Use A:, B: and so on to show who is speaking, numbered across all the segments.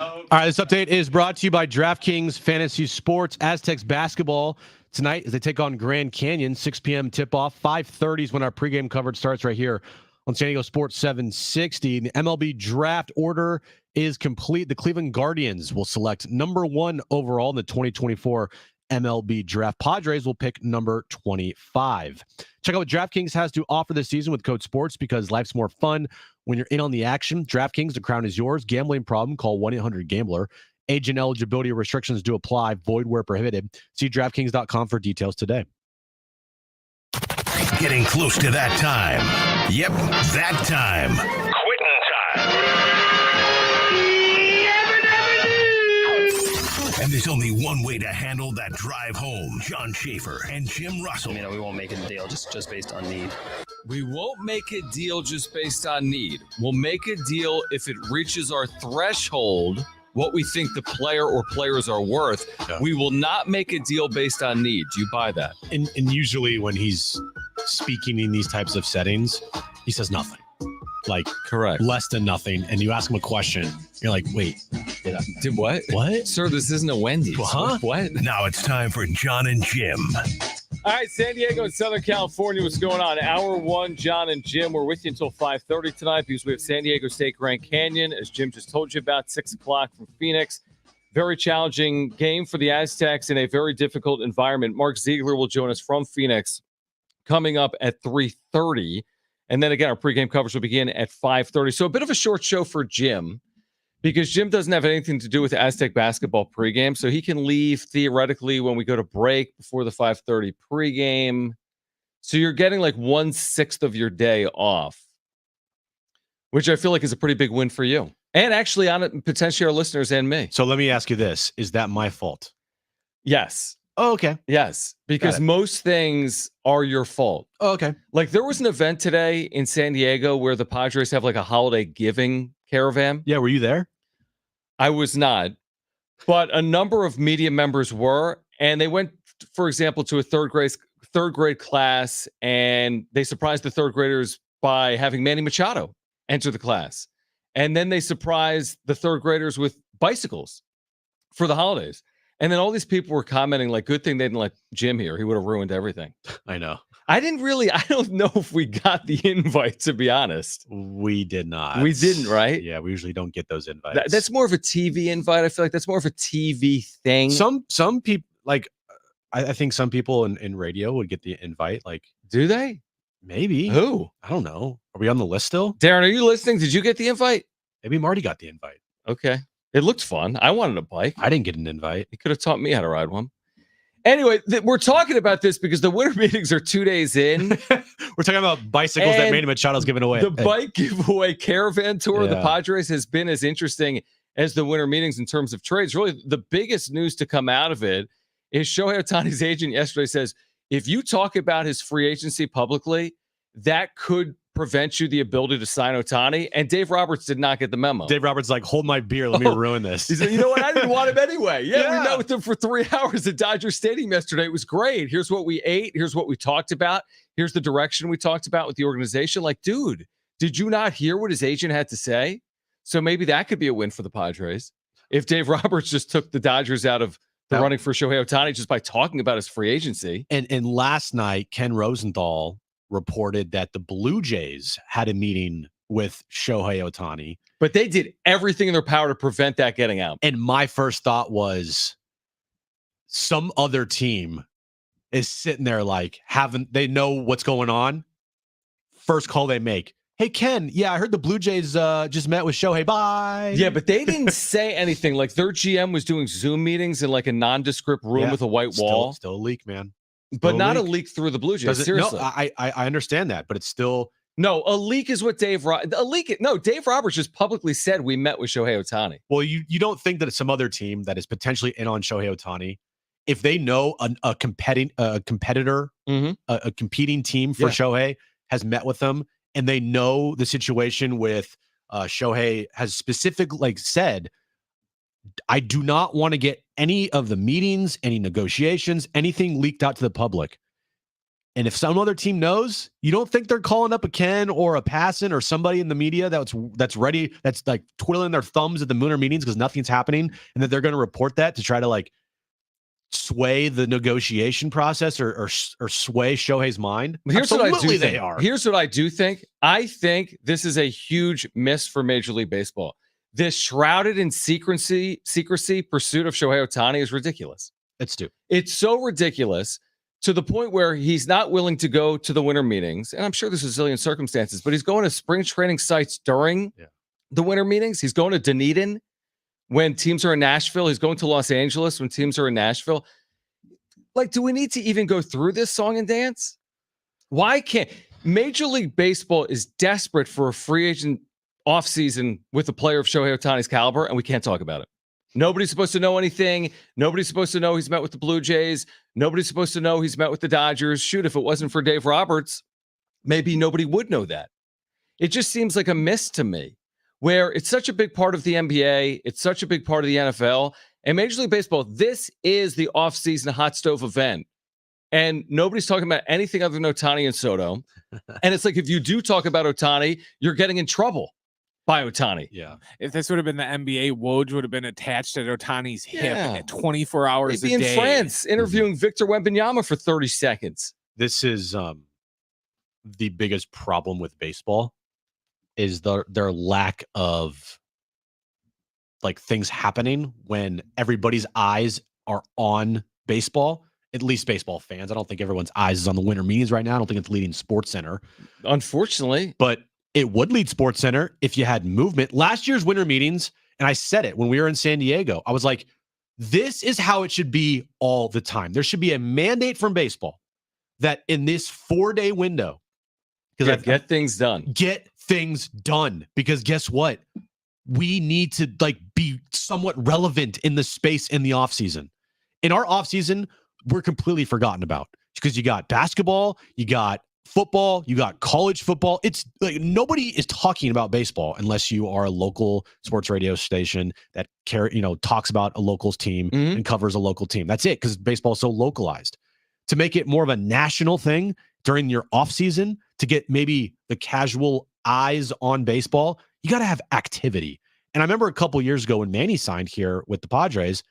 A: All right, this update is brought to you by DraftKings Fantasy Sports. Aztecs basketball tonight as they take on Grand Canyon. 6 p.m. tip-off. 5:30 is when our pregame coverage starts right here on San Diego Sports 760. The MLB draft order is complete. The Cleveland Guardians will select number 1 overall in the 2024 MLB draft. Padres will pick number 25. Check out what DraftKings has to offer this season with code SPORTS because life's more fun when you're in on the action. DraftKings, the crown is yours. Gambling problem? Call 1-800-GAMBLER. Age and eligibility restrictions do apply. Void where prohibited. See DraftKings.com for details today.
B: Getting close to that time. Yep, that time. Quitting time. And there's only one way to handle that drive home. John Schaefer and Jim Russell.
C: We won't make a deal just based on need.
D: We won't make a deal just based on need. We'll make a deal if it reaches our threshold, what we think the player or players are worth. Yeah. We will not make a deal based on need. Do you buy that?
A: And usually when he's speaking in these types of settings, he says nothing. Like,
D: correct,
A: less than nothing. And you ask him a question, you're like, wait,
D: did what?
A: What?
D: Sir, this isn't a Wendy's.
A: Huh?
D: What?
B: Now it's time for Jon and Jim.
E: All right, San Diego and Southern California, what's going on? Hour 1, Jon and Jim. We're with you until 5:30 tonight because we have San Diego State Grand Canyon, as Jim just told you about, 6 o'clock from Phoenix. Very challenging game for the Aztecs in a very difficult environment. Mark Ziegler will join us from Phoenix coming up at 3:30. And then again, our pregame coverage will begin at 5:30. So a bit of a short show for Jim because Jim doesn't have anything to do with Aztec basketball pregame. So he can leave theoretically when we go to break before the 5:30 pregame. So you're getting like 1/6 of your day off, which I feel like is a pretty big win for you. And actually on it, potentially our listeners and me.
A: So let me ask you this. Is that my fault?
E: Yes.
A: Oh, okay.
E: Yes, because most things are your fault.
A: Oh, okay.
E: Like there was an event today in San Diego where the Padres have like a holiday giving caravan.
A: Yeah, were you there?
E: I was not, but a number of media members were, and they went, for example, to a third grade class, and they surprised the third graders by having Manny Machado enter the class, and then they surprised the third graders with bicycles for the holidays. And then all these people were commenting, like, good thing they didn't let Jim here. He would have ruined everything.
A: I know.
E: I don't know if we got the invite, to be honest.
A: We did not.
E: We didn't, right?
A: Yeah, we usually don't get those invites.
E: That's more of a TV invite. I feel like that's more of a TV thing.
A: Some people, like, I think some people in radio would get the invite. Like,
E: do they?
A: Maybe.
E: Who?
A: I don't know. Are we on the list still?
E: Darren, are you listening? Did you get the invite?
A: Maybe Marty got the invite.
E: Okay. It looked fun. I wanted a bike.
A: I didn't get an invite.
E: He could have taught me how to ride one. Anyway, we're talking about this because the winter meetings are 2 days in.
A: We're talking about bicycles that Manny Machado's giving away.
E: The bike giveaway caravan tour of the Padres has been as interesting as the winter meetings in terms of trades. Really, the biggest news to come out of it is Shohei Ohtani's agent yesterday says, if you talk about his free agency publicly, that could prevent you the ability to sign Ohtani. And Dave Roberts did not get the memo.
A: Dave Roberts like, hold my beer. Let me ruin this.
E: He said, you know what? I didn't want him anyway. Yeah, we met with him for 3 hours at Dodger Stadium yesterday. It was great. Here's what we ate. Here's what we talked about. Here's the direction we talked about with the organization. Like, dude, did you not hear what his agent had to say? So maybe that could be a win for the Padres. If Dave Roberts just took the Dodgers out of the running for Shohei Ohtani just by talking about his free agency.
A: And last night, Ken Rosenthal reported that the Blue Jays had a meeting with Shohei Ohtani.
E: But they did everything in their power to prevent that getting out.
A: And my first thought was some other team is sitting there like, they know what's going on. First call they make. Hey, Ken, I heard the Blue Jays just met with Shohei. Bye.
E: Yeah, but they didn't say anything. Like their GM was doing Zoom meetings in like a nondescript room with a white wall.
A: Still a leak, man.
E: But not a leak through the Blue Jays. Seriously.
A: No, I understand that, but it's still
E: a leak is what Dave Roberts just publicly said we met with Shohei Ohtani.
A: Well, you don't think that some other team that is potentially in on Shohei Ohtani, if they know a competitor, a competing team for Shohei has met with them, and they know the situation with Shohei has specifically said, I do not want to get any of the meetings, any negotiations, anything leaked out to the public. And if some other team knows, you don't think they're calling up a Ken or a Passan or somebody in the media that's ready, that's like twiddling their thumbs at the Mooner meetings because nothing's happening, and that they're going to report that to try to like sway the negotiation process or sway Shohei's mind?
E: Here's
A: Absolutely
E: what I do
A: they
E: think.
A: are.
E: Here's what I do think. I think this is a huge miss for Major League Baseball. This shrouded in secrecy pursuit of Shohei Ohtani is ridiculous.
A: It's stupid.
E: It's so ridiculous to the point where he's not willing to go to the winter meetings. And I'm sure there's a zillion circumstances, but he's going to spring training sites during the winter meetings. He's going to Dunedin when teams are in Nashville. He's going to Los Angeles when teams are in Nashville. Like, do we need to even go through this song and dance? Why can't Major League Baseball is desperate for a free agent offseason with a player of Shohei Ohtani's caliber, and we can't talk about it. Nobody's supposed to know anything. Nobody's supposed to know he's met with the Blue Jays. Nobody's supposed to know he's met with the Dodgers. Shoot, if it wasn't for Dave Roberts, maybe nobody would know that. It just seems like a miss to me, where it's such a big part of the NBA. It's such a big part of the NFL. And Major League Baseball, this is the offseason hot stove event. And nobody's talking about anything other than Ohtani and Soto. And it's like, if you do talk about Ohtani, you're getting in trouble by Ohtani.
A: Yeah.
F: If this would have been the NBA, Woj would have been attached at Ohtani's hip at 24 hours
E: Maybe
F: a day.
E: in France, interviewing Victor Wembanyama for 30 seconds.
A: This is the biggest problem with baseball is their lack of like things happening when everybody's eyes are on baseball. At least baseball fans. I don't think everyone's eyes is on the winter meetings right now. I don't think it's leading Sports Center.
E: Unfortunately.
A: But it would lead Sports Center if you had movement. Last year's winter meetings, and I said it when we were in San Diego, I was like, this is how it should be all the time. There should be a mandate from baseball that in this 4-day window, because
E: get things done.
A: Get things done. Because guess what? We need to like be somewhat relevant in the space in the offseason. In our offseason, we're completely forgotten about because you got basketball, you got football, you got college football. It's like nobody is talking about baseball unless you are a local sports radio station that talks about a locals team and covers a local team. That's it, because baseball is so localized. To make it more of a national thing during your offseason to get maybe the casual eyes on baseball, you got to have activity. And I remember a couple years ago when Manny signed here with the Padres,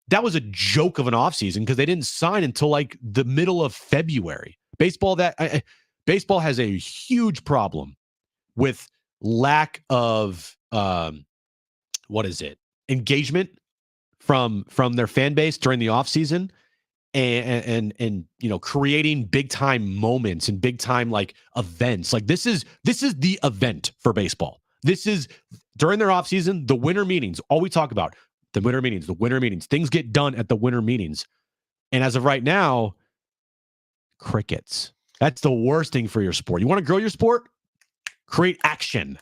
A: that was a joke of an offseason because they didn't sign until like the middle of February. Baseball has a huge problem with lack of engagement from their fan base during the offseason and creating big time moments and big time like events. Like this is the event for baseball. This is during their offseason, the winter meetings. All we talk about, the winter meetings. Things get done at the winter meetings. And as of right now, crickets. That's the worst thing for your sport. You want to grow your sport? Create action.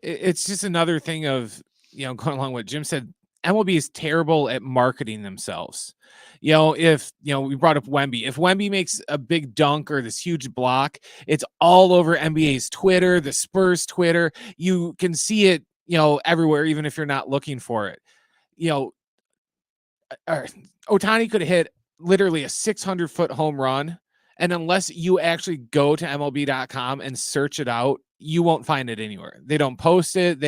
F: It's just another thing of, going along with what Jim said, MLB is terrible at marketing themselves. If, we brought up Wemby. If Wemby makes a big dunk or this huge block, it's all over NBA's Twitter, the Spurs Twitter. You can see it, everywhere, even if you're not looking for it. Ohtani could have hit literally a 600-foot home run. And unless you actually go to MLB.com and search it out, you won't find it anywhere. They don't post it.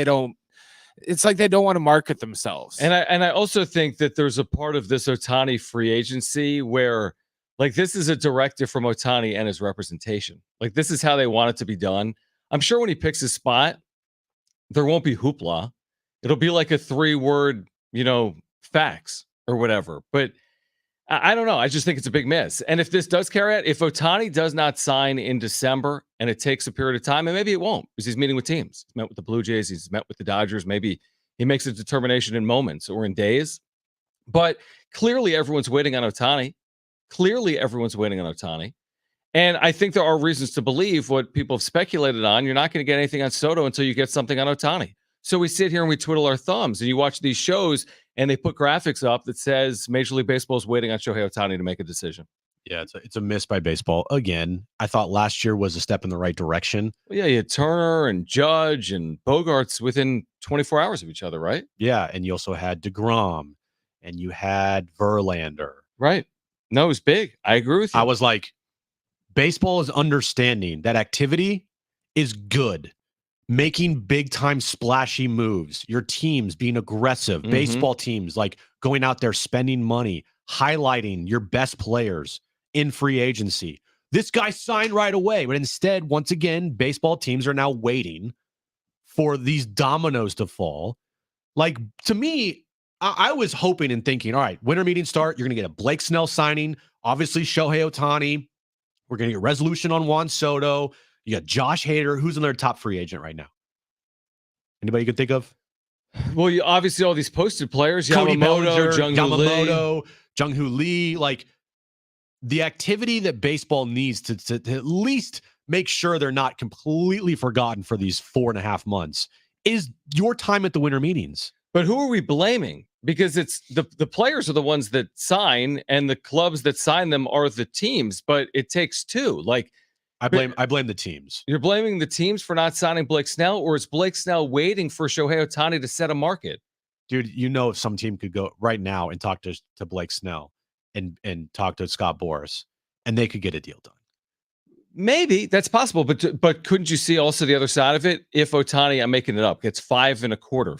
F: It's like they don't want to market themselves.
E: And I also think that there's a part of this Ohtani free agency where like this is a directive from Ohtani and his representation. Like this is how they want it to be done. I'm sure when he picks his spot, there won't be hoopla. It'll be like a 3-word, facts or whatever. But I don't know. I just think it's a big miss. And if this does carry out, if Ohtani does not sign in December and it takes a period of time, and maybe it won't because he's meeting with teams. He's met with the Blue Jays. He's met with the Dodgers. Maybe he makes a determination in moments or in days. But clearly everyone's waiting on Ohtani. And I think there are reasons to believe what people have speculated on. You're not going to get anything on Soto until you get something on Ohtani. So we sit here and we twiddle our thumbs and you watch these shows and they put graphics up that says Major League Baseball is waiting on Shohei Ohtani to make a decision.
A: Yeah, it's a miss by baseball. Again, I thought last year was a step in the right direction.
E: Well, yeah, you had Turner and Judge and Bogarts within 24 hours of each other, right?
A: Yeah, and you also had DeGrom and you had Verlander.
E: Right. No, it was big. I agree with you.
A: I was like, Baseball is understanding that activity is good. Making big time splashy moves, your teams being aggressive, baseball teams like going out there spending money, highlighting your best players in free agency. This guy signed right away, but instead, once again, baseball teams are now waiting for these dominoes to fall. Like, to me, I was hoping and thinking, all right, winter meetings start. You're going to get a Blake Snell signing, obviously Shohei Ohtani. We're going to get resolution on Juan Soto. You got Josh Hader. Who's another top free agent right now? Anybody you can think of?
E: Well, you obviously all these posted players,
A: Cody Bellinger,
E: Yamamoto,
A: Jung-Hoo Lee. Like, the activity that baseball needs to at least make sure they're not completely forgotten for these 4.5 months is your time at the winter meetings.
E: But who are we blaming? Because it's the players are the ones that sign, and the clubs that sign them are the teams. But it takes two. Like,
A: I blame the teams.
E: You're blaming the teams for not signing Blake Snell, or is Blake Snell waiting for Shohei Ohtani to set a market?
A: Dude, you know, if some team could go right now and talk to Blake Snell and talk to Scott Boras, and they could get a deal done.
E: Maybe that's possible, but couldn't you see also the other side of it? If Ohtani, I'm making it up, gets 5.25,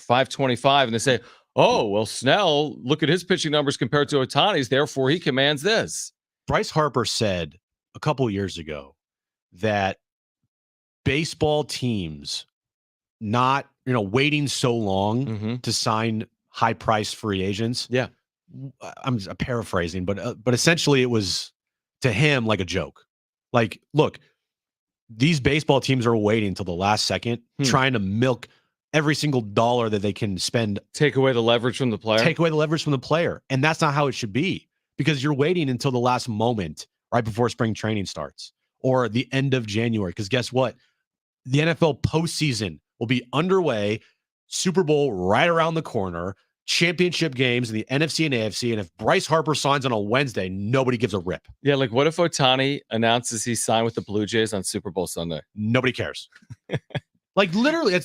E: 5.25, and they say, oh, well, Snell, look at his pitching numbers compared to Ohtani's, therefore he commands this.
A: Bryce Harper said a couple years ago that baseball teams not, waiting so long to sign high-priced free agents.
E: Yeah.
A: I'm paraphrasing, but essentially it was to him like a joke. Like, look, these baseball teams are waiting until the last second, trying to milk every single dollar that they can spend.
E: Take away the leverage from the player.
A: And that's not how it should be, because you're waiting until the last moment right before spring training starts or the end of January. Because guess what? The NFL postseason will be underway, Super Bowl right around the corner, championship games in the NFC and AFC. And if Bryce Harper signs on a Wednesday, nobody gives a rip.
E: Yeah, like what if Ohtani announces he signed with the Blue Jays on Super Bowl Sunday?
A: Nobody cares. Like, literally,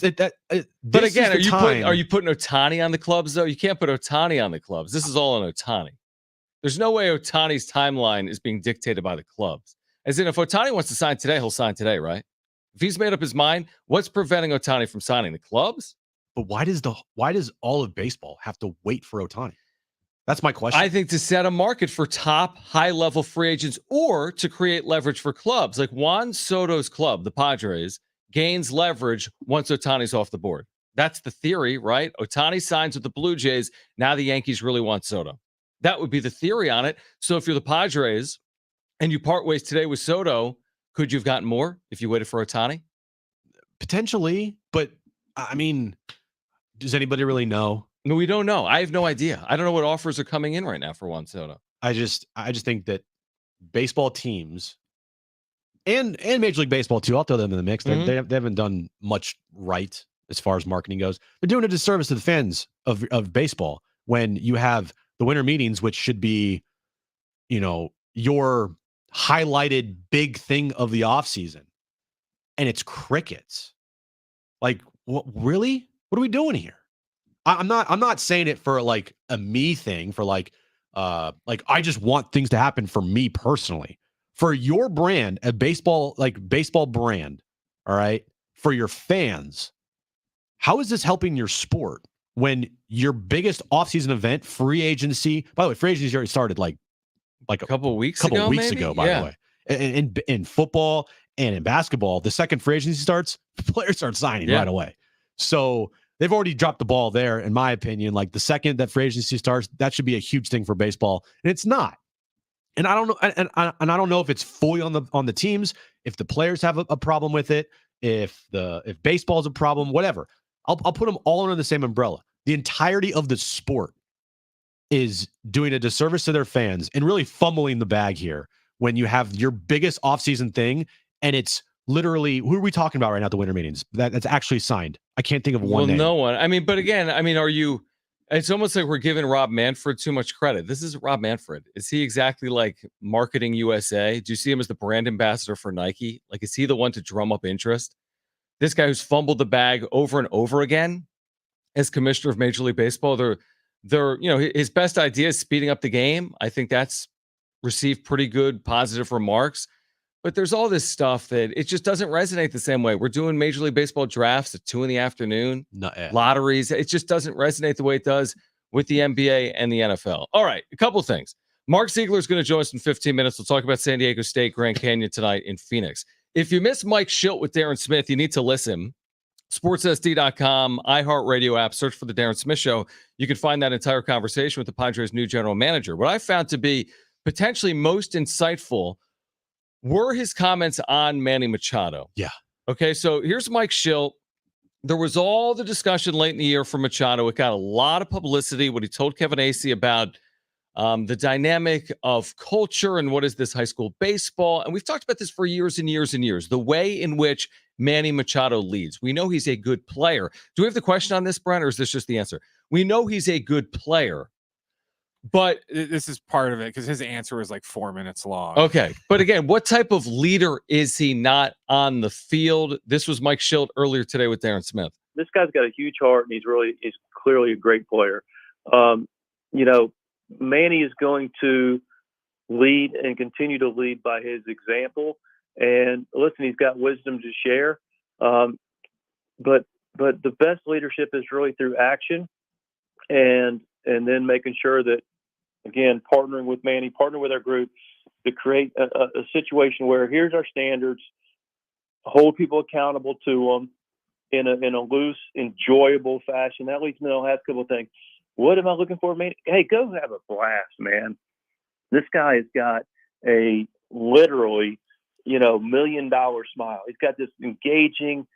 E: but again, are you putting Ohtani on the clubs, though? You can't put Ohtani on the clubs. This is all on Ohtani. There's no way Ohtani's timeline is being dictated by the clubs. As in, if Ohtani wants to sign today, he'll sign today, right? If he's made up his mind, what's preventing Ohtani from signing? The clubs?
A: But why does all of baseball have to wait for Ohtani? That's my question.
E: I think to set a market for top high-level free agents, or to create leverage for clubs. Like Juan Soto's club, the Padres, gains leverage once Ohtani's off the board. That's the theory, right? Ohtani signs with the Blue Jays. Now the Yankees really want Soto. That would be the theory on it. So if you're the Padres and you part ways today with Soto, could you have gotten more if you waited for Ohtani?
A: Potentially, but I mean, does anybody really know?
E: No, we don't know. I have no idea. I don't know what offers are coming in right now for Juan Soto.
A: I just think that baseball teams and Major League Baseball too, I'll throw them in the mix. They haven't done much right as far as marketing goes. They're doing a disservice to the fans of baseball when you have the winter meetings, which should be, your highlighted big thing of the offseason, and it's crickets. Like, what, really? What are we doing here? I'm not saying it for like a me thing, for like I just want things to happen for me personally. For your brand, a baseball brand, all right, for your fans, how is this helping your sport when your biggest offseason event, free agency, by the way, free agency already started like a couple weeks ago, by the way. In football and in basketball, the second free agency starts, players start signing right away. So they've already dropped the ball there, in my opinion. Like, the second that free agency starts, that should be a huge thing for baseball, and it's not. And I don't know, and I don't know if it's fully on the teams, if the players have a problem with it, if baseball is a problem, whatever. I'll put them all under the same umbrella. The entirety of the sport is doing a disservice to their fans and really fumbling the bag here when you have your biggest offseason thing, and it's literally, who are we talking about right now at the winter meetings that's actually signed? I can't think of one name.
E: No one. I mean, but again, it's almost like we're giving Rob Manfred too much credit. This is Rob Manfred. Is he exactly like Marketing USA? Do you see him as the brand ambassador for Nike? Like, is he the one to drum up interest? This guy who's fumbled the bag over and over again as commissioner of Major League Baseball, his best idea is speeding up the game. I think that's received pretty good positive remarks. But there's all this stuff that it just doesn't resonate the same way. We're doing Major League Baseball drafts at 2 p.m, lotteries. It just doesn't resonate the way it does with the NBA and the NFL. All right, a couple things. Mark Ziegler is going to join us in 15 minutes. We'll talk about San Diego State, Grand Canyon tonight in Phoenix. If you missed Mike Shildt with Darren Smith, you need to listen. SportsSD.com, iHeartRadio app, search for the Darren Smith Show. You can find that entire conversation with the Padres' new general manager. What I found to be potentially most insightful were his comments on Manny Machado.
A: Yeah.
E: Okay, so here's Mike Shildt. There was all the discussion late in the year for Machado. It got a lot of publicity, what he told Kevin Acee about the dynamic of culture and what is this high school baseball. And we've talked about this for years and years and years, the way in which Manny Machado leads. We know he's a good player. Do we have the question on this, Brent, or is this just the answer? We know he's a good player, but
F: this is part of it because his answer was like 4 minutes long.
E: okay. But again, what type of leader is he not on the field? This was Mike Shildt earlier today with Darren Smith.
G: This guy's got a huge heart, and he's clearly a great player. Manny is going to lead and continue to lead by his example. And listen, he's got wisdom to share. But the best leadership is really through action, and then making sure that, again, partnering with Manny, partner with our group to create a situation where here's our standards, hold people accountable to them in a loose, enjoyable fashion. That leads me to the last couple of things. What am I looking for, man? Hey, go have a blast, man. This guy has got a literally, $1 million smile. He's got this engaging,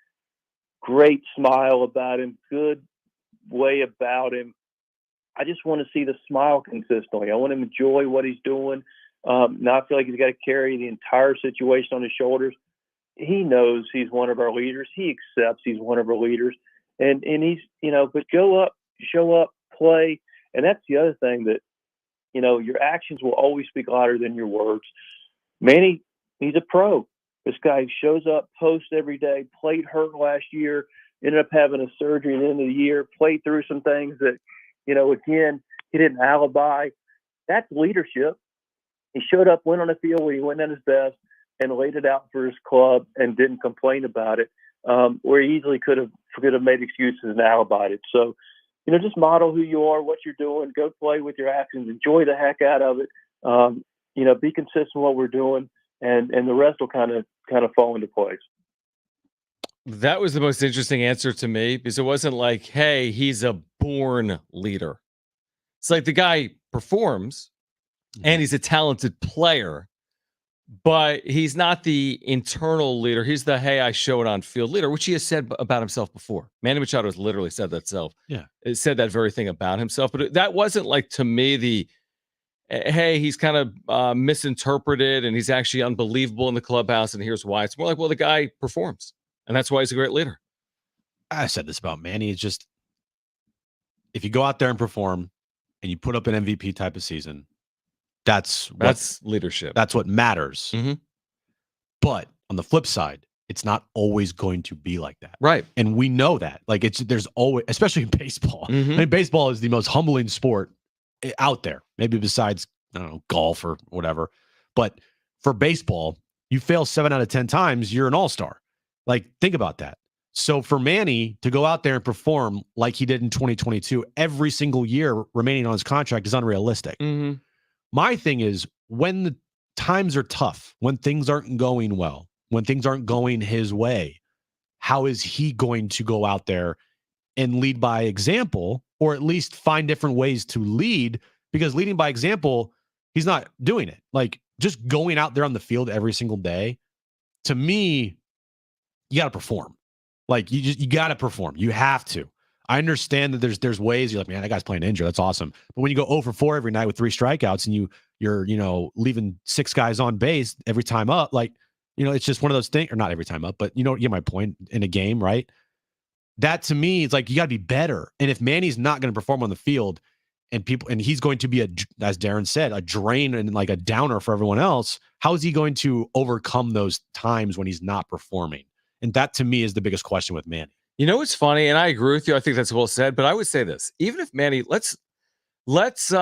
G: great smile about him, good way about him. I just want to see the smile consistently. I want him to enjoy what he's doing. Now I feel like he's got to carry the entire situation on his shoulders. He knows he's one of our leaders. He accepts he's one of our leaders. And he's, but go up, show up, play. And that's the other thing that, your actions will always speak louder than your words. Manny, he's a pro. This guy shows up, posts every day, played hurt last year, ended up having a surgery at the end of the year, played through some things that, again, he didn't alibi. That's leadership. He showed up, went on the field when he went at his best, and laid it out for his club and didn't complain about it, where he easily could have made excuses and alibied it. So, just model who you are, what you're doing, go play with your actions, enjoy the heck out of it. Be consistent with what we're doing, and the rest will kind of fall into place.
E: That was the most interesting answer to me, because it wasn't like, hey, he's a born leader. It's like the guy performs and he's a talented player, but he's not the internal leader. He's the, hey, I show it on field leader, which he has said about himself before. Manny Machado has literally said that self.
A: Yeah.
E: It said that very thing about himself. But that wasn't like, to me, the, hey, he's kind of misinterpreted and he's actually unbelievable in the clubhouse, and here's why. It's more like, well, the guy performs, and that's why he's a great leader.
A: I said this about Manny. It's just, if you go out there and perform and you put up an MVP type of season, that's leadership. That's what matters.
E: Mm-hmm.
A: But on the flip side, it's not always going to be like that.
E: Right.
A: And we know that. Like, there's always, especially in baseball.
E: Mm-hmm.
A: I mean, baseball is the most humbling sport out there, maybe besides, I don't know, golf or whatever. But for baseball, you fail 7 out of 10 times, you're an all-star. Like, think about that. So for Manny to go out there and perform like he did in 2022 every single year remaining on his contract is unrealistic.
E: Mm-hmm.
A: My thing is, when the times are tough, when things aren't going well, when things aren't going his way, how is he going to go out there and lead by example, or at least find different ways to lead? Because leading by example, he's not doing it. Like, just going out there on the field every single day, to me, you got to perform. Like, you got to perform. You have to. I understand that there's ways you're like, man, that guy's playing injured. That's awesome. But when you go 0 for 4 every night with 3 strikeouts and you're leaving 6 guys on base every time up, like, it's just one of those things, or not every time up, but you get my point in a game, right? That to me, it's like, you got to be better. And if Manny's not going to perform on the field and he's going to be as Darren said, a drain and like a downer for everyone else, how is he going to overcome those times when he's not performing? And that to me is the biggest question with Manny.
E: It's funny, and I agree with you. I think that's well said, but I would say this. Even if Manny, let's Let's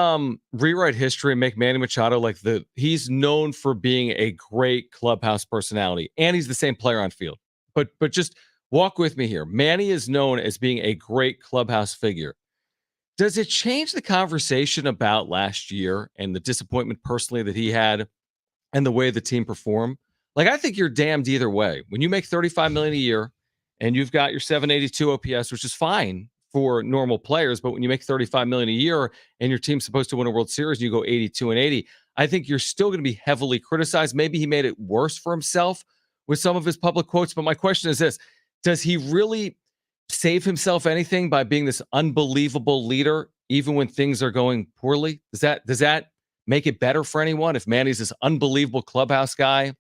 E: rewrite history and make Manny Machado like he's known for being a great clubhouse personality, and he's the same player on field. But just walk with me here. Manny is known as being a great clubhouse figure. Does it change the conversation about last year and the disappointment personally that he had and the way the team performed? Like, I think you're damned either way. When you make $35 million a year and you've got your 782 OPS, which is fine for normal players, but when you make $35 million a year and your team's supposed to win a World Series and you go 82-80, I think you're still going to be heavily criticized. Maybe he made it worse for himself with some of his public quotes. But my question is this: does he really save himself anything by being this unbelievable leader, even when things are going poorly? Does that make it better for anyone if Manny's this unbelievable clubhouse guy,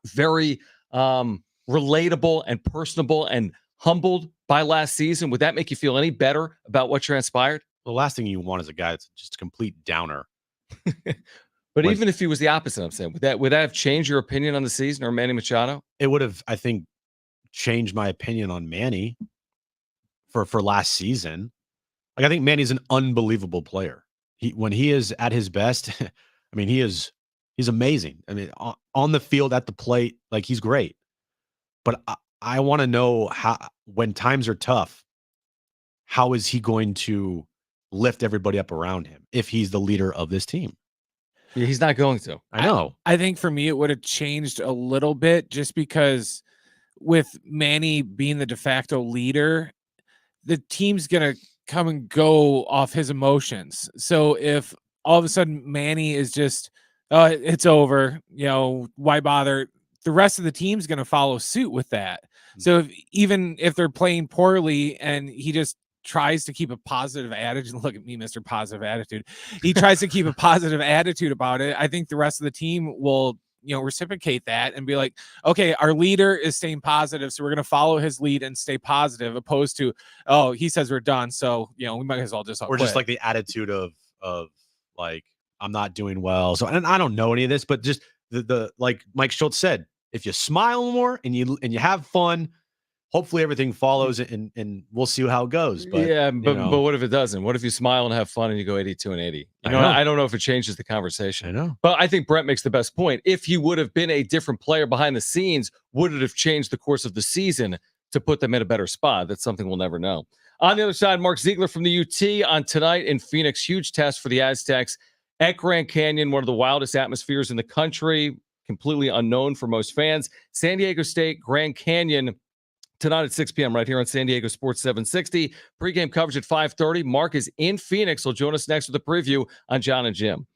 E: very relatable and personable and humbled by last season? Would that make you feel any better about what transpired?
A: The last thing you want is a guy that's just a complete downer.
E: But even if he was the opposite, I'm saying, would that have changed your opinion on the season or Manny Machado?
A: It would have, I think, changed my opinion on Manny for last season. Like, I think Manny's an unbelievable player. When he is at his best, I mean, he's amazing. I mean, on the field, at the plate, like, he's great. But I want to know how, when times are tough, how is he going to lift everybody up around him if he's the leader of this team?
E: Yeah, he's not going to.
A: I know.
F: I think for me, it would have changed a little bit just because with Manny being the de facto leader, the team's going to come and go off his emotions. So if all of a sudden Manny is just, it's over, why bother? The rest of the team's going to follow suit with that. So even if they're playing poorly and he just tries to keep a positive attitude, look at me, Mr. Positive Attitude. He tries to keep a positive attitude about it. I think the rest of the team will, reciprocate that and be like, okay, our leader is staying positive, so we're going to follow his lead and stay positive, opposed to, oh, he says we're done, so we might as well just all
A: or
F: quit.
A: just like the attitude of like, I'm not doing well. So, and I don't know any of this, but just the like Mike Shildt said, if you smile more and you have fun, hopefully everything follows and we'll see how it goes. But
E: but what if it doesn't? What if you smile and have fun and you go 82-80? I don't know if it changes the conversation.
A: I know.
E: But I think Brett makes the best point. If he would have been a different player behind the scenes, would it have changed the course of the season to put them in a better spot? That's something we'll never know. On the other side, Mark Ziegler from the UT on tonight in Phoenix. Huge test for the Aztecs at Grand Canyon, one of the wildest atmospheres in the country, completely unknown for most fans. San Diego State, Grand Canyon, tonight at 6 p.m. right here on San Diego Sports 760. Pre-game coverage at 5:30. Mark is in Phoenix. He'll join us next with a preview on Jon and Jim.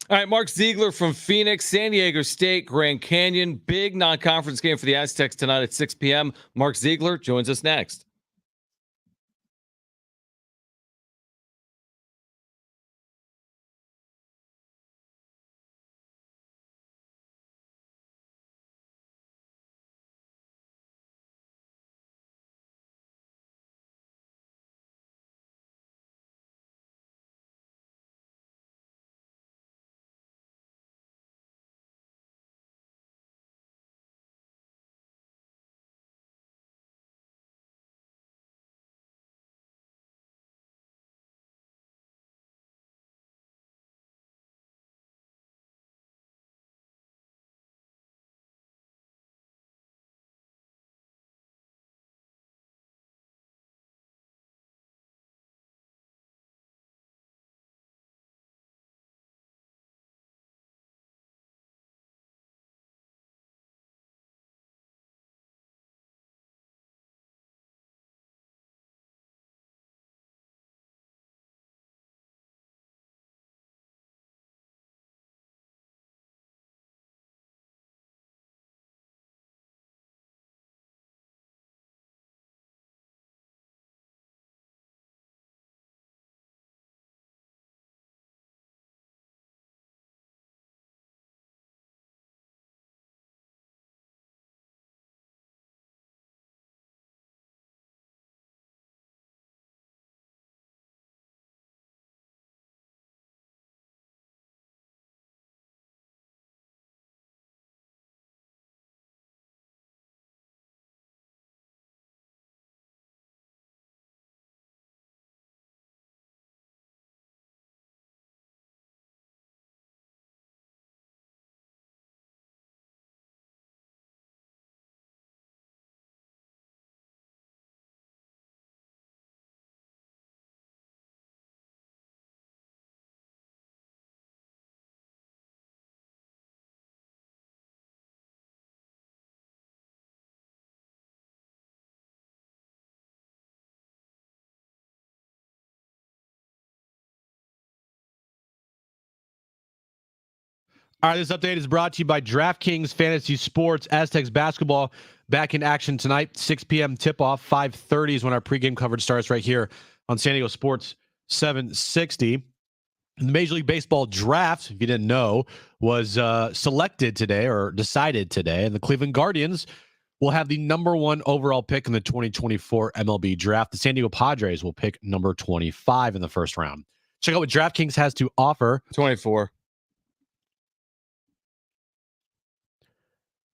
E: All right, Mark Ziegler from Phoenix, San Diego State, Grand Canyon. Big non-conference game for the Aztecs tonight at 6 p.m. Mark Ziegler joins us next.
A: All right, this update is brought to you by DraftKings Fantasy Sports. Aztecs basketball back in action tonight. 6 p.m. tip-off. 5:30 is when our pregame coverage starts right here on San Diego Sports 760. The Major League Baseball draft, if you didn't know, was selected today or decided today. And the Cleveland Guardians will have the number 1 overall pick in the 2024 MLB draft. The San Diego Padres will pick number 25 in the first round. Check out what DraftKings has to offer.
E: 24.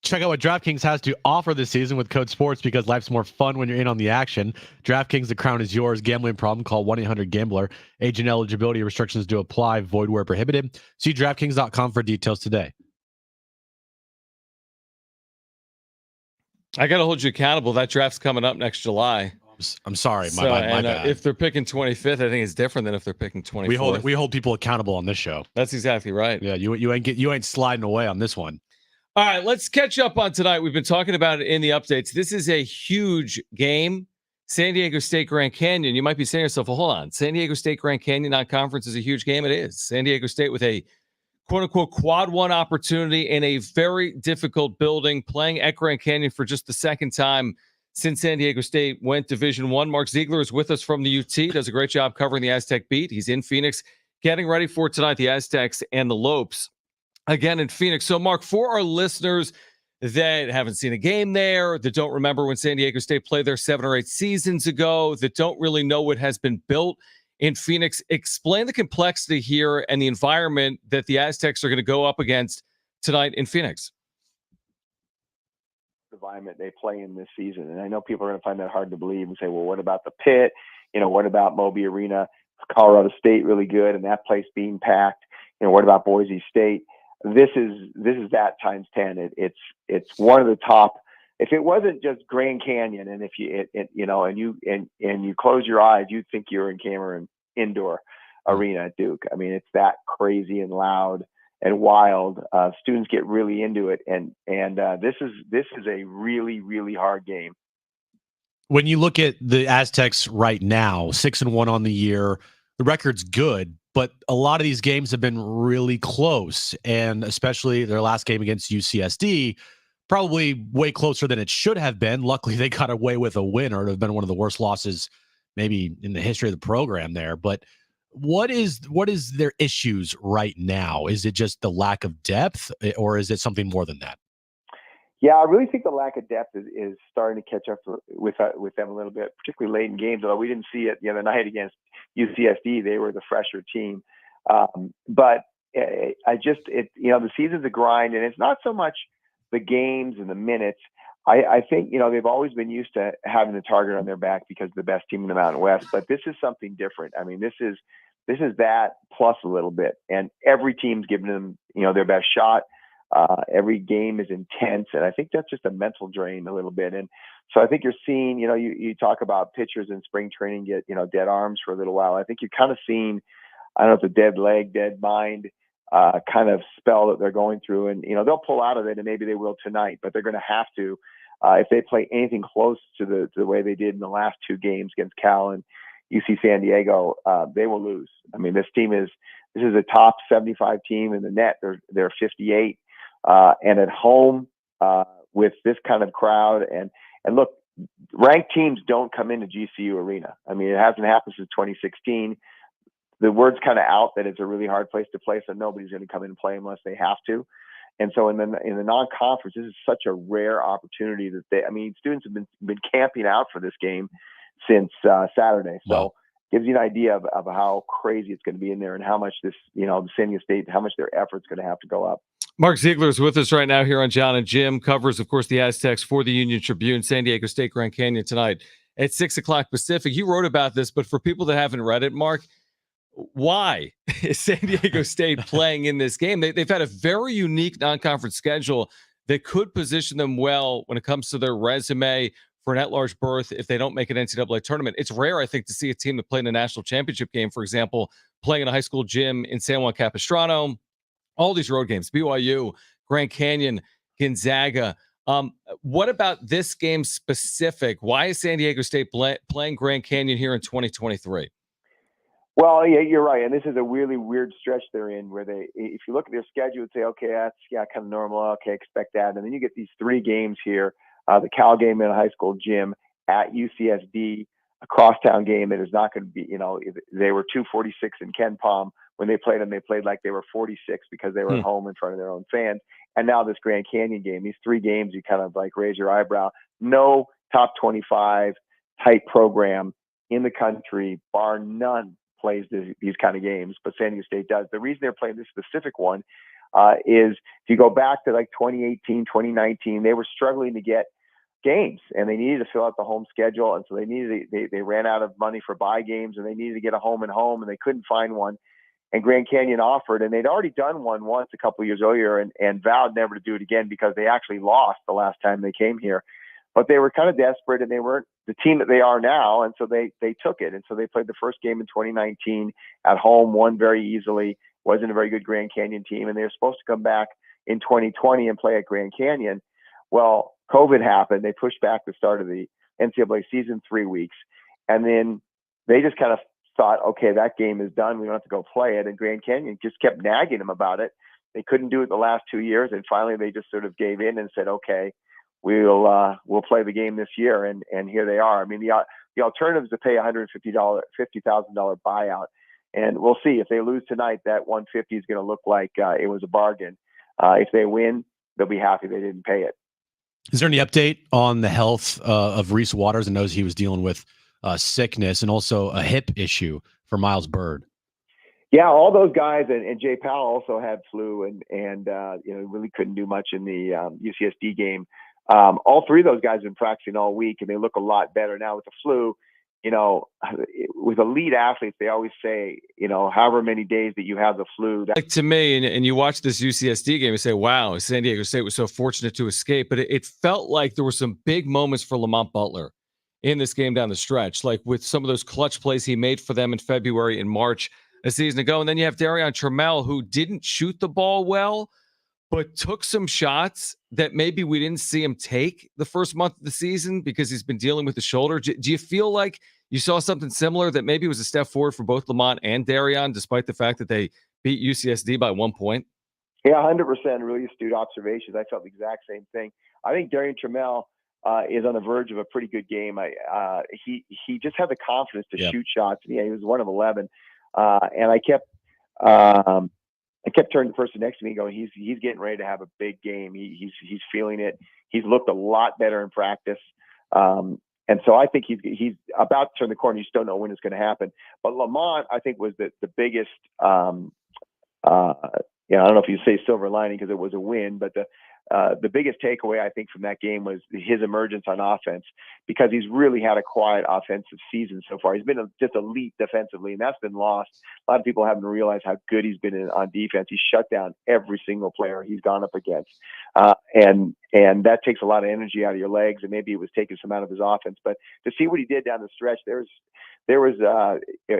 A: Check out what DraftKings has to offer this season with code SPORTS because life's more fun when you're in on the action. DraftKings, the crown is yours. Gambling problem? Call 1-800-GAMBLER. Age and eligibility restrictions do apply. Void where prohibited. See DraftKings.com for details today.
E: I got to hold you accountable. That draft's coming up next July.
A: I'm sorry.
E: My bad. If they're picking 25th, I think it's different than if they're picking 24th.
A: We hold people accountable on this show.
E: That's exactly right.
A: Yeah, you ain't sliding away on this one.
E: All right, let's catch up on tonight. We've been talking about it in the updates. This is a huge game. San Diego State Grand Canyon. You might be saying to yourself, well, hold on. San Diego State Grand Canyon non-conference is a huge game. It is. San Diego State with a quote-unquote quad 1 opportunity in a very difficult building, playing at Grand Canyon for just the second time since San Diego State went Division I. Mark Ziegler is with us from the UT. Does a great job covering the Aztec beat. He's in Phoenix, getting ready for tonight, the Aztecs and the Lopes. Again in Phoenix. So, Mark, for our listeners that haven't seen a game there, that don't remember when San Diego State played there 7 or 8 seasons ago, that don't really know what has been built in Phoenix, explain the complexity here and the environment that the Aztecs are going to go up against tonight in Phoenix.
H: The environment they play in this season. And I know people are going to find that hard to believe and say, well, what about the pit? What about Moby Arena? Is Colorado State really good and that place being packed? What about Boise State? This is that times 10. It's one of the top. If it wasn't just Grand Canyon, and if you close your eyes, you'd think you're in Cameron Indoor Arena at Duke. I mean, it's that crazy and loud and wild. Students get really into it, and this is a really, really hard game.
A: When you look at the Aztecs right now, 6-1 on the year. the record's good, but a lot of these games have been really close, and especially their last game against UCSD, probably way closer than it should have been. Luckily, they got away with a win, or it would have been one of the worst losses maybe in the history of the program there. But what is their issues right now? Is it just the lack of depth, or is it something more than that?
H: Yeah, I really think the lack of depth is starting to catch up with them a little bit, particularly late in games. Although we didn't see it the other night against UCSD, they were the fresher team. But the season's a grind, and it's not so much the games and the minutes. I think they've always been used to having the target on their back because they're the best team in the Mountain West. But this is something different. I mean, this is that plus a little bit, and every team's giving them their best shot. Every game is intense, and I think that's just a mental drain a little bit. And so I think you're seeing, you talk about pitchers in spring training get, dead arms for a little while. I think you're kind of seeing, I don't know if it's a dead leg, dead mind kind of spell that they're going through. And, they'll pull out of it, and maybe they will tonight, but they're going to have to, if they play anything close to the way they did in the last two games against Cal and UC San Diego, they will lose. I mean, this is a top 75 team in the net. They're 58. And at home with this kind of crowd, and look, ranked teams don't come into GCU Arena. I mean, it hasn't happened since 2016. The word's kind of out that it's a really hard place to play, so nobody's going to come in and play unless they have to. And so in the non-conference, this is such a rare opportunity that students have been camping out for this game since Saturday. So
A: wow.
H: Gives you an idea of how crazy it's going to be in there, and how much the San Diego State, how much their effort's going to have to go up.
E: Mark Ziegler is with us right now here on Jon and Jim. Covers, of course, the Aztecs for the Union Tribune, San Diego State, Grand Canyon tonight at 6 o'clock Pacific. You wrote about this, but for people that haven't read it, Mark, why is San Diego State playing in this game? They've had a very unique non-conference schedule that could position them well when it comes to their resume for an at-large berth if they don't make an NCAA tournament. It's rare, I think, to see a team that played in a national championship game, for example, playing in a high school gym in San Juan Capistrano. All these road games, BYU, Grand Canyon, Gonzaga. What about this game specific? Why is San Diego State playing Grand Canyon here in 2023?
H: Well, yeah, you're right. And this is a really weird stretch they're in where if you look at their schedule and say, okay, that's kind of normal. Okay, expect that. And then you get these three games here, the Cal game in a high school gym, at UCSD, a crosstown game that is not going to be, they were 246 in Ken Palm. When they played them, they played like they were 46 because they were at home in front of their own fans. And now this Grand Canyon game, these three games, you kind of like raise your eyebrow. No top 25 type program in the country, bar none, plays these kind of games, but San Diego State does. The reason they're playing this specific one is if you go back to like 2018, 2019, they were struggling to get games, and they needed to fill out the home schedule, and so they ran out of money for bye games, and they needed to get a home and home, and they couldn't find one. And Grand Canyon offered, and they'd already done one once a couple of years earlier and vowed never to do it again because they actually lost the last time they came here. But they were kind of desperate, and they weren't the team that they are now, and so they took it. And so they played the first game in 2019 at home, won very easily, wasn't a very good Grand Canyon team, and they were supposed to come back in 2020 and play at Grand Canyon. Well, COVID happened. They pushed back the start of the NCAA season 3 weeks, and then they just kind of thought, okay, that game is done. We don't have to go play it. And Grand Canyon just kept nagging them about it. They couldn't do it the last 2 years, and finally they just sort of gave in and said, okay, we'll play the game this year. And here they are. I mean, the alternative is to pay $50,000 buyout, and we'll see if they lose tonight. That 150 is going to look like it was a bargain. If they win, they'll be happy they didn't pay it.
A: Is there any update on the health of Reese Waters? I know he was dealing with sickness and also a hip issue for Miles Bird.
H: Yeah, all those guys, and Jay Powell also had flu, and really couldn't do much in the UCSD game. All three of those guys have been practicing all week, and they look a lot better now with the flu. With elite athletes, they always say, however many days that you have the flu.
E: Like to me, and you watch this UCSD game and say, wow, San Diego State was so fortunate to escape. But it felt like there were some big moments for Lamont Butler in this game down the stretch, like with some of those clutch plays he made for them in February and March a season ago. And then you have Darion Trammell, who didn't shoot the ball well, but took some shots that maybe we didn't see him take the first month of the season because he's been dealing with the shoulder. Do you feel like
D: you saw something similar that maybe was a step forward for both Lamont and Darion, despite the fact that they beat UCSD by 1 point?
H: Yeah, 100%. Really astute observations. I felt the exact same thing. I think Darian Trammell is on the verge of a pretty good game. He just had the confidence to shoot shots. Yeah, he was 1 of 11, and I kept turning to the person next to me, going, "He's getting ready to have a big game. He's feeling it. He's looked a lot better in practice." And so I think he's about to turn the corner. You just don't know when it's going to happen. But Lamont, I think, was the biggest. I don't know if you say silver lining because it was a win, but the biggest takeaway I think from that game was his emergence on offense, because he's really had a quiet offensive season so far. He's been just elite defensively, and that's been lost. A lot of people haven't realized how good he's been on defense. He's shut down every single player he's gone up against, and that takes a lot of energy out of your legs, and maybe it was taking some out of his offense. But to see what he did down the stretch, there was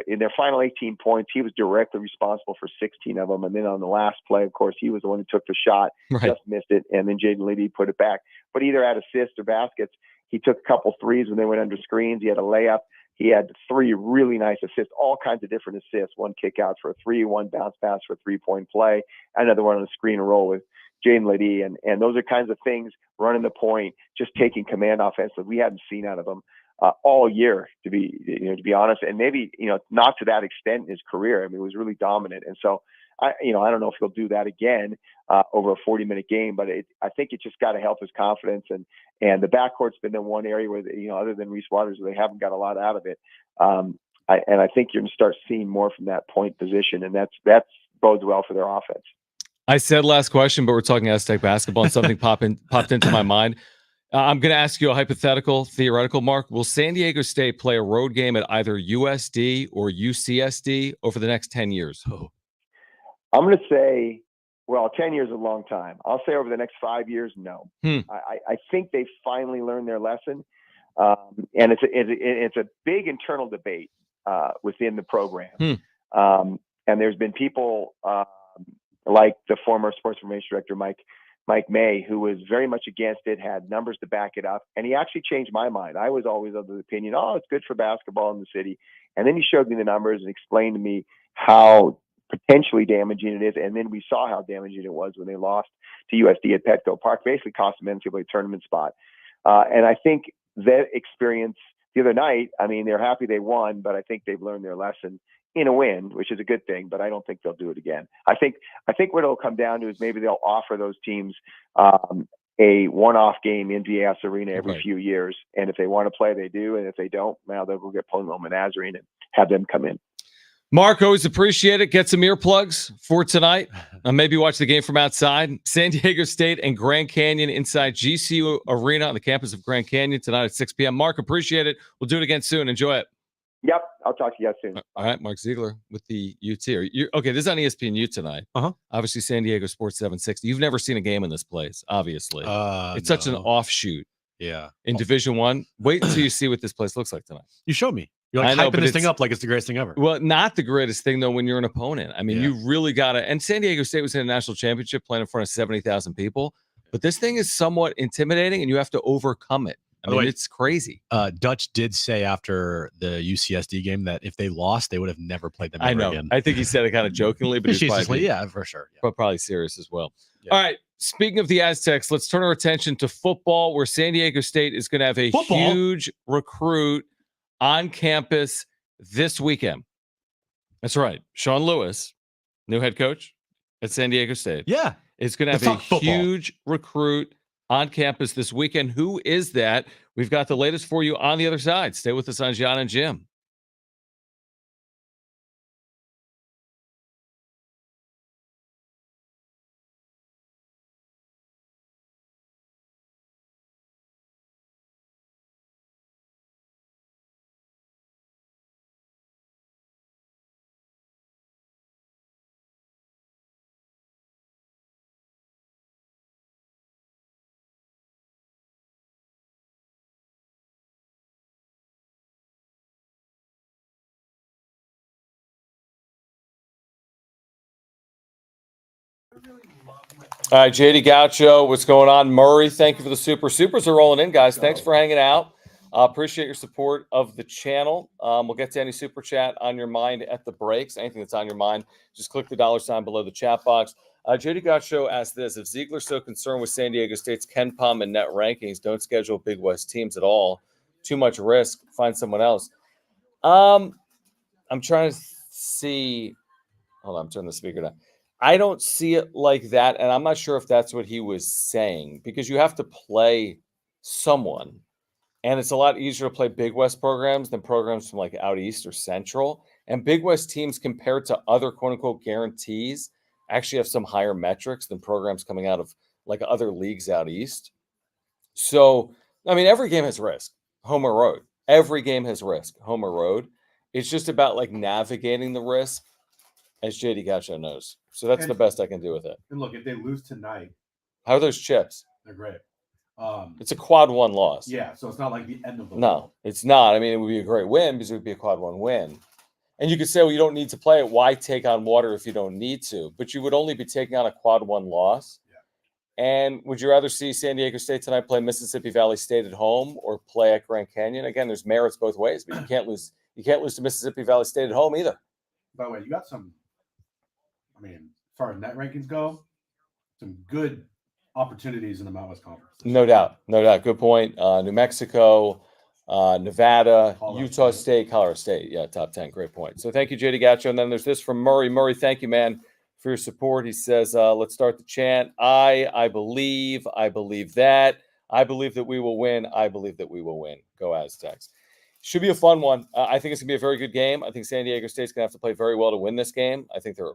H: in their final 18 points, he was directly responsible for 16 of them. And then on the last play, of course, he was the one who took the shot, just missed it, and then Jaden Lee put it back. But either had assists or baskets. He took a couple threes when they went under screens. He had a layup. He had 3 really nice assists, all kinds of different assists. 1 kick out for a 3, 1 bounce pass for a 3-point play, another one on the screen and roll with Jaden Lee. And those are kinds of things, running the point, just taking command offensively, we hadn't seen out of him all year, to be honest, and maybe not to that extent in his career. I mean, it was really dominant, and so I don't know if he'll do that again over a 40-minute game, but I think it just got to help his confidence, and the backcourt's been the one area where other than Reese Waters, where they haven't got a lot out of it. I think you're going to start seeing more from that point position, and that's bodes well for their offense.
D: I said last question, but we're talking Aztec basketball, and something popped into my mind. I'm going to ask you a hypothetical, theoretical, Mark. Will San Diego State play a road game at either USD or UCSD over the next 10 years?
H: Oh. I'm going to say, well, 10 years is a long time. I'll say over the next 5 years, no. I think they finally learned their lesson. And it's a big internal debate within the program. And there's been people like the former sports information director, Mike May, who was very much against it, had numbers to back it up. And he actually changed my mind. I was always of the opinion, it's good for basketball in the city. And then he showed me the numbers and explained to me how potentially damaging it is. And then we saw how damaging it was when they lost to USD at Petco Park, basically cost them an NCAA tournament spot. And I think that experience the other night, I mean, they're happy they won, but I think they've learned their lesson in a win, which is a good thing, but I don't think they'll do it again. I think what it'll come down to is maybe they'll offer those teams a one-off game in VAS Arena every few years. And if they want to play, they do. And if they don't, now they'll go get Paloma Nazarene and have them come in.
D: Mark, always appreciate it. Get some earplugs for tonight. Maybe watch the game from outside. San Diego State and Grand Canyon inside GCU Arena on the campus of Grand Canyon tonight at 6 p.m. Mark, appreciate it. We'll do it again soon. Enjoy it.
H: Yep, I'll talk to you guys soon.
D: All right, Mark Ziegler with the UT. Okay, this is on ESPNU tonight. Obviously, San Diego Sports 760. You've never seen a game in this place, obviously. It's such an offshoot.
A: Yeah.
D: In Division I. Wait until you see what this place looks like tonight.
A: You showed me. You're like hyping this thing up like it's the greatest thing ever.
D: Well, not the greatest thing, though, when you're an opponent. I mean, you really got to. And San Diego State was in a national championship playing in front of 70,000 people. But this thing is somewhat intimidating, and you have to overcome it. I mean, it's crazy.
A: Dutch did say after the UCSD game that if they lost, they would have never played them ever again.
D: I think he said it kind of jokingly, but
A: yeah, for sure. Yeah.
D: But probably serious as well. Yeah. All right. Speaking of the Aztecs, let's turn our attention to football, where San Diego State is going to have a huge recruit on campus this weekend. That's right. Sean Lewis, new head coach at San Diego State.
A: Yeah.
D: Is going to have a huge recruit on campus this weekend. Who is that? We've got the latest for you on the other side. Stay with us on Jon and Jim. All right, JD Gaucho, what's going on? Murray, thank you for the super. Supers are rolling in, guys. Thanks for hanging out.
E: Appreciate your support of the channel. We'll get to any super chat on your mind at the breaks. Anything that's on your mind, just click the $ below the chat box. JD Gottshow asked this: if Ziegler's so concerned with San Diego State's Ken Pom and net rankings, don't schedule Big West teams at all. Too much risk. Find someone else. I'm trying to see. Hold on, I'm turning the speaker down. I don't see it like that, and I'm not sure if that's what he was saying, because you have to play someone. And it's a lot easier to play Big West programs than programs from like out east or central. And Big West teams, compared to other quote unquote guarantees, actually have some higher metrics than programs coming out of like other leagues out east. So, I mean, every game has risk, home or road. Every game has risk, home or road. It's just about like navigating the risk, as JD Gotcha knows. So that's the best I can do with it.
I: And look, if they lose tonight,
E: how are those chips?
I: They're great.
E: It's a quad 1 loss.
I: Yeah, so it's not like the end of the world.
E: No, it's not. I mean, it would be a great win because it would be a quad 1 win. And you could say, well, you don't need to play it. Why take on water if you don't need to? But you would only be taking on a quad 1 loss. Yeah. And would you rather see San Diego State tonight play Mississippi Valley State at home or play at Grand Canyon? Again, there's merits both ways, but you can't lose. You can't lose to Mississippi Valley State at home either.
I: By the way, you got some. I mean, as far as net rankings go, some good opportunities in the Mountain West Conference.
E: No doubt. No doubt. Good point. New Mexico, Nevada,
I: Colorado
E: Utah State, Colorado State. Yeah, top 10. Great point. So thank you, JD Gotcha. And then there's this from Murray. Murray, thank you, man, for your support. He says, let's start the chant. I believe that. I believe that we will win. I believe that we will win. Go Aztecs. Should be a fun one. I think it's going to be a very good game. I think San Diego State's going to have to play very well to win this game. I think they're,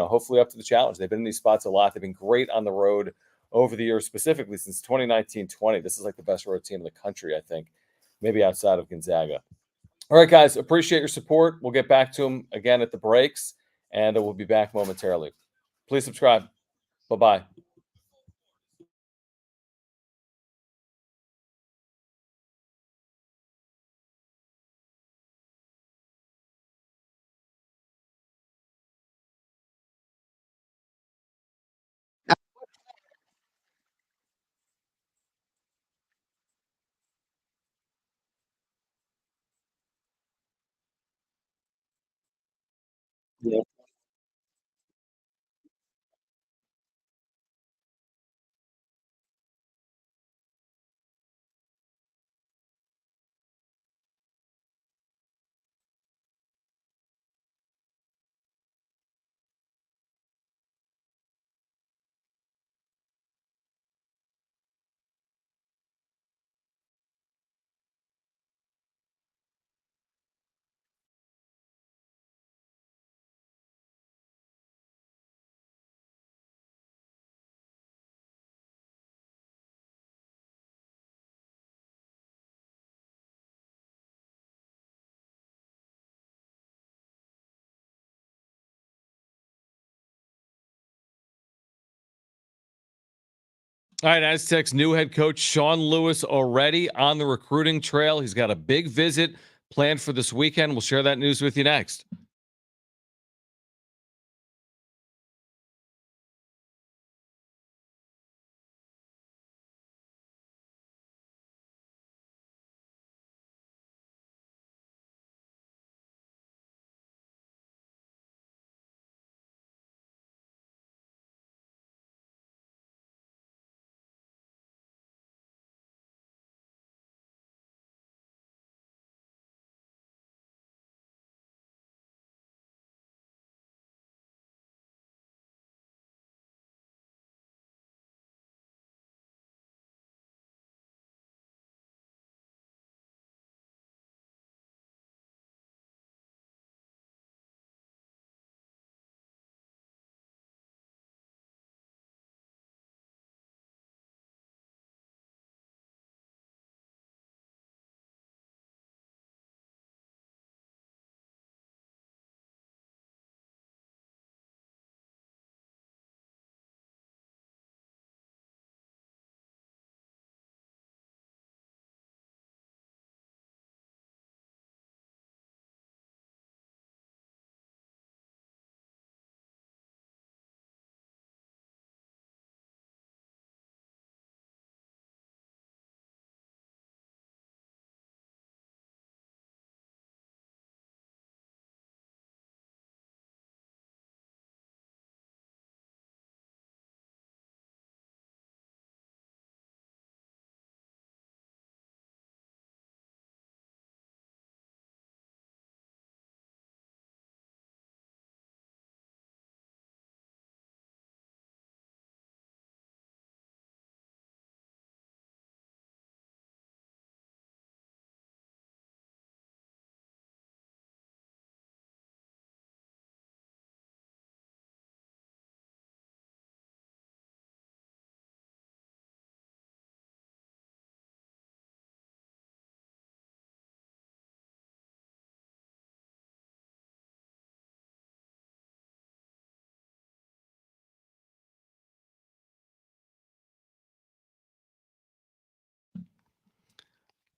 E: hopefully up to the challenge. They've been in these spots a lot. They've been great on the road over the years, specifically since 2019-20. This is like the best road team in the country, I think, maybe outside of Gonzaga. All right, guys, appreciate your support. We'll get back to them again at the breaks, and we'll be back momentarily. Please subscribe. Bye-bye.
G: Yeah.
E: All right, Aztecs new head coach Sean Lewis already on the recruiting trail. He's got a big visit planned for this weekend. We'll share that news with you next.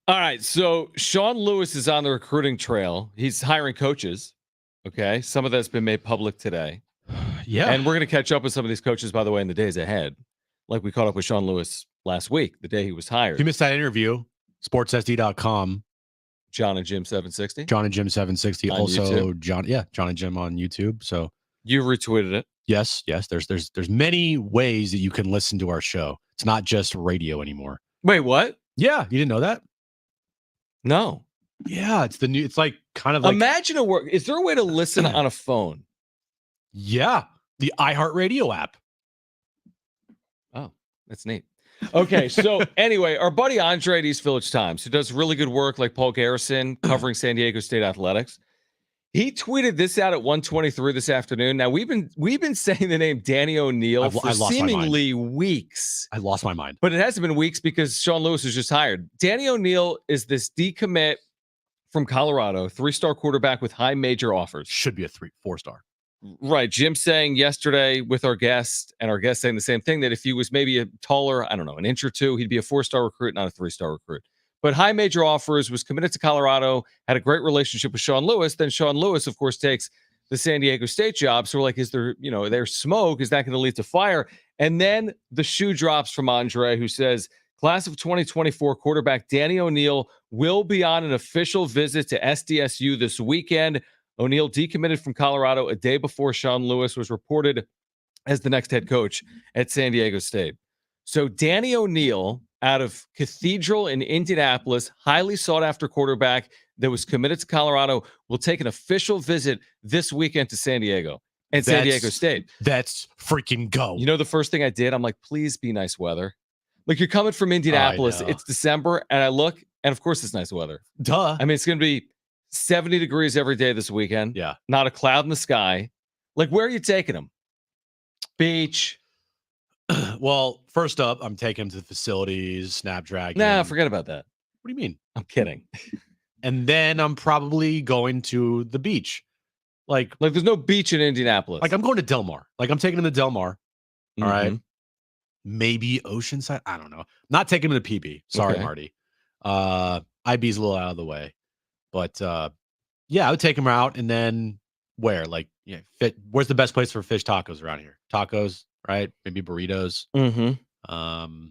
E: All right. So Sean Lewis is on the recruiting trail. He's hiring coaches. Okay. Some of that's been made public today.
A: Yeah.
E: And we're going to catch up with some of these coaches, by the way, in the days ahead. Like we caught up with Sean Lewis last week, the day he was hired.
A: If you missed that interview, sportssd.com.
E: Jon and Jim 760.
A: Jon and Jim 760.
E: On
A: Also,
E: YouTube.
A: Jon and Jim on YouTube. So
E: You retweeted it.
A: yes. There's many ways that you can listen to our show. It's not just radio anymore.
E: Wait, what?
A: Yeah, you didn't know that?
E: No.
A: Yeah, it's the new. It's like kind of like
E: Imagine a work. Is there a way to listen on a phone?
A: yeah, the iHeartRadio app.
E: Oh, that's neat. Okay, so anyway, our buddy Andre at East Village Times, who does really good work like Paul Garrison covering San Diego State athletics, he tweeted this out at 1:23 this afternoon. Now we've been saying the name Danny O'Neill for seemingly weeks.
A: I lost my mind.
E: But it hasn't been weeks because Sean Lewis was just hired. Danny O'Neill is this decommit from Colorado, 3-star quarterback with high major offers.
A: Should be a 4-star.
E: Right. Jim saying yesterday with our guest, and our guest saying the same thing, that if he was maybe a taller, I don't know, an inch or two, he'd be a 4-star recruit, not a 3-star recruit. But high major offers, was committed to Colorado, had a great relationship with Sean Lewis. Then Sean Lewis, of course, takes the San Diego State job. So we're like, is there, there's smoke? Is that going to lead to fire? And then the shoe drops from Andre, who says, class of 2024 quarterback Danny O'Neill will be on an official visit to SDSU this weekend. O'Neill decommitted from Colorado a day before Sean Lewis was reported as the next head coach at San Diego State. So Danny O'Neill, out of Cathedral in Indianapolis, highly sought after quarterback that was committed to Colorado, will take an official visit this weekend to San Diego and San Diego State.
A: That's freaking go.
E: The first thing I did, I'm like, please be nice weather. Like, you're coming from Indianapolis. It's December, and I look, and of course it's nice weather.
A: Duh.
E: I mean, it's going to be 70 degrees every day this weekend.
A: Yeah.
E: Not a cloud in the sky. Like, where are you taking them? Beach.
A: Well, first up, I'm taking him to the facilities, Snapdragon.
E: Nah, forget about that.
A: What do you mean?
E: I'm kidding.
A: And then I'm probably going to the beach. Like
E: there's no beach in Indianapolis.
A: Like, I'm going to Del Mar. Like, I'm taking him to Del Mar. All right.
E: Mm-hmm.
A: Maybe Oceanside. I don't know. Not taking him to PB. Sorry,
E: Okay.
A: Marty. IB's a little out of the way. But yeah, I would take him out. And then where? Like, where's the best place for fish tacos around here? Tacos, right? Maybe burritos.
E: Mm-hmm.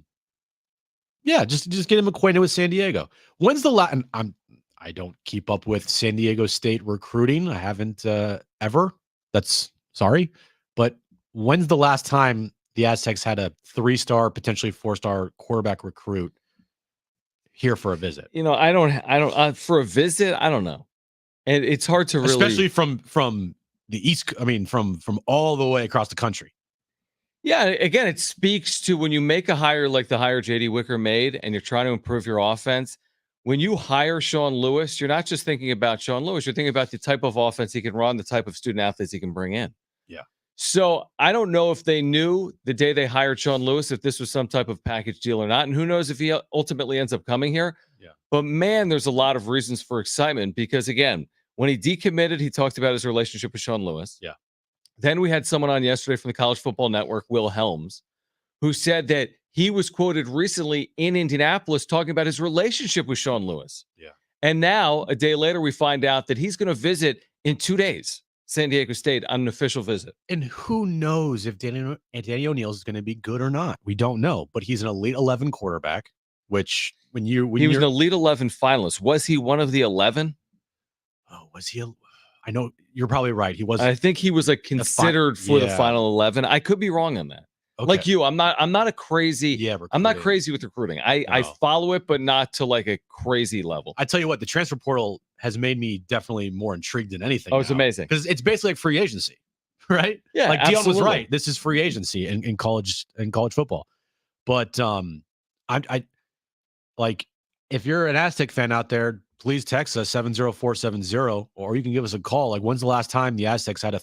A: Yeah, just get him acquainted with San Diego. When's the last? I don't keep up with San Diego State recruiting. I haven't ever. That's sorry, but when's the last time the Aztecs had a 3-star, potentially 4-star quarterback recruit here for a visit?
E: I don't for a visit. I don't know, and it's hard to really,
A: especially from the East. I mean, from all the way across the country.
E: Yeah, again, it speaks to when you make a hire like the hire J.D. Wicker made, and you're trying to improve your offense. When you hire Sean Lewis, you're not just thinking about Sean Lewis. You're thinking about the type of offense he can run, the type of student athletes he can bring in.
A: Yeah.
E: So I don't know if they knew the day they hired Sean Lewis if this was some type of package deal or not, and who knows if he ultimately ends up coming here.
A: Yeah.
E: But man, there's a lot of reasons for excitement because again, when he decommitted, he talked about his relationship with Sean Lewis.
A: Yeah.
E: Then we had someone on yesterday from the College Football Network, Will Helms, who said that he was quoted recently in Indianapolis talking about his relationship with Sean Lewis.
A: Yeah.
E: And now, a day later, we find out that he's going to visit in 2 days, San Diego State, on an official visit.
A: And who knows if Danny O'Neill is going to be good or not? We don't know. But he's an Elite 11 quarterback, which he was
E: an Elite 11 finalist. Was he one of the 11?
A: Oh, was he? I know you're probably right. He was.
E: I think he was considered for the final 11. I could be wrong on that.
A: Okay.
E: Like you, I'm not a crazy.
A: Yeah,
E: I'm not crazy with recruiting. I follow it, but not to like a crazy level.
A: I tell you what, the transfer portal has made me definitely more intrigued than anything.
E: Oh, it's amazing
A: because it's basically like free agency, right?
E: Yeah,
A: like Dion was
E: absolutely.
A: right. This is free agency in college football. But I like if you're an Aztec fan out there, please text us 70470, or you can give us a call. Like, when's the last time the Aztecs had a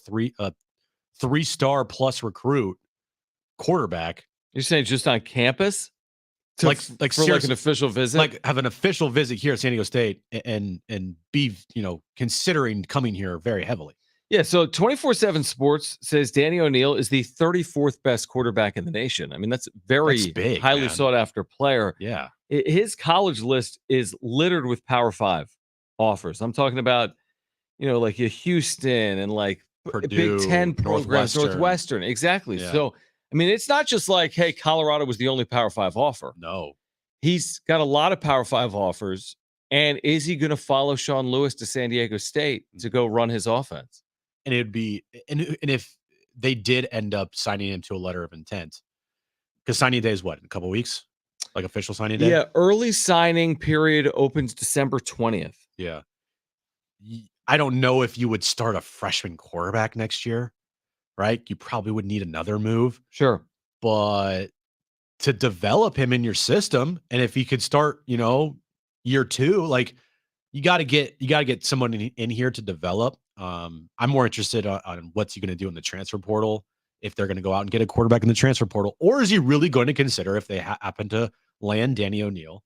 A: 3-star plus recruit quarterback?
E: You're saying just on campus?
A: Like
E: for like an official visit?
A: Like have an official visit here at San Diego State and be, considering coming here very heavily.
E: Yeah, so 24/7 Sports says Danny O'Neill is the 34th best quarterback in the nation. I mean, that's very
A: big,
E: highly
A: man.
E: sought after player.
A: Yeah.
E: His college list is littered with Power 5 offers. I'm talking about, like a Houston and like Big
A: Purdue,
E: 10 programs, Northwestern. Exactly.
A: Yeah.
E: So, I mean, it's not just like, hey, Colorado was the only Power 5 offer.
A: No.
E: He's got a lot of Power 5 offers. And is he going to follow Sean Lewis to San Diego State to go run his offense?
A: And it'd be and if they did end up signing him to a letter of intent, because signing day is what, in a couple weeks? Like official signing day?
E: Yeah, early signing period opens December 20th.
A: Yeah. I don't know if you would start a freshman quarterback next year, right? You probably would need another move.
E: Sure.
A: But to develop him in your system, and if he could start, year 2, like you got to get someone in here to develop. I'm more interested on what's he going to do in the transfer portal, if they're going to go out and get a quarterback in the transfer portal, or is he really going to consider, if they happen to land Danny O'Neill,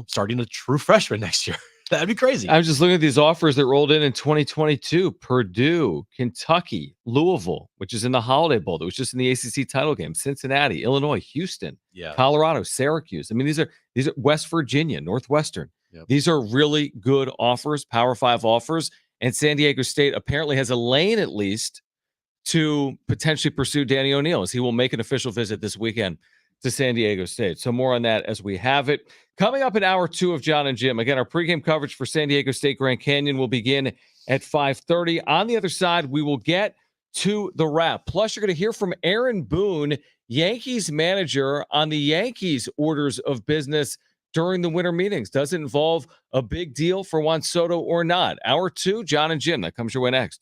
A: starting a true freshman next year? That'd be crazy.
E: I'm just looking at these offers that rolled in 2022. Purdue, Kentucky, Louisville, which is in the Holiday Bowl, that was just in the ACC title game, Cincinnati, Illinois, Houston, Colorado, Syracuse. I mean, these are West Virginia, Northwestern.
A: Yep.
E: These are really good offers, Power 5 offers, and San Diego State apparently has a lane at least to potentially pursue Danny O'Neill, as he will make an official visit this weekend to San Diego State. So more on that as we have it. Coming up in hour 2 of Jon and Jim. Again, our pregame coverage for San Diego State Grand Canyon will begin at 5:30. On the other side, we will get to the wrap. Plus, you're going to hear from Aaron Boone, Yankees manager, on the Yankees orders of business during the winter meetings. Does it involve a big deal for Juan Soto or not? Hour 2, Jon and Jim. That comes your way next.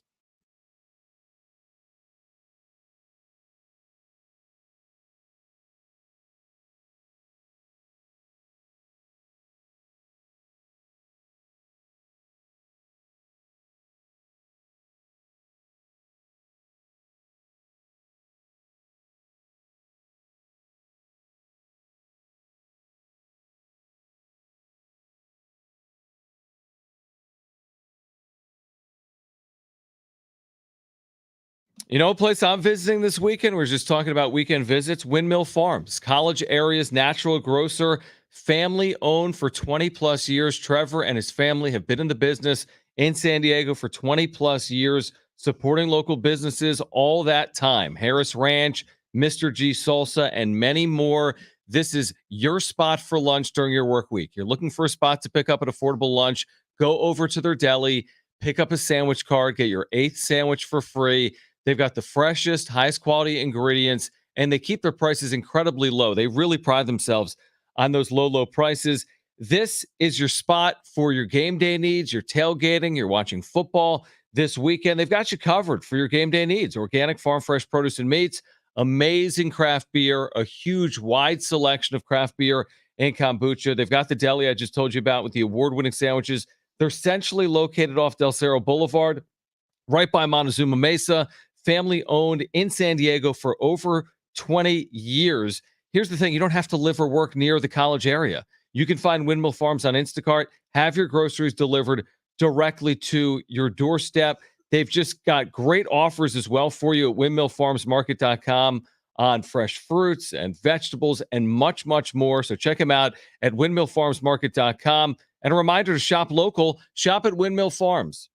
E: You know, a place I'm visiting this weekend, we're just talking about weekend visits, Windmill Farms, College Area's natural grocer, family owned for 20 plus years. Trevor and his family have been in the business in San Diego for 20 plus years, supporting local businesses all that time. Harris Ranch, Mr. G Salsa, and many more. This is your spot for lunch during your work week. You're looking for a spot to pick up an affordable lunch, go over to their deli, pick up a sandwich card, get your 8th sandwich for free. They've got the freshest, highest quality ingredients, and they keep their prices incredibly low. They really pride themselves on those low prices. This is your spot for your game day needs, your tailgating, you're watching football this weekend. They've got you covered for your game day needs. Organic, farm fresh produce and meats, amazing craft beer, a huge, wide selection of craft beer and kombucha. They've got the deli I just told you about with the award-winning sandwiches. They're centrally located off Del Cerro Boulevard, right by Montezuma Mesa. Family owned in San Diego for over 20 years. Here's the thing. You don't have to live or work near the college area. You can find Windmill Farms on Instacart, have your groceries delivered directly to your doorstep. They've just got great offers as well for you at windmillfarmsmarket.com on fresh fruits and vegetables and much, much more. So check them out at windmillfarmsmarket.com. And a reminder to shop local, shop at Windmill Farms.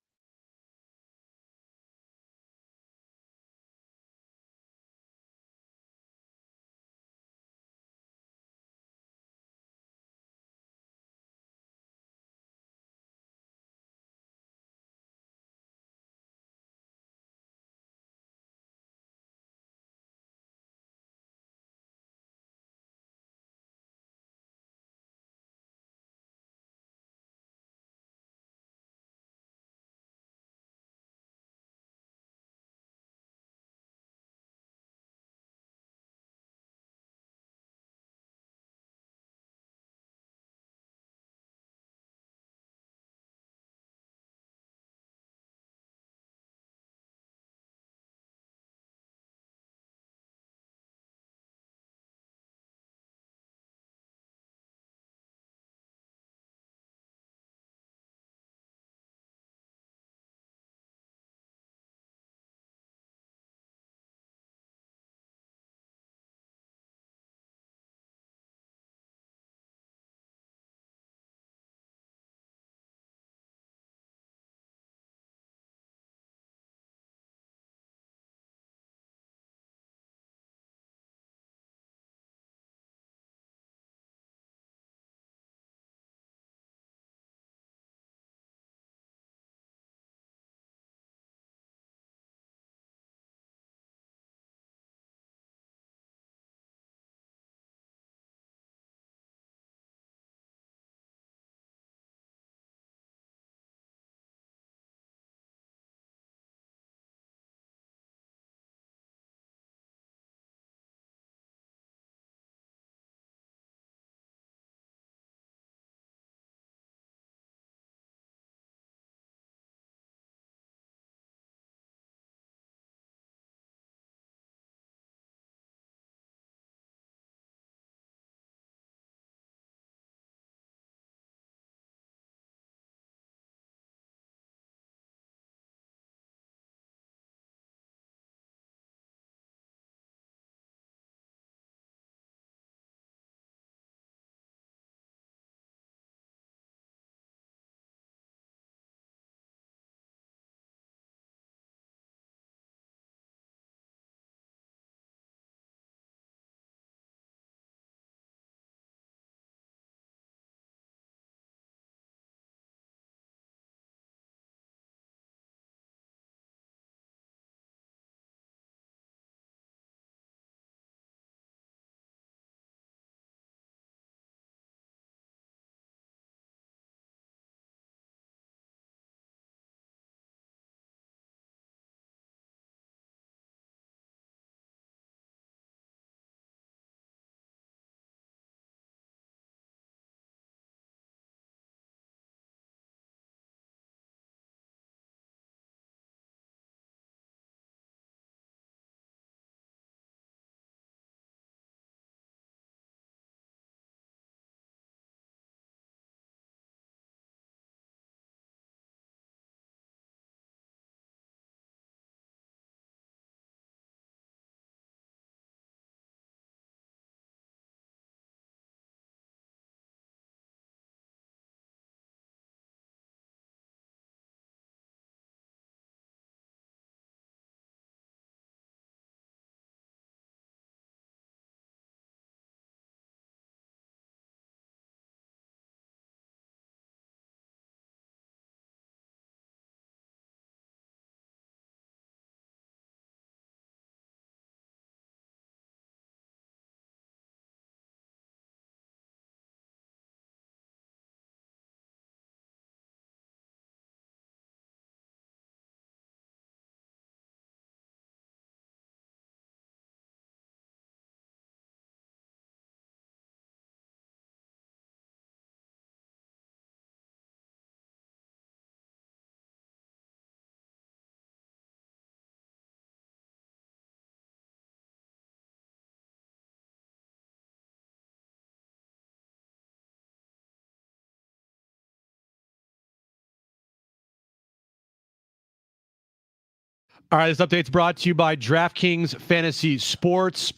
A: All right, this update's brought to you by DraftKings Fantasy Sports.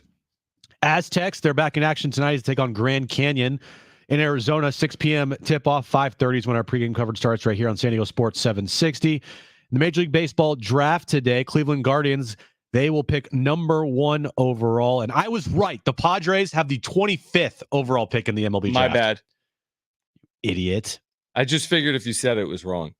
A: Aztecs, they're back in action tonight to take on Grand Canyon in Arizona. 6 p.m. tip-off, 5:30 is when our pregame coverage starts right here on San Diego Sports 760. In the Major League Baseball draft today, Cleveland Guardians, they will pick number 1 overall. And I was right. The Padres have the 25th overall pick in the MLB draft.
E: My bad.
A: Idiot.
E: I just figured if you said it was wrong.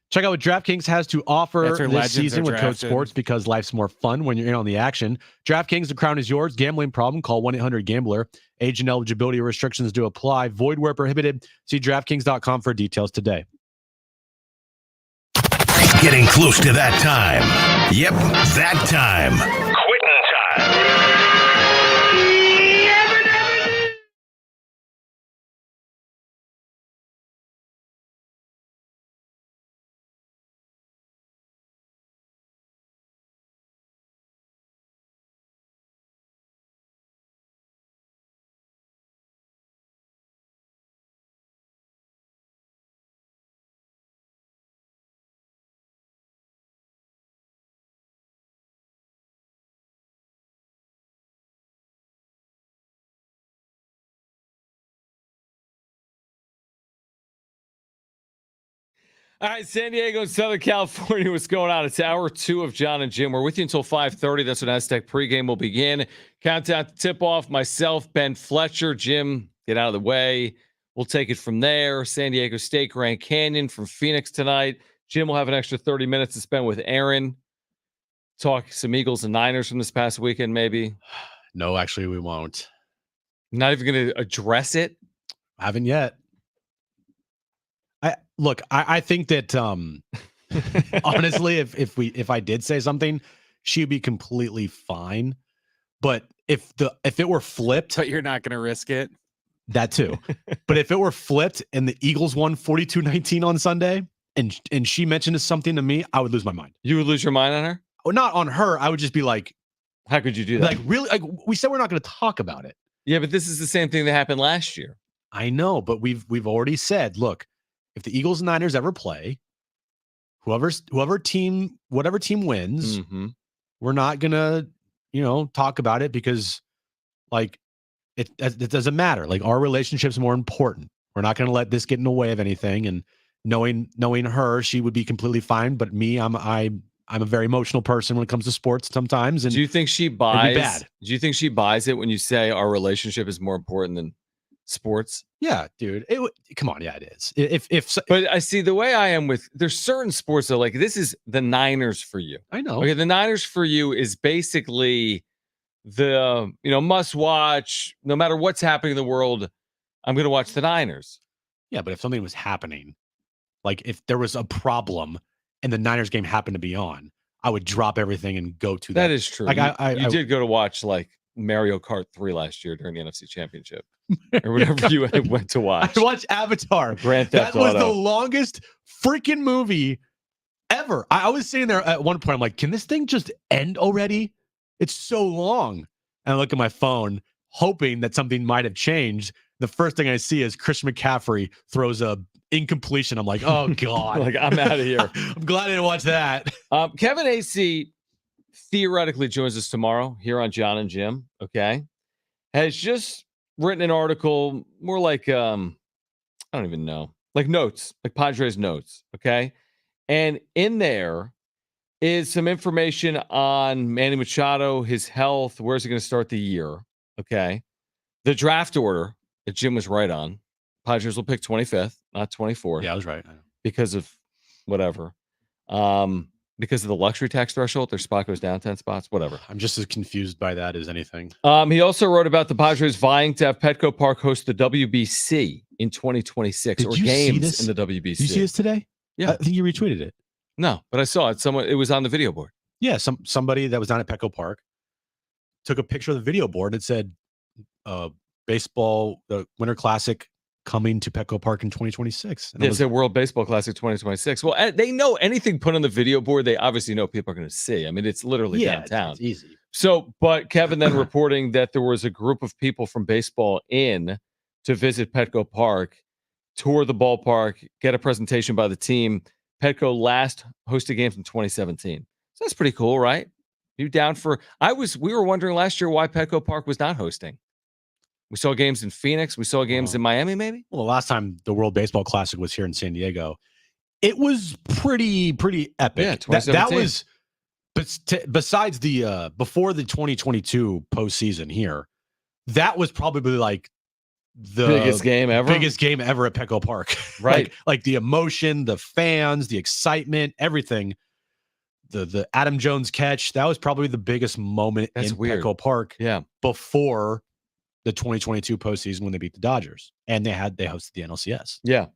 A: Check out what DraftKings has to offer
F: That's where
A: this
F: legends
A: season
F: are
A: with Code
F: drafted.
A: Sports, because life's more fun when you're in on the action. DraftKings, the crown is yours. Gambling problem? Call 1-800-GAMBLER. Age and eligibility restrictions do apply. Void where prohibited. See DraftKings.com for details today.
B: Getting close to that time. Yep, that time. Quitting time.
E: All right, San Diego and Southern California, what's going on? It's hour 2 of Jon and Jim. We're with you until 5:30. That's when Aztec pregame will begin. Countdown to tip-off. Myself, Ben Fletcher, Jim, get out of the way. We'll take it from there. San Diego State, Grand Canyon from Phoenix tonight. Jim will have an extra 30 minutes to spend with Aaron. Talk some Eagles and Niners from this past weekend, maybe.
A: No, actually, we won't.
E: Not even going to address it.
A: Haven't yet. I think that honestly, if I did say something, she'd be completely fine. But if it were flipped,
F: But you're not going to risk it.
A: that too. But if it were flipped and the Eagles won 42-19 on Sunday, and she mentioned something to me, I would lose my mind.
E: You would lose your mind on her?
A: Or not on her. I would just be like,
E: How could you do that?
A: like really? Like we said, we're not going to talk about it.
E: Yeah, but this is the same thing that happened last year.
A: I know, but we've already said, look, if the Eagles and Niners ever play, whatever team wins, we're not gonna, talk about it, because like it doesn't matter. Like our relationship's more important. We're not gonna let this get in the way of anything. And knowing her, she would be completely fine. But me, I'm a very emotional person when it comes to sports sometimes. And
E: Do you think she buys?
A: bad.
E: Do you think she buys it when you say our relationship is more important than sports?
A: yeah, dude, come on, yeah, it is.
E: But I see the way I am with, there's certain sports that like, this is the Niners for you.
A: I know.
E: Okay, the Niners for you is basically the must watch. No matter what's happening in the world, I'm going to watch the Niners.
A: Yeah, but if something was happening, like if there was a problem and the Niners game happened to be on, I would drop everything and go to that.
E: That is true.
A: Like
E: you did go to watch like Mario Kart 3 last year during the NFC Championship or whatever you went to watch.
A: I watched Avatar.
E: Grand Theft
A: That was
E: Auto.
A: the longest freaking movie ever. I was sitting there at one point. I'm like, can this thing just end already? It's so long. And I look at my phone, hoping that something might have changed. The first thing I see is Chris McCaffrey throws a incompletion. I'm like, oh God.
E: Like, I'm out of here.
A: I'm glad I didn't watch that.
E: Kevin AC theoretically joins us tomorrow here on Jon and Jim. Okay. Has just written an article, more like, I don't even know, like notes, like Padres notes. Okay. And in there is some information on Manny Machado, his health. Where's he going to start the year? Okay. The draft order that Jim was right on. Padres will pick 25th, not 24th.
A: Yeah, I was right.
E: Because of whatever. Because of the luxury tax threshold, their spot goes down 10 spots, whatever.
A: I'm just as confused by that as anything.
E: He also wrote about the Padres vying to have Petco Park host the WBC in 2026
A: Did
E: or
A: you see
E: games
A: this?
E: in the WBC.
A: Did you see this today?
E: Yeah.
A: I think you retweeted it.
E: No, but I saw it. It was on the video board.
A: Yeah, somebody that was down at Petco Park took a picture of the video board and said, baseball, the Winter Classic coming to Petco Park in 2026. And
E: It's a World Baseball Classic 2026. Well, they know anything put on the video board, they obviously know people are going to see. I mean, it's literally downtown.
A: It's easy.
E: So, but Kevin then reporting that there was a group of people from baseball in to visit Petco Park, tour the ballpark, get a presentation by the team. Petco last hosted games in 2017.
D: So that's pretty cool, right? You down for? We were wondering last year why Petco Park was not hosting. We saw games in Phoenix. We saw games in Miami, maybe.
A: Well, the last time the World Baseball Classic was here in San Diego, it was pretty epic.
D: Yeah,
A: that was, besides the before the 2022 postseason here, that was probably like the
D: biggest game ever
A: at Petco Park.
D: Right.
A: like the emotion, the fans, the excitement, everything. The Adam Jones catch, that was probably the biggest moment in Petco Park.
D: Yeah.
A: Before the 2022 postseason when they beat the Dodgers and they hosted the NLCS.
D: Yeah.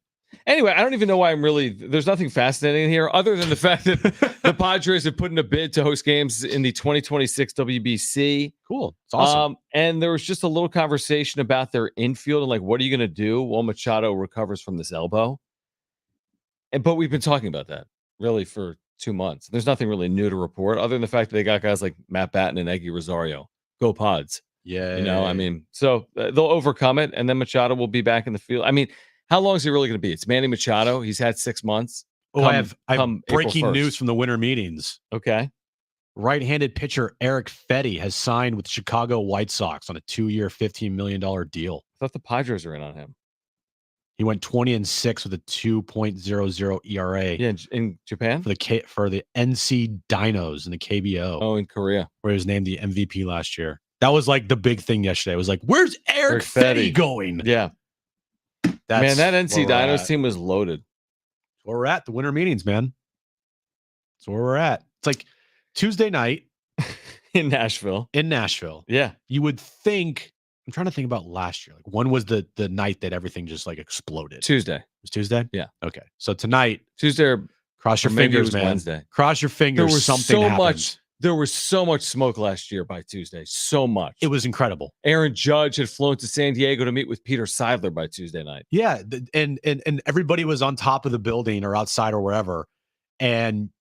D: Anyway, I don't even know why there's nothing fascinating here other than the fact that the Padres have put in a bid to host games in the 2026 WBC.
A: Cool. It's awesome.
D: And there was just a little conversation about their infield and like, what are you going to do while Machado recovers from this elbow? But we've been talking about that really for 2 months. There's nothing really new to report other than the fact that they got guys like Matt Batten and Eggy Rosario. Go Pods.
A: Yeah.
D: I mean, so they'll overcome it and then Machado will be back in the field. I mean, how long is he really going to be? It's Manny Machado. He's had 6 months.
A: I have breaking news from the winter meetings.
D: Okay.
A: Right-handed pitcher Eric Fetty has signed with the Chicago White Sox on a 2-year, $15 million deal.
D: I thought the Padres are in on him.
A: He went 20-6 with a 2.00 ERA.
D: Yeah, in Japan?
A: For the NC Dinos in the KBO.
D: Oh, in Korea.
A: Where he was named the MVP last year. That was like the big thing yesterday. It was like, where's Eric Fetty going?
D: Yeah. Man, that NC Dinos team was loaded.
A: That's where we're at, the winter meetings, man. That's where we're at. It's like Tuesday night.
D: In Nashville.
A: Yeah. You would think, I'm trying to think about last year. Like, when was the night that everything just like exploded?
D: Tuesday.
A: It was Tuesday?
D: Yeah.
A: Okay. So tonight.
D: Tuesday.
A: Cross your fingers, man.
D: Wednesday.
A: Cross your fingers.
D: There was so much smoke last year by Tuesday. So much.
A: It was incredible.
D: Aaron Judge had flown to San Diego to meet with Peter Seidler by Tuesday night.
A: Yeah. And everybody was on top of the building or outside or wherever. And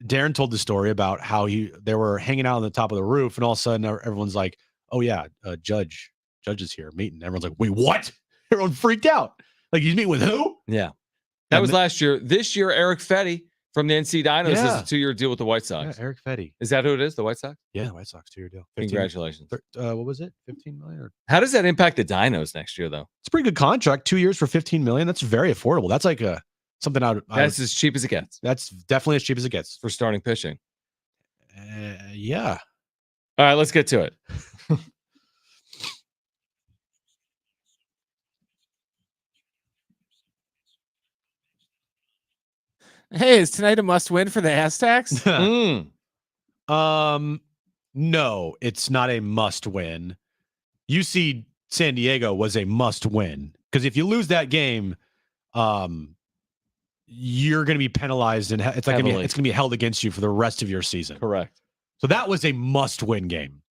A: Darren told the story about how they were hanging out on the top of the roof, and all of a sudden everyone's like, "Oh yeah, Judge is here meeting." Everyone's like, "Wait, what?" Everyone freaked out. Like, he's meeting with who?
D: Yeah, that was last year. This year, Eric Fetty from the NC Dinos has a 2-year deal with the White Sox.
A: Yeah, Eric Fetty.
D: Is that who it is? The White Sox?
A: Yeah, the White Sox 2-year deal.
D: Congratulations.
A: What was it? 15 million?
D: How does that impact the Dinos next year, though?
A: It's a pretty good contract. 2 years for 15 million. That's very affordable. That's like something
D: that's as cheap as it gets.
A: That's definitely as cheap as it gets
D: for starting pitching.
A: Yeah.
D: All right, let's get to it.
F: Hey, is tonight a must-win for the Aztecs?
A: No, it's not a must-win. UC San Diego was a must-win because if you lose that game, you're going to be penalized and it's going to be held against you for the rest of your season.
D: Correct.
A: So that was a must-win game.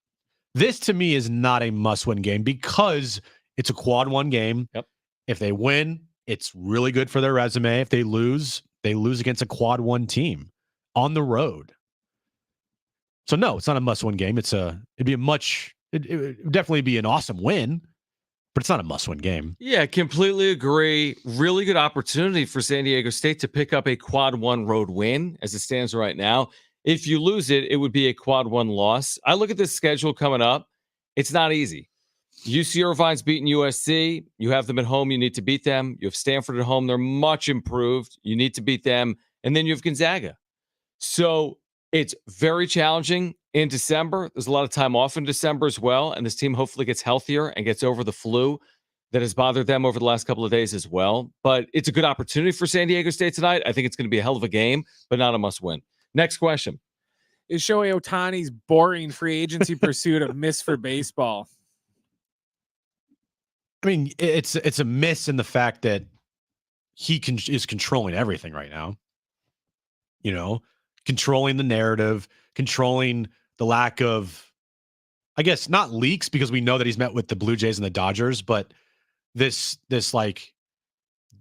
A: This to me is not a must-win game because it's a quad one game.
D: Yep.
A: If they win, it's really good for their resume. If they lose against a quad one team on the road. So no, it's not a must-win game. It would definitely be an awesome win, but it's not a must-win game.
D: Yeah, completely agree. Really good opportunity for San Diego State to pick up a quad one road win as it stands right now. If you lose it, it would be a quad one loss. I look at this schedule coming up. It's not easy. UC Irvine's beaten USC. You have them at home. You need to beat them. You have Stanford at home. They're much improved. You need to beat them. And then you have Gonzaga. So it's very challenging in December. There's a lot of time off in December as well. And this team hopefully gets healthier and gets over the flu that has bothered them over the last couple of days as well. But it's a good opportunity for San Diego State tonight. I think it's going to be a hell of a game, but not a must win. Next question.
F: Is Shohei Ohtani's boring free agency pursuit a miss for baseball?
A: I mean, it's a miss in the fact that he is controlling everything right now. You know, controlling the narrative, controlling the lack of, I guess, not leaks because we know that he's met with the Blue Jays and the Dodgers, but this like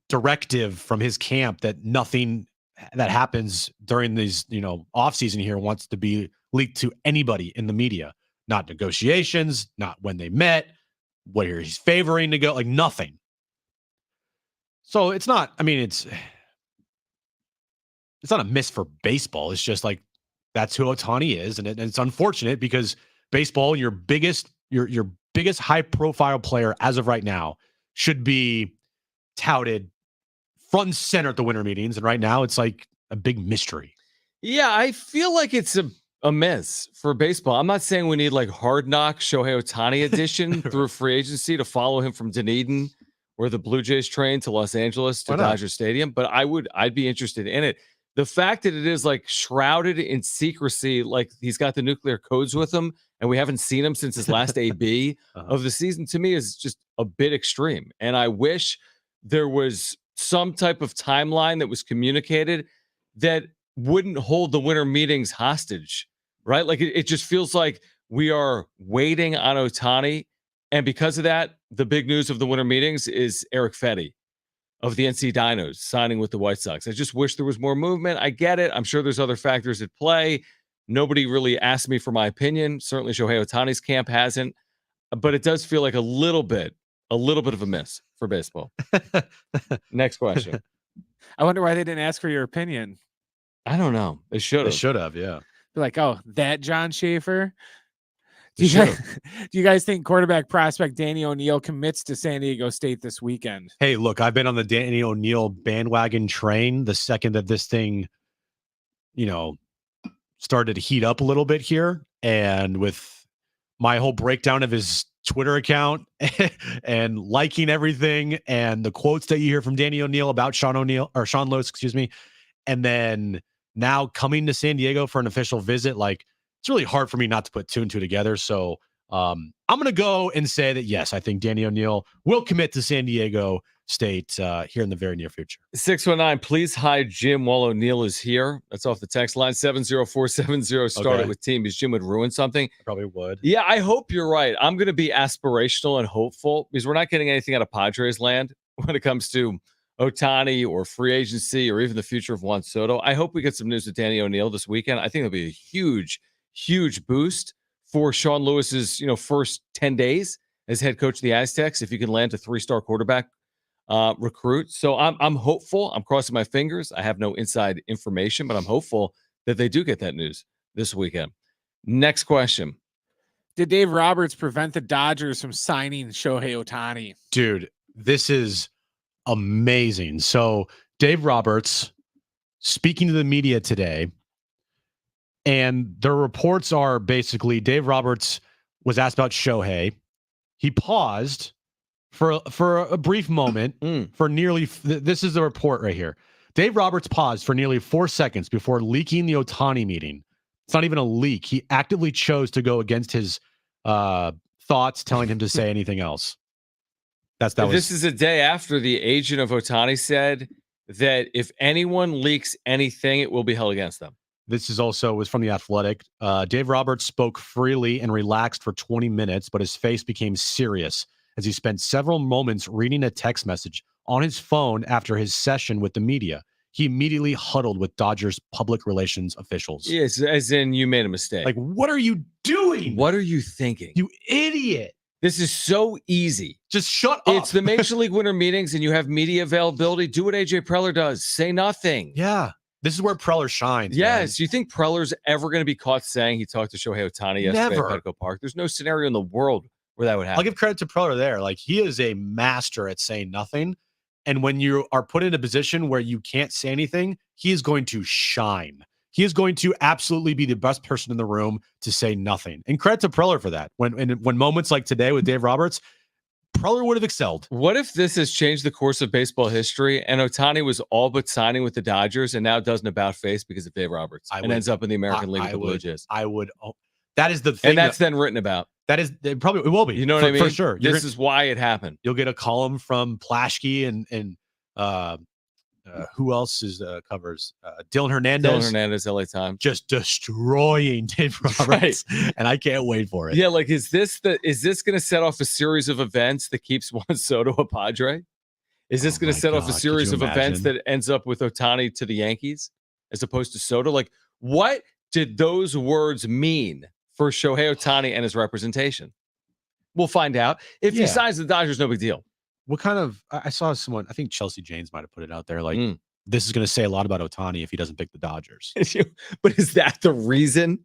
A: directive from his camp that nothing that happens during these, off season here wants to be leaked to anybody in the media, not negotiations, not when they met, what he's favoring to go, like nothing. So it's not, I mean, it's not a miss for baseball. It's just like That's who Ohtani is, and it's unfortunate because baseball, your biggest high profile player as of right now should be touted front and center at the winter meetings, and right now it's like a big mystery.
E: Yeah, I feel like it's a miss for baseball. I'm not saying we need like Hard Knock Shohei Ohtani edition through free agency to follow him from Dunedin or the Blue Jays train to Los Angeles to Dodger Stadium, but I'd be interested in it. The fact that it is like shrouded in secrecy, like he's got the nuclear codes with him and we haven't seen him since his last AB of the season, to me is just a bit extreme. And I wish there was some type of timeline that was communicated that wouldn't hold the winter meetings hostage, right? Like it just feels like we are waiting on Ohtani. And because of that, the big news of the winter meetings is Eric Fetty of the NC Dinos signing with the White Sox. I just wish there was more movement. I get it. I'm sure there's other factors at play. Nobody really asked me for my opinion. Certainly Shohei Ohtani's camp hasn't, but it does feel like a little bit of a miss for baseball. Next question.
F: I wonder why they didn't ask for your opinion.
E: I don't know. They should have.
A: They should have, yeah.
F: They're like, oh, that John Schaefer? Do you guys think quarterback prospect Danny O'Neill commits to San Diego State this weekend?
A: Hey, look, I've been on the Danny O'Neill bandwagon train the second that this thing, started to heat up a little bit here. And with my whole breakdown of his Twitter account and liking everything and the quotes that you hear from Danny O'Neill about Sean Lewis, and then now coming to San Diego for an official visit, like, it's really hard for me not to put two and two together. So I'm going to go and say that, yes, I think Danny O'Neill will commit to San Diego State here in the very near future.
E: 619, please hide Jim while O'Neill is here. That's off the text line 70470. Start it with team because Jim would ruin something.
A: I probably would.
E: Yeah, I hope you're right. I'm going to be aspirational and hopeful because we're not getting anything out of Padres land when it comes to Ohtani or free agency or even the future of Juan Soto. I hope we get some news with Danny O'Neill this weekend. I think it'll be a huge boost for Sean Lewis's, first 10 days as head coach of the Aztecs, if you can land a 3-star quarterback recruit. So I'm hopeful. I'm crossing my fingers. I have no inside information, but I'm hopeful that they do get that news this weekend. Next question.
F: Did Dave Roberts prevent the Dodgers from signing Shohei Ohtani?
A: Dude, this is amazing. So Dave Roberts speaking to the media today, and the reports are basically Dave Roberts was asked about Shohei. He paused for a brief moment for nearly, this is the report right here. Dave Roberts paused for nearly 4 seconds before leaking the Ohtani meeting. It's not even a leak. He actively chose to go against his thoughts, telling him to say anything else.
E: This is a day after the agent of Ohtani said that if anyone leaks anything, it will be held against them.
A: This is was from The Athletic. Dave Roberts spoke freely and relaxed for 20 minutes, but his face became serious as he spent several moments reading a text message on his phone after his session with the media. He immediately huddled with Dodgers public relations officials.
E: Yes, as in you made a mistake.
A: Like, what are you doing?
E: What are you thinking?
A: You idiot.
E: This is so easy.
A: Just shut up.
E: It's the Major League winter meetings and you have media availability. Do what AJ Preller does. Say nothing.
A: Yeah. This is where Preller shines.
E: Yes. Man. You think Preller's ever going to be caught saying he talked to Shohei Ohtani yesterday at Petco Park? There's no scenario in the world where that would happen.
A: I'll give credit to Preller there. Like, he is a master at saying nothing. And when you are put in a position where you can't say anything, he is going to shine. He is going to absolutely be the best person in the room to say nothing. And credit to Preller for that. When moments like today with Dave Roberts, Preller would have excelled.
E: What if this has changed the course of baseball history and Ohtani was all but signing with the Dodgers and now does an about face because of Dave Roberts and ends up in the American League with the Blue Jays?
A: That is the thing.
E: And that's then written about.
A: It will be.
E: You know what I mean?
A: For sure.
E: This is why it happened.
A: You'll get a column from Plaschke and who else covers? Dylan Hernandez,
E: LA Times.
A: Just destroying Dave Roberts. Right. And I can't wait for it.
E: Yeah, like is this going to set off a series of events that keeps Juan Soto a Padre? Is this going to set off a series of events that ends up with Ohtani to the Yankees as opposed to Soto? Like, what did those words mean for Shohei Ohtani and his representation? We'll find out. If he signs the Dodgers, no big deal.
A: What kind of, I saw someone, I think Chelsea Janes might have put it out there. Like, this is going to say a lot about Ohtani if he doesn't pick the Dodgers.
E: But is that the reason?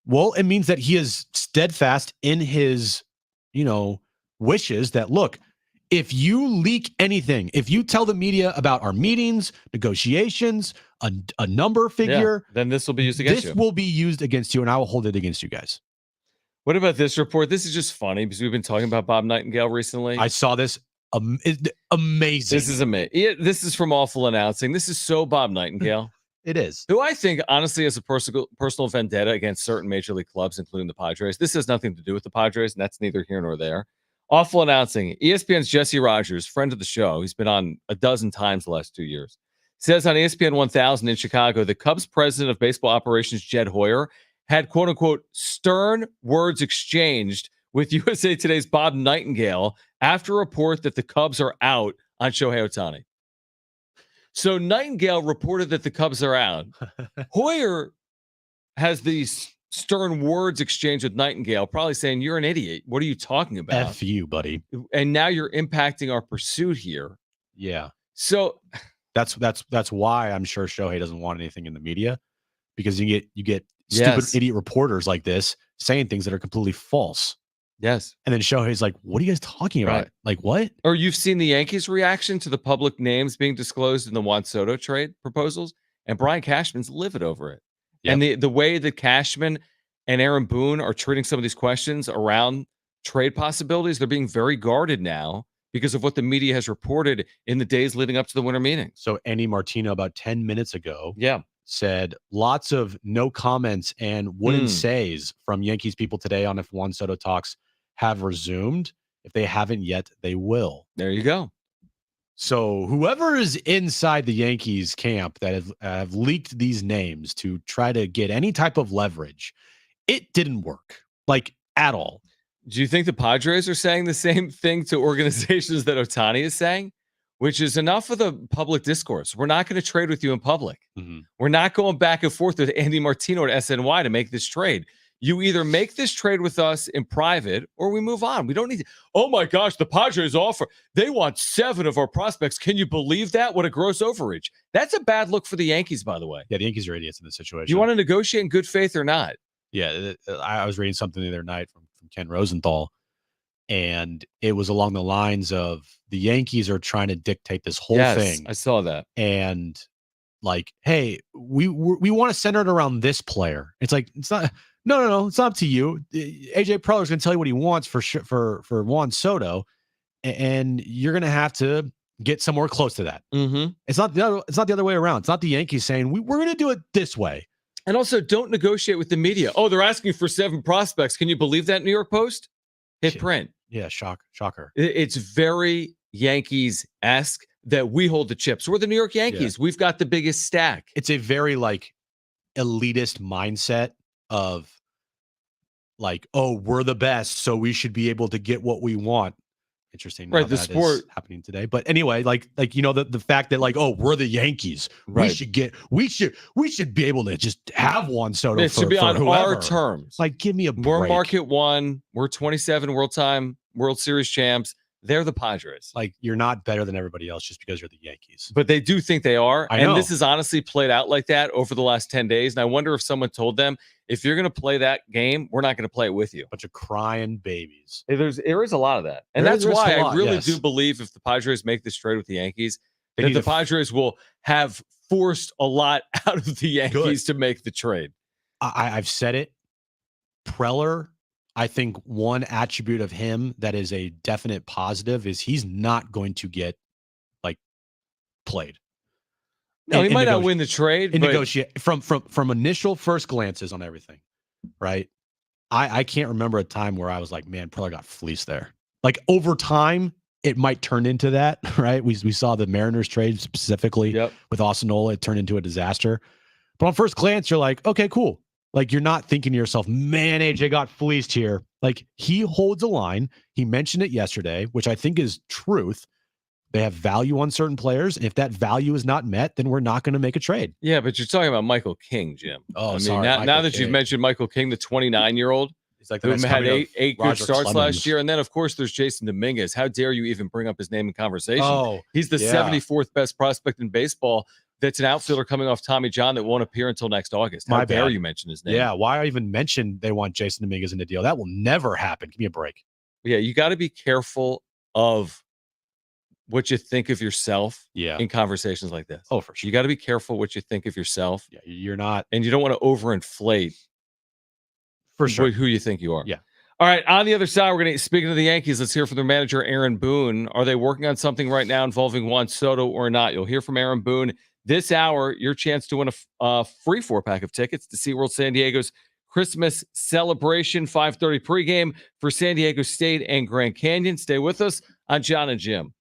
A: Well, it means that he is steadfast in his, wishes that, look, if you leak anything, if you tell the media about our meetings, negotiations, a number figure,
E: then this will be used against you.
A: This will be used against you, and I will hold it against you guys.
E: What about this report? This is just funny because we've been talking about Bob Nightingale recently.
A: I saw this. Amazing.
E: This is amazing. This is from Awful Announcing. This is so Bob Nightingale.
A: It is.
E: Who I think, honestly, has a personal vendetta against certain major league clubs, including the Padres. This has nothing to do with the Padres, and that's neither here nor there. Awful Announcing. ESPN's Jesse Rogers, friend of the show, he's been on a dozen times the last 2 years, says on ESPN 1000 in Chicago, the Cubs president of baseball operations, Jed Hoyer, had quote unquote stern words exchanged with USA Today's Bob Nightingale after a report that the Cubs are out on Shohei Ohtani. So Nightingale reported that the Cubs are out. Hoyer has these stern words exchanged with Nightingale, probably saying, "You're an idiot. What are you talking about?
A: F you, buddy."
E: And now you're impacting our pursuit here.
A: Yeah.
E: So
A: that's why I'm sure Shohei doesn't want anything in the media, because you get stupid idiot reporters like this saying things that are completely false.
E: Yes.
A: And then Shohei's like, "What are you guys talking about?
E: Right.
A: Like what?"
E: Or you've seen the Yankees' reaction to the public names being disclosed in the Juan Soto trade proposals, and Brian Cashman's livid over it. Yep. And the way that Cashman and Aaron Boone are treating some of these questions around trade possibilities, they're being very guarded now because of what the media has reported in the days leading up to the winter meeting.
A: So Andy Martino about 10 minutes ago said lots of no comments and wouldn't says from Yankees people today on if Juan Soto talks have resumed. If they haven't yet, they will.
E: There you go.
A: So whoever is inside the Yankees camp that have leaked these names to try to get any type of leverage, it didn't work, like, at all.
E: Do you think the Padres are saying the same thing to organizations that Ohtani is saying? Which is enough of the public discourse. We're not going to trade with you in public.
A: Mm-hmm.
E: We're not going back and forth with Andy Martino at SNY to make this trade. You either make this trade with us in private or we move on. We don't need to. Oh my gosh, the Padres offer. They want 7 of our prospects. Can you believe that? What a gross overreach. That's a bad look for the Yankees, by the way.
A: Yeah, the Yankees are idiots in this situation.
E: You want to negotiate in good faith or not?
A: Yeah, I was reading something the other night from Ken Rosenthal, and it was along the lines of the Yankees are trying to dictate this whole thing.
E: I saw that.
A: And like, hey, we want to center it around this player. It's like, it's not. No. It's not up to you. AJ Preller is going to tell you what he wants for Juan Soto, and you're going to have to get somewhere close to that.
E: Mm-hmm.
A: It's not the other way around. It's not the Yankees saying we're going to do it this way.
E: And also, don't negotiate with the media. Oh, they're asking for 7 prospects. Can you believe that, New York Post? Hit print.
A: Yeah, shocker.
E: It's very Yankees-esque that we hold the chips. We're the New York Yankees. Yeah. We've got the biggest stack.
A: It's a very like elitist mindset of like, oh, we're the best, so we should be able to get what we want. Interesting,
E: right? The sport
A: is happening today, but anyway, like the fact that like, oh, we're the Yankees,
E: right.
A: we should be able to just have Juan Soto.
E: It should be on
A: whoever.
E: our terms.
A: Like, give me a break.
E: We're market one. We're 27 World Series champs. They're the Padres.
A: Like, you're not better than everybody else just because you're the Yankees.
E: But they do think they are.
A: I know.
E: And this has honestly played out like that over the last 10 days. And I wonder if someone told them, if you're going to play that game, we're not going to play it with you.
A: Bunch of crying babies.
E: There is a lot of that. And that's why I really do believe if the Padres make this trade with the Yankees, that the Padres will have forced a lot out of the Yankees to make the trade.
A: I've said it. Preller, I think one attribute of him that is a definite positive is he's not going to get like played.
E: No, he might not win the trade.
A: And negotiate from initial first glances on everything, right? I can't remember a time where I was like, man, Preller got fleeced there. Like over time, it might turn into that, right? We saw the Mariners trade specifically with Osanola. It turned into a disaster. But on first glance, you're like, okay, cool. Like, you're not thinking to yourself, man, AJ got fleeced here. Like, he holds a line. He mentioned it yesterday, which I think is truth. They have value on certain players. And if that value is not met, then we're not going to make a trade.
E: Yeah, but you're talking about Michael King, Jim.
A: Oh,
E: I mean,
A: sorry.
E: now that you've mentioned Michael King, the 29-year-old,
A: He's like
D: who had eight good
A: Roger
D: starts
A: Clemens.
D: last year. And then, of course, there's Jason Dominguez. How dare you even bring up his name in conversation?
A: Oh,
D: he's the
A: yeah.
D: 74th best prospect in baseball. That's an outfielder coming off Tommy John that won't appear until next August. How dare you mention his name?
A: Yeah, why even mention they want Jason Dominguez in the deal? That will never happen. Give me a break.
D: Yeah, you got to be careful of what you think of yourself in conversations like this.
A: Oh, for sure.
D: You got to be careful what you think of yourself.
A: Yeah, you're not.
D: And you don't want to overinflate
A: For sure.
D: who you think you are.
A: Yeah.
D: All right. On the other side, we're going to, speaking of the Yankees, let's hear from their manager, Aaron Boone. Are they working on something right now involving Juan Soto or not? You'll hear from Aaron Boone this hour. Your chance to win a free 4-pack of tickets to SeaWorld San Diego's Christmas celebration, 5:30 pregame for San Diego State and Grand Canyon. Stay with us on Jon and Jim.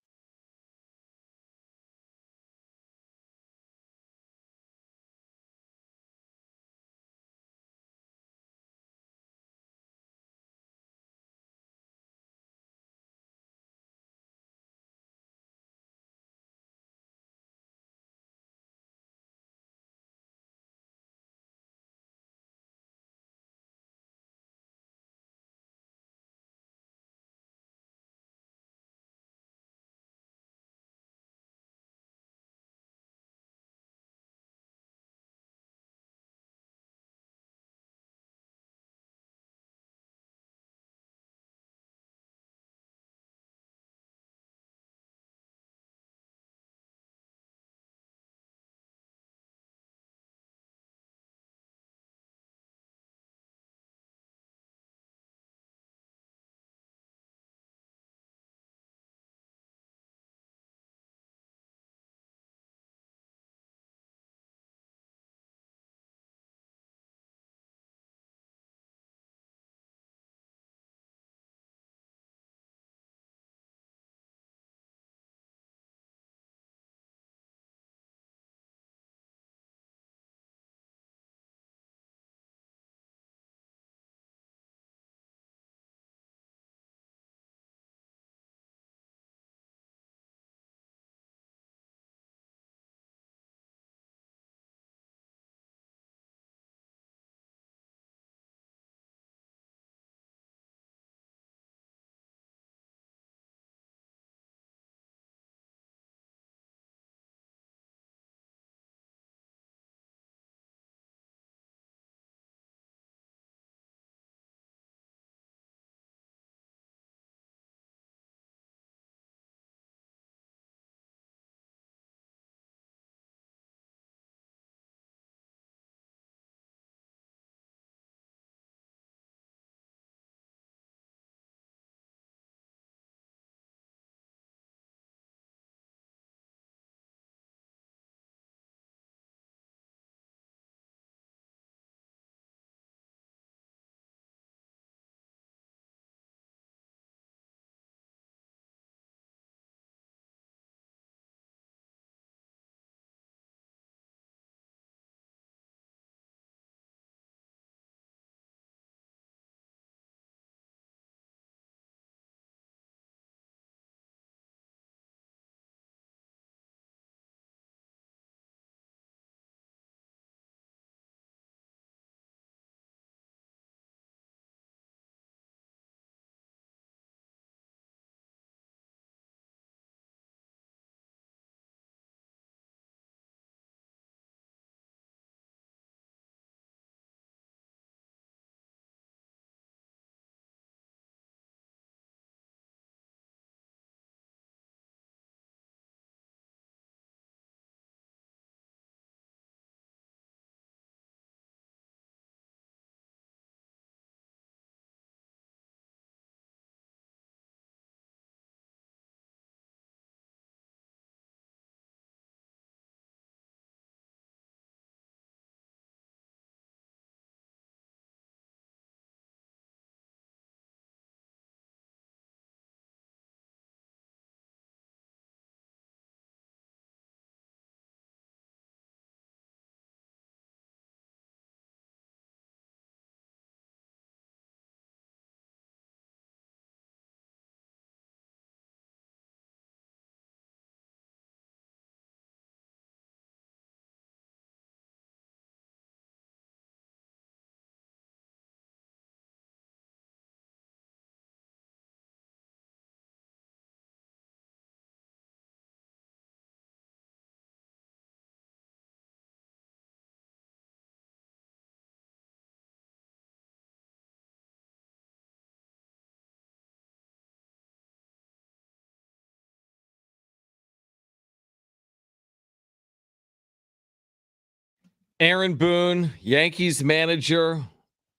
E: Aaron Boone, Yankees manager.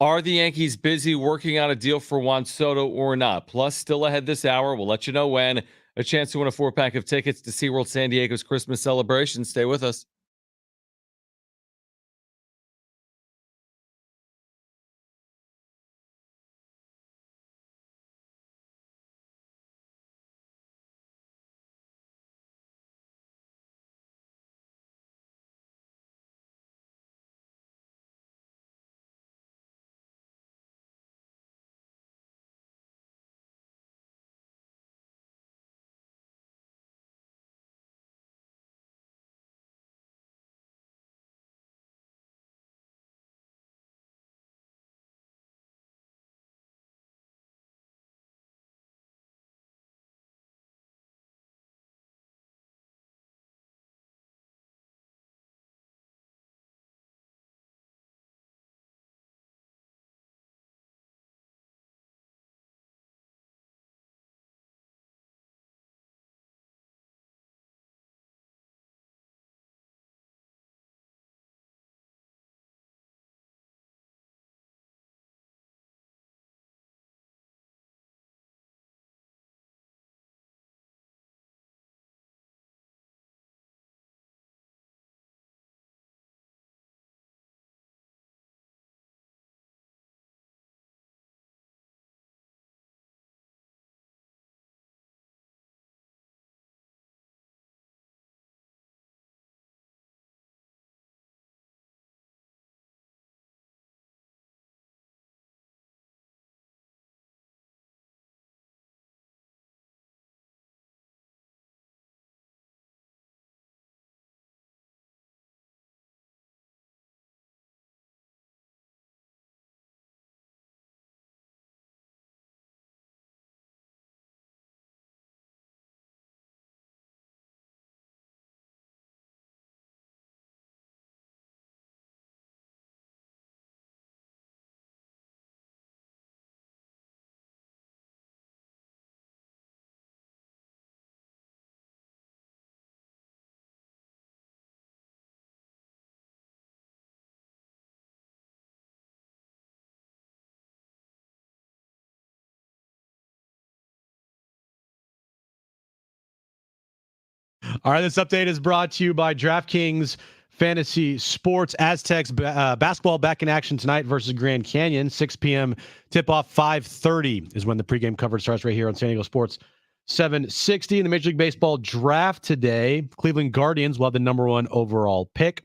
E: Are the Yankees busy working on a deal for Juan Soto or not? Plus, still ahead this hour. We'll let you know when. A chance to win a 4-pack of tickets to SeaWorld San Diego's Christmas celebration. Stay with us.
A: All right, this update is brought to you by DraftKings Fantasy Sports. Aztecs basketball back in action tonight versus Grand Canyon. 6 p.m. tip-off. 5:30 is when the pregame coverage starts right here on San Diego Sports 760. In the Major League Baseball draft today, Cleveland Guardians will have the number 1 overall pick.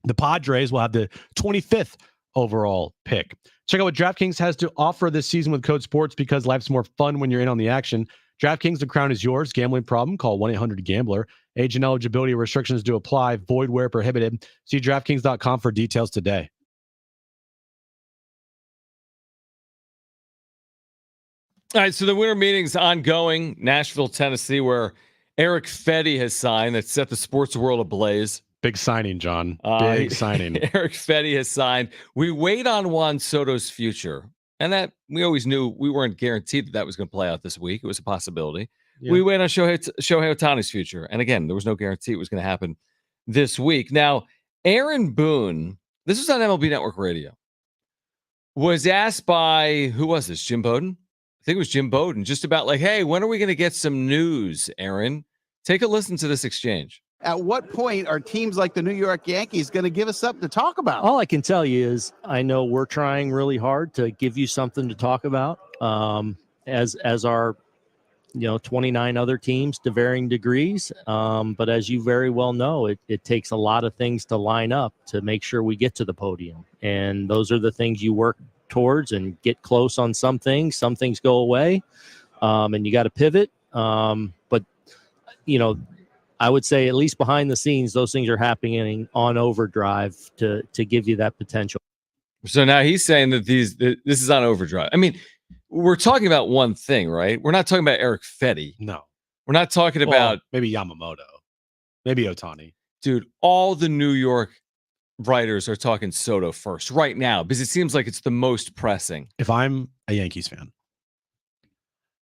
A: The Padres will have the 25th overall pick. Check out what DraftKings has to offer this season with Code Sports, because life's more fun when you're in on the action. DraftKings, the crown is yours. Gambling problem? Call 1-800-GAMBLER. Age and eligibility restrictions do apply. Void where prohibited. See DraftKings.com for details today.
E: All right, so the winter meeting's ongoing. Nashville, Tennessee, where Eric Fetty has signed. That set the sports world ablaze.
A: Big signing, John. Big signing.
E: Eric Fetty has signed. We wait on Juan Soto's future. And that we always knew we weren't guaranteed that was going to play out this week. It was a possibility. Yeah. We wait on Shohei Ohtani's future. And again, there was no guarantee it was going to happen this week. Now, Aaron Boone, this was on MLB Network Radio, was asked by, who was this? Jim Bowden? I think it was Jim Bowden, just about like, hey, when are we going to get some news, Aaron? Take a listen to this exchange.
J: At what point are teams like the New York Yankees going to give us something to talk about?
K: All I can tell you is I know we're trying really hard to give you something to talk about, as our 29 other teams to varying degrees. But as you very well know, it takes a lot of things to line up to make sure we get to the podium. And those are the things you work towards and get close on some things. Some things go away, and you got to pivot. But I would say at least behind the scenes, those things are happening on overdrive to give you that potential.
E: So now he's saying that this is on overdrive. I mean, we're talking about one thing, right? We're not talking about Eric Fetty.
A: No.
E: We're not talking about
A: maybe Yamamoto, maybe Ohtani.
E: Dude, all the New York writers are talking Soto first right now because it seems like it's the most pressing.
A: If I'm a Yankees fan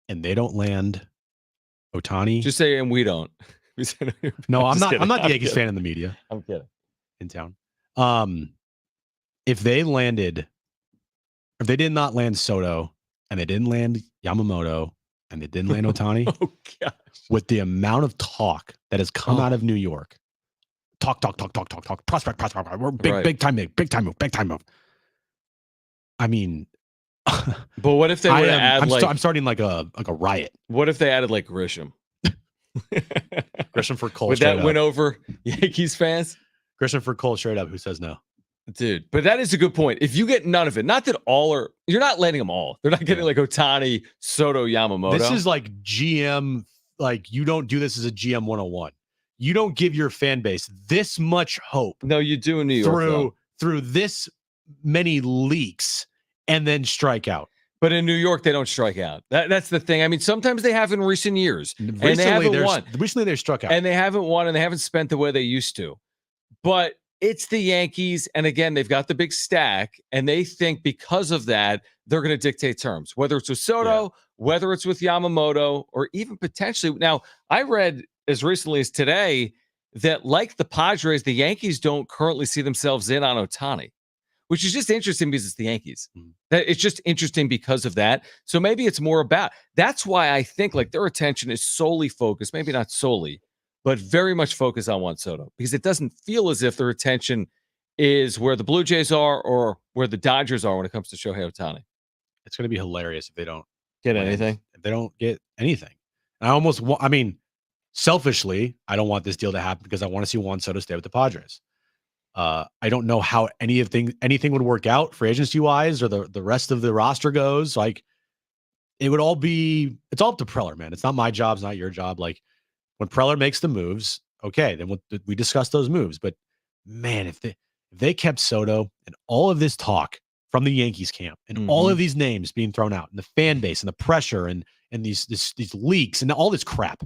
A: and they don't land Ohtani,
E: just say, and we don't.
A: No, I'm not the Yankees fan in the media.
E: I'm kidding.
A: In town. If they did not land Soto and they didn't land Yamamoto and they didn't land Ohtani,
E: Oh gosh.
A: with the amount of talk that has come out of New York, talk, prospect, we're big time move. I mean,
E: but what if they would add
A: I'm starting like a riot.
E: What if they added like Grisham?
A: Grisham for Cole.
E: Would that win over Yankees fans?
A: Grisham for Cole straight up. Who says no?
E: Dude, but that is a good point. If you get none of it, not that all are, you're not landing them all. They're not getting like Ohtani, Soto, Yamamoto.
A: This is like GM, like you don't do this as a GM 101. You don't give your fan base this much hope.
E: No, you do in New York
A: through this many leaks and then strike out.
E: But in New York, they don't strike out. That's the thing. I mean, sometimes they have in recent years.
A: Recently,
E: and they haven't won.
A: Recently, they struck out.
E: And they haven't won, and they haven't spent the way they used to. But it's the Yankees, and again, they've got the big stack, and they think because of that, they're going to dictate terms, whether it's with Soto, whether it's with Yamamoto, or even potentially. Now, I read as recently as today that, like the Padres, the Yankees don't currently see themselves in on Ohtani, which is just interesting because it's the Yankees. That it's just interesting because of that. So maybe it's more about, that's why I think like their attention is solely focused, maybe not solely, but very much focused on Juan Soto, because it doesn't feel as if their attention is where the Blue Jays are or where the Dodgers are when it comes to Shohei Ohtani.
A: It's going to be hilarious if they don't
E: get anything.
A: If they don't get anything. And selfishly, I don't want this deal to happen because I want to see Juan Soto stay with the Padres. I don't know how anything would work out for agency wise or the rest of the roster goes. Like it's all up to Preller, man. It's not my job. It's not your job. Like when Preller makes the moves, okay, then we discuss those moves. But man, if they kept Soto and all of this talk from the Yankees camp and all of these names being thrown out and the fan base and the pressure and these leaks and all this crap,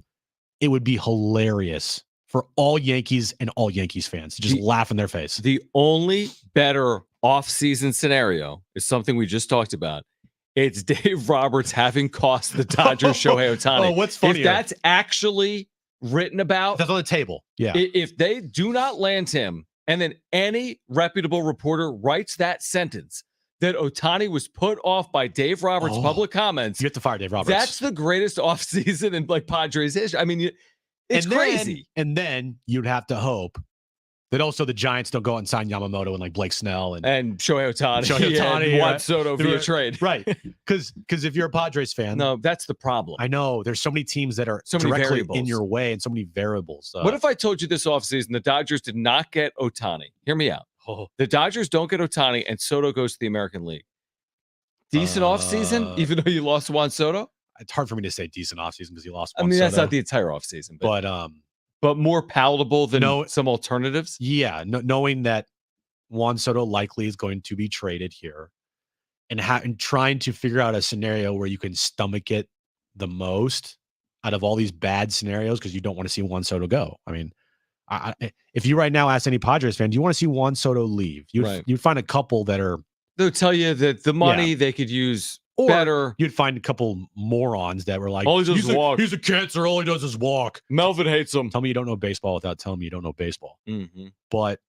A: it would be hilarious for all Yankees and all Yankees fans to just laugh in their face.
E: The only better offseason scenario is something we just talked about. It's Dave Roberts having cost the Dodgers Shohei Ohtani.
A: Oh, what's funnier?
E: If that's actually written about,
A: that's on the table. Yeah.
E: If they do not land him, and then any reputable reporter writes that sentence that Ohtani was put off by Dave Roberts' public comments,
A: you have to fire Dave Roberts.
E: That's the greatest offseason in like Padres history. I mean, it's crazy.
A: And then you'd have to hope that also the Giants don't go out and sign Yamamoto and like Blake Snell and
E: Shohei Ohtani and Juan Soto via trade.
A: Right. Because if you're a Padres fan.
E: No, that's the problem.
A: I know. There's so many teams that are directly in your way and so many variables.
E: What if I told you this offseason the Dodgers did not get Ohtani? Hear me out. The Dodgers don't get Ohtani and Soto goes to the American League. Decent offseason, even though you lost Juan Soto?
A: It's hard for me to say decent offseason because you lost
E: Juan Soto. That's not the entire offseason. But more palatable than some alternatives?
A: Yeah, knowing that Juan Soto likely is going to be traded here and trying to figure out a scenario where you can stomach it the most out of all these bad scenarios because you don't want to see Juan Soto go. I mean, if you right now ask any Padres fan, do you want to see Juan Soto leave? You'd find a couple that are...
E: They'll tell you that the money they could use better.
A: You'd find a couple morons that were like,
E: all he does is walk.
A: He's a cancer. All he does is walk.
E: Melvin hates him.
A: Tell me you don't know baseball without telling me you don't know baseball.
E: Mm-hmm.
A: But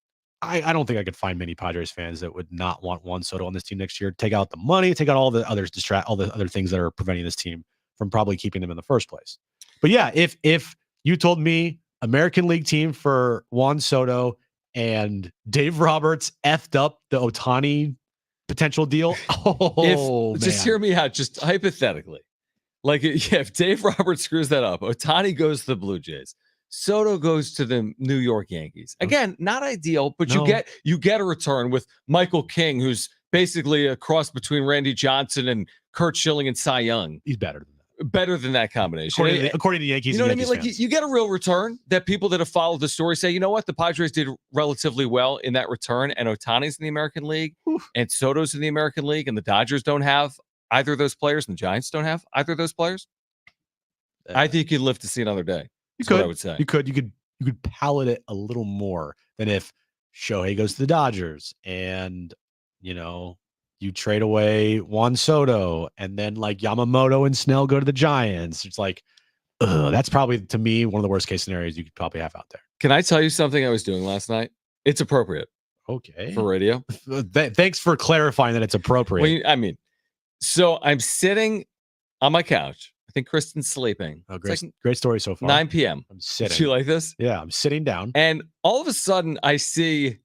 A: I don't think I could find many Padres fans that would not want Juan Soto on this team next year. Take out the money, take out all the other things that are preventing this team from probably keeping them in the first place. But yeah, if you told me American League team for Juan Soto and Dave Roberts effed up the Ohtani potential deal.
E: Just hear me out, just hypothetically. Like, if Dave Roberts screws that up, Ohtani goes to the Blue Jays, Soto goes to the New York Yankees. Again, not ideal, but you get a return with Michael King, who's basically a cross between Randy Johnson and Curt Schilling and Cy Young.
A: He's better than that.
E: Better than that combination.
A: According to the Yankees.
E: You know what I mean?
A: Like
E: you get a real return that people that have followed the story say, you know what? The Padres did relatively well in that return, and Ohtani's in the American League, and Soto's in the American League, and the Dodgers don't have either of those players, and the Giants don't have either of those players. I think you'd live to see another day.
A: You could.
E: What I would say.
A: You could palate it a little more than if Shohei goes to the Dodgers and, you trade away Juan Soto and then like Yamamoto and Snell go to the Giants. It's like, that's probably, to me, one of the worst case scenarios you could probably have out there.
E: Can I tell you something I was doing last night? It's appropriate.
A: Okay.
D: for radio.
A: Thanks for clarifying that it's appropriate.
D: So I'm sitting on my couch. I think Kristen's sleeping.
A: Oh,
D: It's like
A: great story so far.
D: 9 p.m.
A: I'm sitting.
D: Do you like this?
A: Yeah, I'm sitting down.
D: And all of a sudden, I see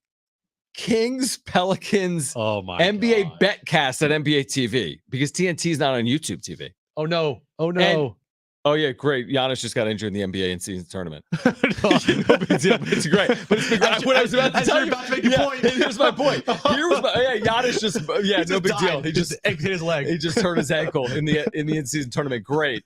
D: Kings Pelicans NBA betcast at NBA TV because TNT is not on YouTube TV.
A: Oh no!
D: Oh yeah, great. Giannis just got injured in the NBA in-season tournament. No big deal. It's great. But it's big. What I was about to tell you.
A: About to make your point.
D: Here's my point. Giannis just no big deal. He just
A: hit his leg.
D: He just hurt his ankle in the in-season tournament. Great.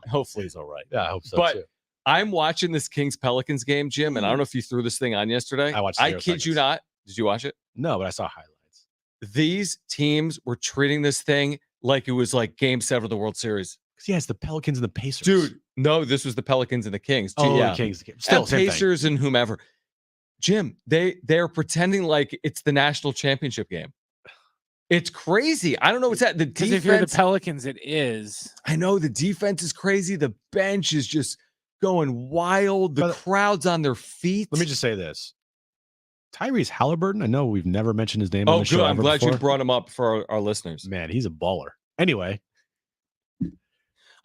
D: Hopefully he's all right.
A: Yeah, I hope so
D: but
A: too.
D: I'm watching this Kings Pelicans game, Jim, and I don't know if you threw this thing on yesterday.
A: I watched.
D: I kid you not. Did you watch it?
A: No, but I saw highlights.
D: These teams were treating this thing like it was like Game 7 of the World Series.
A: Yeah, it's the Pelicans and the Pacers.
D: Dude, no, this was the Pelicans and the Kings.
A: The Kings. Still,
D: and Pacers and whomever. Jim, they're pretending like it's the national championship game. It's crazy. I don't know what's that. The defense.
F: If you're the Pelicans, it is.
D: I know the defense is crazy. The bench is just going wild. The crowd's on their feet.
A: Let me just say this. Tyrese Halliburton, I know we've never mentioned his name on the show.
D: I'm glad
A: before.
D: you brought him up for our listeners.
A: Man, he's a baller. Anyway.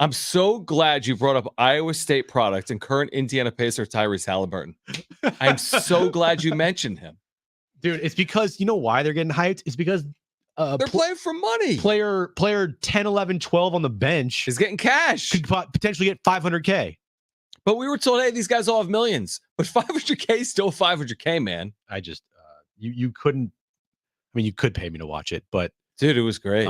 D: I'm so glad you brought up Iowa State product and current Indiana Pacer Tyrese Halliburton. I'm so glad you mentioned him.
A: Dude, it's because, you know why they're getting hyped? It's because
D: they're playing for money.
A: Player 10, 11, 12 on the bench
D: is getting cash.
A: Could potentially get $500K.
D: But we were told, hey, these guys all have millions. But $500K is still $500K, man.
A: I just, you couldn't, you could pay me to watch it, but.
D: Dude, it was great.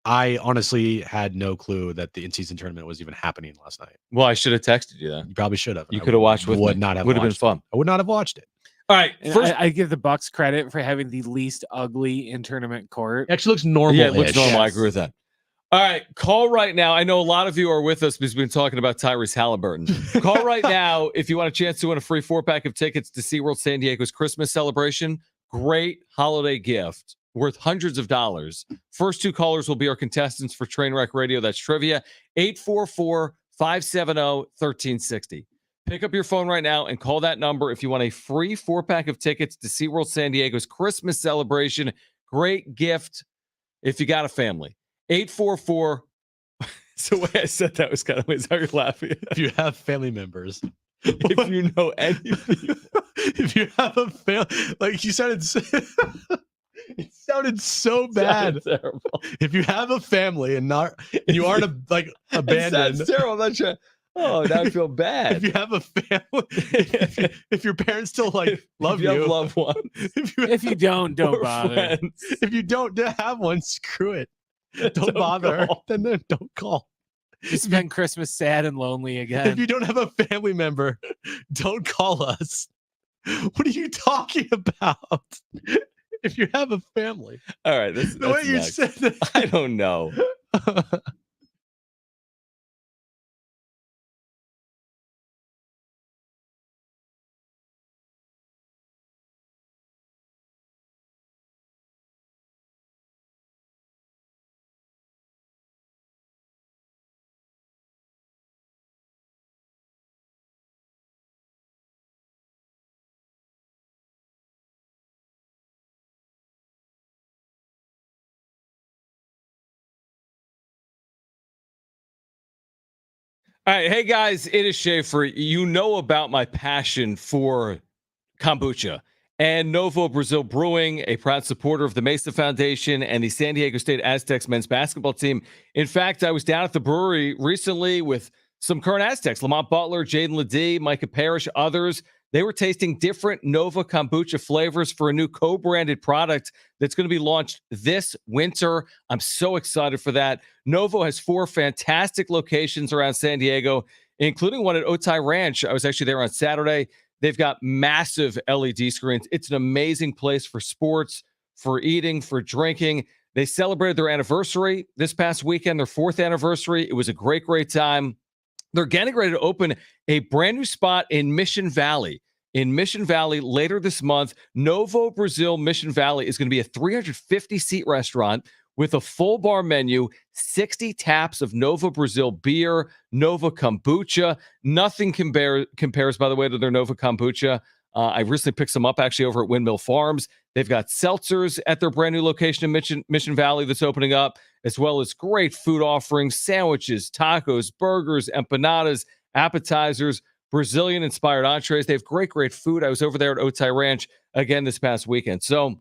A: I honestly had no clue that the in-season tournament was even happening last night.
D: Well, I should have texted you that.
A: You probably should have.
D: You could have watched with me.
A: Would have
D: been fun.
A: I would not have watched it.
D: All right.
F: First, I give the Bucks credit for having the least ugly in-tournament court.
A: It actually looks normal.
D: Yeah, it looks normal. I agree with that. All right. Call right now. I know a lot of you are with us because we've been talking about Tyrese Halliburton. Call right now if you want a chance to win a free 4-pack of tickets to SeaWorld San Diego's Christmas celebration. Great holiday gift worth hundreds of dollars. First 2 callers will be our contestants for Trainwreck Radio. That's trivia. 844-570-1360. Pick up your phone right now and call that number if you want a free 4-pack of tickets to SeaWorld San Diego's Christmas celebration. Great gift if you got a family. 844. So the way I said that was kind of weird. How you're laughing.
A: If you have family members.
D: If you know any people.
A: If you have a family. Like you sounded it sounded so bad.
D: Terrible.
A: If you have a family and you aren't abandoned.
D: That's terrible. I'm not sure. Oh, now I feel bad.
A: If you have a family, if your parents still love you,
D: have loved ones.
F: If you don't bother.
D: Friends.
A: If you don't have one, screw it. Don't bother.
D: Call.
A: Then don't call.
F: You spend Christmas sad and lonely again.
A: If you don't have a family member, don't call us. What are you talking about? If you have a family.
D: All right. That's
A: way you
D: next.
A: said that.
D: I don't know. All right. Hey, guys, it is Schaefer. You know about my passion for kombucha. And Novo Brazil Brewing, a proud supporter of the Mesa Foundation and the San Diego State Aztecs men's basketball team. In fact, I was down at the brewery recently with some current Aztecs, Lamont Butler, Jaden Ledee, Micah Parrish, others. They were tasting different Nova kombucha flavors for a new co-branded product that's going to be launched this winter. I'm so excited for that. Novo has 4 fantastic locations around San Diego, including one at Otay Ranch. I was actually there on Saturday. They've got massive LED screens. It's an amazing place for sports, for eating, for drinking. They celebrated their anniversary this past weekend, their 4th anniversary. It was a great, great time. They're getting ready to open a brand new spot in Mission Valley. In Mission Valley later this month, Novo Brazil Mission Valley is going to be a 350-seat restaurant with a full bar menu, 60 taps of Nova Brazil beer, Nova kombucha. Nothing compares, by the way, to their Nova kombucha. I recently picked some up actually over at Windmill Farms. They've got seltzers at their brand new location in Mission Valley that's opening up, as well as great food offerings, sandwiches, tacos, burgers, empanadas, appetizers, Brazilian-inspired entrees. They have great, great food. I was over there at Otay Ranch again this past weekend. So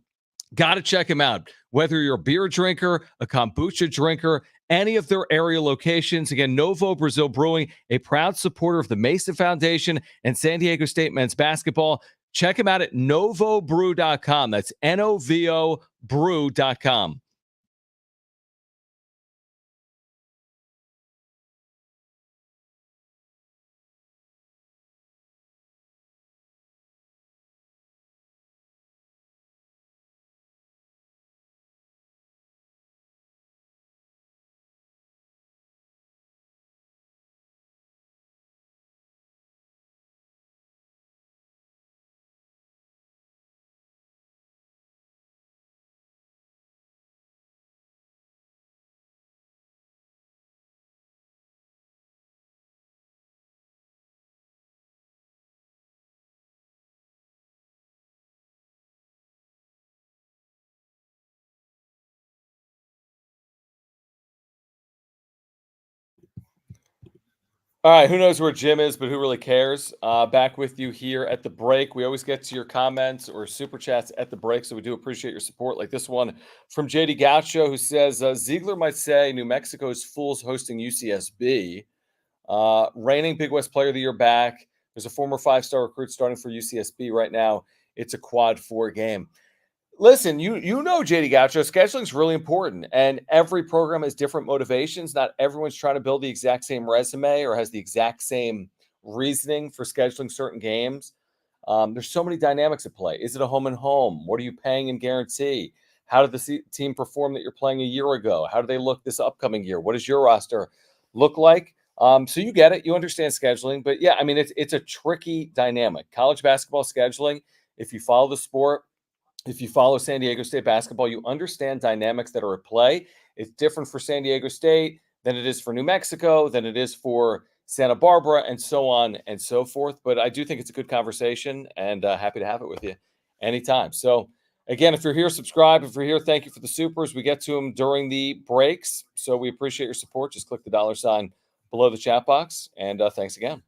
D: got to check them out. Whether you're a beer drinker, a kombucha drinker, any of their area locations. Again, Novo Brazil Brewing, a proud supporter of the Mesa Foundation and San Diego State men's basketball. Check them out at novobrew.com. That's Novo brew.com. All right, who knows where Jim is, but who really cares? Back with you here at the break. We always get to your comments or super chats at the break, so we do appreciate your support. Like this one from JD Gaucho, who says Ziegler might say New Mexico's fools hosting UCSB. Reigning Big West Player of the Year back. There's a former 5-star recruit starting for UCSB right now. It's a quad 4 game. Listen, you know, JD Gaucho, scheduling is really important, and every program has different motivations. Not everyone's trying to build the exact same resume or has the exact same reasoning for scheduling certain games. There's so many dynamics at play. Is it a home and home? What are you paying in guarantee? How did the team perform that you're playing a year ago? How do they look this upcoming year? What does your roster look like? So you get it. You understand scheduling. But, yeah, I mean, it's a tricky dynamic. College basketball scheduling, if you follow the sport, if you follow San Diego State basketball, you understand dynamics that are at play. It's different for San Diego State than it is for New Mexico, than it is for Santa Barbara, and so on and so forth. But I do think it's a good conversation, and happy to have it with you anytime. So, again, if you're here, subscribe. If you're here, thank you for the supers. We get to them during the breaks, so we appreciate your support. Just click the $ below the chat box, and thanks again.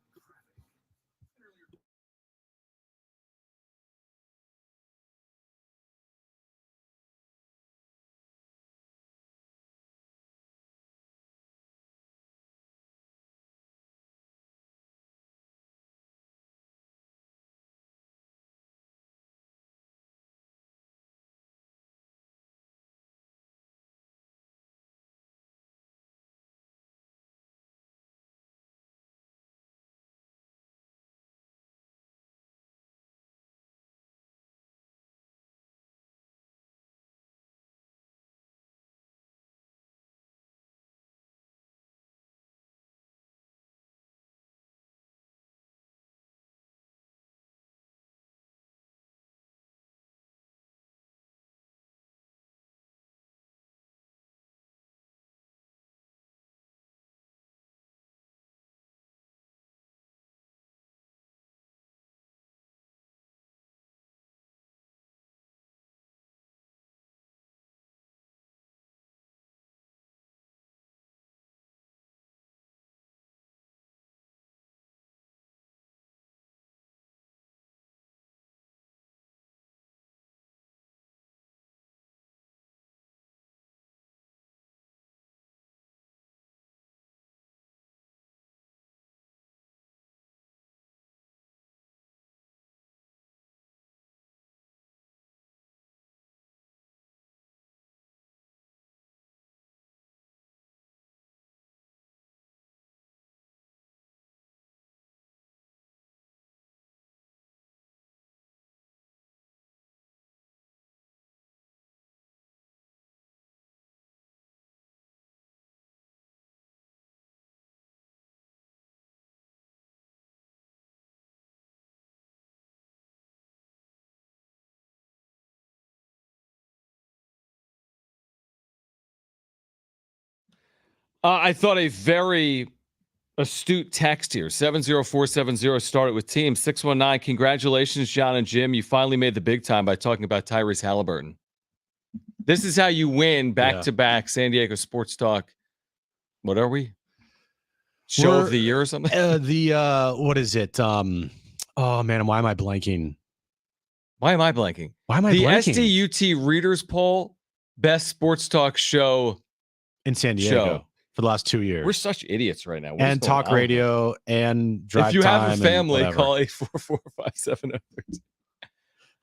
D: I thought a very astute text here. 70470 started with team 619. Congratulations, Jon and Jim. You finally made the big time by talking about Tyrese Halliburton. This is how you win back-to-back San Diego Sports Talk. What are we? Show of the year or something?
A: What is it? Oh man, why am I blanking?
D: Why am I blanking?
A: The
D: SDUT Readers Poll, best sports talk show
A: in San Diego for the last 2 years.
D: We're such idiots right now.
A: And talk radio and drive
D: time. If you have a family, call 844-570.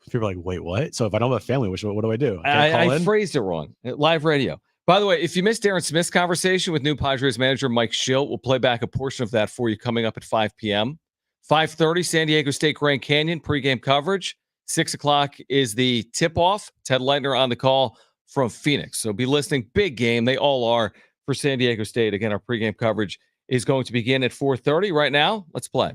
A: People are like, wait, what? So if I don't have a family, what do I do?
D: I phrased it wrong. Live radio. By the way, if you missed Aaron Smith's conversation with new Padres manager Mike Shildt, we'll play back a portion of that for you coming up at 5 p.m. 5:30, San Diego State Grand Canyon pregame coverage. 6 o'clock is the tip-off. Ted Leitner on the call from Phoenix. So be listening. Big game. They all are for San Diego State. Again, our pregame coverage is going to begin at 4:30. Right now, let's play.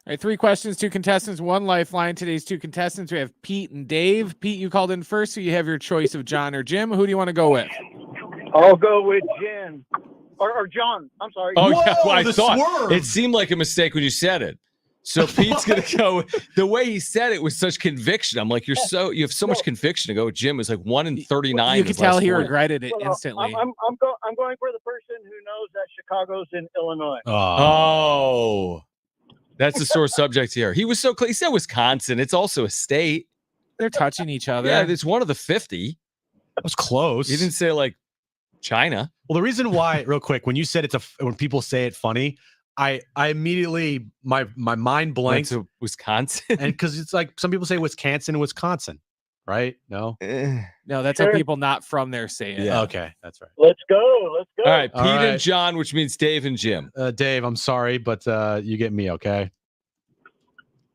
F: All right, 3 questions, 2 contestants, 1 lifeline. Today's 2 contestants, we have Pete and Dave. Pete, you called in first, so you have your choice of Jon or Jim. Who do you want to go with?
L: I'll go with Jim. Or Jon. I'm sorry.
D: Oh, yeah, well, I thought it seemed like a mistake when you said it. So Pete's going to go. The way he said it with such conviction. I'm like, you have so much conviction to go with Jim. It was like 1 in 39.
F: You could tell he regretted it instantly.
L: I'm going for the person who knows that Chicago's in Illinois.
D: Oh. That's the sore subject here. He was so close. He said Wisconsin. It's also a state.
F: They're touching each other.
D: Yeah, it's one of the 50.
A: That was close.
D: He didn't say like China.
A: Well, the reason why, real quick, when you said when people say it funny, I immediately my mind blanks
D: to Wisconsin,
A: and because it's like some people say Wisconsin, right? No,
F: no, that's how people not from there say it.
A: Yeah, okay, that's right.
L: Let's go.
D: All right, Pete and Jon, which means Dave and Jim.
A: Dave, I'm sorry, but you get me, okay?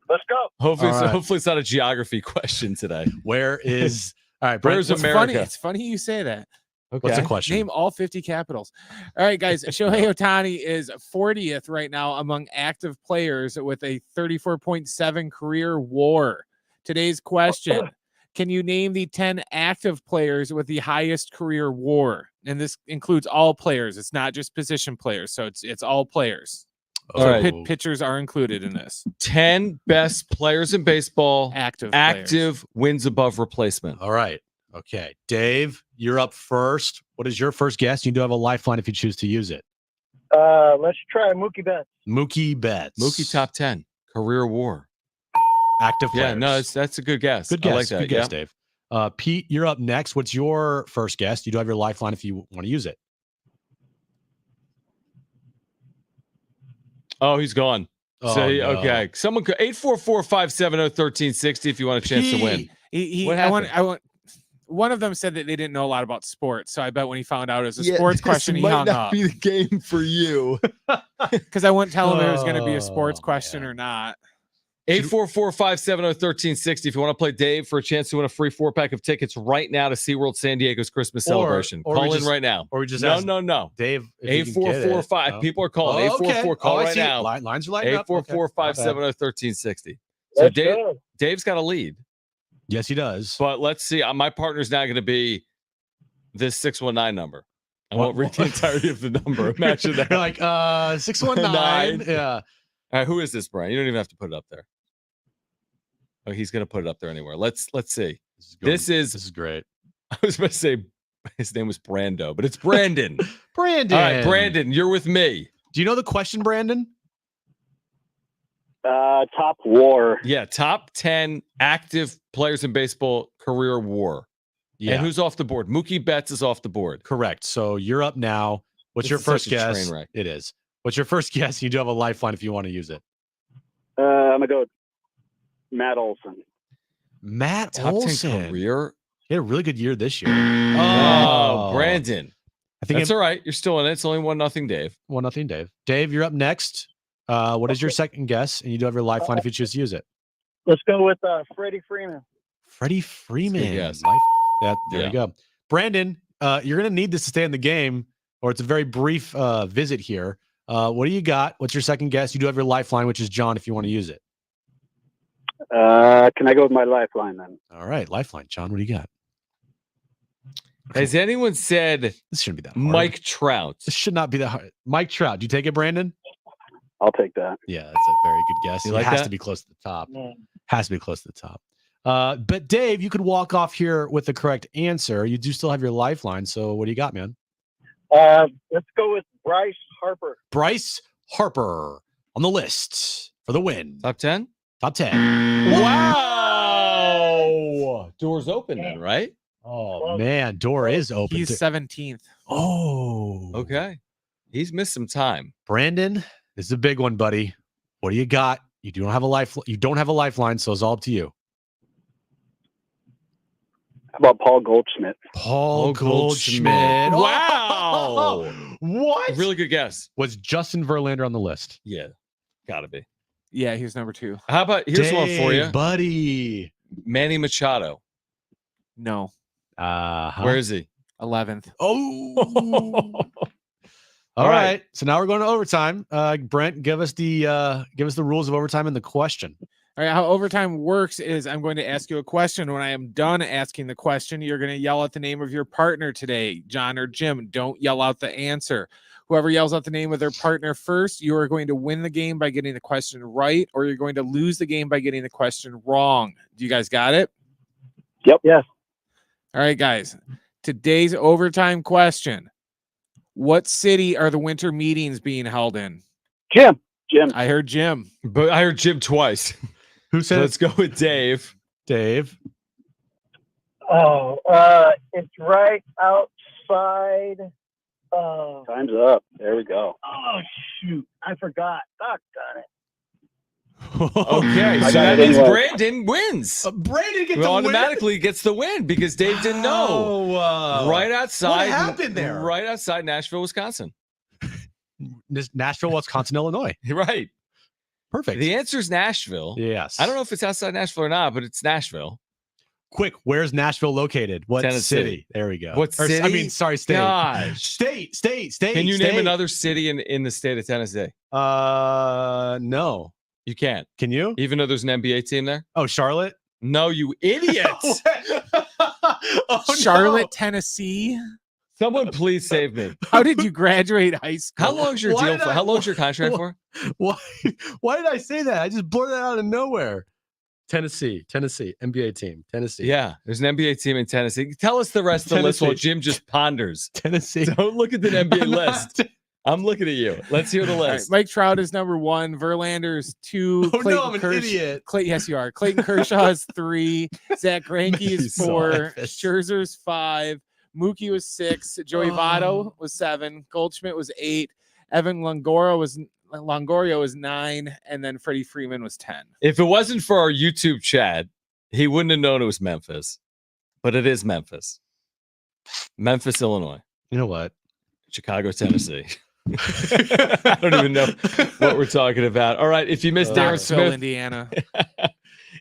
L: Let's go.
D: Hopefully, it's not a geography question today.
A: Where is all right?
D: Where's America?
F: It's funny you say that.
D: Okay.
A: What's the question?
F: Name all 50 capitals. All right, guys. Shohei Ohtani is 40th right now among active players with a 34.7 career WAR. Today's question: can you name the 10 active players with the highest career WAR? And this includes all players. It's not just position players. So it's all players.
D: All right.
F: Pitchers are included in this.
D: 10 best players in baseball.
F: Active
D: wins above replacement.
A: All right. Okay. Dave, you're up first. What is your first guess? You do have a lifeline if you choose to use it.
L: Let's try Mookie Betts.
A: Mookie Betts.
D: Mookie top 10 career WAR.
A: Active players.
D: Yeah, no, that's a good guess.
A: Good guess.
D: I like that.
A: Good guess, Dave. Pete, you're up next. What's your first guess? You do have your lifeline if you want to use it.
D: Oh, he's gone.
A: Oh,
D: So,
A: no.
D: okay. Someone 844-570-1360 if you want a chance to win. What happened?
F: I want. One of them said that they didn't know a lot about sports, so I bet when he found out it was a sports question, he hung up.
D: Be the game for you.
F: Because I wouldn't tell him it was going to be a sports question or not.
D: 844-570-1360 if you want to play Dave for a chance to win a free 4-pack of tickets right now to SeaWorld San Diego's Christmas celebration. Call in right now.
A: Or we just
D: no.
A: Dave,
D: 844-5. People are calling. 844. Call right now.
A: Lines are lighting up.
D: 844-570-1360. So Dave's got a lead.
A: Yes, he does.
D: But let's see. My partner's now going to be this 619 number. I won't read the entirety of the number. Imagine that.
A: You're like 619. Yeah.
D: All right. Who is this, Brian? You don't even have to put it up there. Oh, he's going to put it up there anywhere. Let's see. This is
A: great.
D: I was about to say his name was Brando, but it's Brandon.
A: Brandon.
D: All right, Brandon, you're with me.
A: Do you know the question, Brandon?
L: Top WAR.
D: Yeah, top 10 active players in baseball career WAR.
A: Yeah.
D: And who's off the board? Mookie Betts is off the board.
A: Correct. So you're up now. What's your first guess? It is. What's your first guess? You do have a lifeline if you want to use it.
L: I'm gonna go with Matt Olson.
A: Matt
D: top
A: Olson.
D: 10 career.
A: He had a really good year this year.
D: Oh, Brandon.
A: I think
D: that's all right. You're still in it. It's only 1-0, Dave.
A: 1-0, Dave. Dave, you're up next. What is your second guess? And you do have your lifeline if you choose to use it.
L: Let's go with Freddie Freeman.
A: Freddie Freeman.
D: Yes.
A: There you go. Brandon, you're going to need this to stay in the game, or it's a very brief visit here. What do you got? What's your second guess? You do have your lifeline, which is Jon, if you want to use it.
L: Can I go with my lifeline then?
A: All right, lifeline. John, what do you got?
D: Has anyone said
A: This shouldn't be that hard.
D: Mike Trout?
A: This should not be that hard. Mike Trout. Do you take it, Brandon?
L: I'll take that.
A: Yeah, that's a very good guess.
D: You
A: It
D: like
A: has
D: that?
A: to be close to the top. Has to be close to the top. But Dave, you could walk off here with the correct answer. You do still have your lifeline. So what do you got, man?
L: Let's go with Bryce Harper.
A: Bryce Harper on the list for the win.
D: Top 10?
A: Top 10.
D: Wow. Doors open then, right?
A: Oh, man. Door is open.
F: He's 17th.
A: Oh.
D: Okay. He's missed some time.
A: Brandon, this is a big one, buddy. What do you got? You don't have a lifeline, so it's all up to you.
L: How about Paul Goldschmidt?
A: Paul Goldschmidt.
D: Wow.
A: What?
D: Really good guess.
A: Was Justin Verlander on the list?
D: Yeah. Gotta be.
F: Yeah, he's number 2.
D: How about here's one for you.
A: Buddy.
D: Manny Machado.
F: No,
D: Where is he?
F: 11th.
A: Oh. All right. So now we're going to overtime. Brent, give us the rules of overtime and the question.
F: All right, how overtime works is I'm going to ask you a question. When I am done asking the question, you're going to yell out the name of your partner today, John or Jim. Don't yell out the answer. Whoever yells out the name of their partner first, you are going to win the game by getting the question right, or you're going to lose the game by getting the question wrong. Do you guys got it?
L: Yep. Yes.
F: All right, guys. Today's overtime question. What city are the winter meetings being held in?
L: Jim.
F: I heard Jim.
D: But I heard Jim twice.
A: Who said
D: Let's go with Dave.
A: Dave.
L: Oh, it's right outside. Time's up. There we go. Oh, shoot. I forgot. Doggone it.
D: Okay, so
L: I got
D: that
L: it
D: means
L: anyway.
D: Brandon wins.
A: Brandon gets
D: Automatically gets the win because Dave didn't know. Right outside.
A: What happened there?
D: Right outside Nashville, Wisconsin.
A: Nashville, Wisconsin, Illinois.
D: Right.
A: Perfect.
D: The answer is Nashville.
A: Yes.
D: I don't know if it's outside Nashville or not, but it's Nashville.
A: Quick, where's Nashville locaed? What
D: Tennessee.
A: city? There we go.
D: What city?
A: Sorry, state.
D: Gosh.
A: State.
D: Can you name another city in the state of Tennessee?
A: No.
D: You can't.
A: Can you?
D: Even though there's an NBA team there?
A: Oh, Charlotte?
D: No, you idiot.
F: Charlotte, Tennessee.
D: Someone please save me.
F: How did you graduate high school?
D: How long's your deal for? How long's your contract for?
A: Why did I say that? I just blurted that out of nowhere. Tennessee, NBA team, Tennessee.
D: Yeah, there's an NBA team in Tennessee. Tell us the rest of the list while Jim just ponders.
A: Tennessee.
D: Don't look at the NBA list. I'm looking at you. Let's hear the
F: All right,
D: list.
F: Mike Trout is number 1. Verlander's 2.
A: Oh, no, I'm an idiot.
F: Yes, you are. Clayton Kershaw is 3. Zach Greinke is 4. Scherzer's 5. Mookie was 6. Joey Votto was 7. Goldschmidt was 8. Evan Longoria was 9, and then Freddie Freeman was 10.
D: If it wasn't for our YouTube chat, he wouldn't have known it was Memphis. But it is Memphis. Memphis, Illinois.
A: You know what?
D: Chicago, Tennessee. I don't even know what we're talking about. All right. If you missed Darren Smith,
F: Indiana.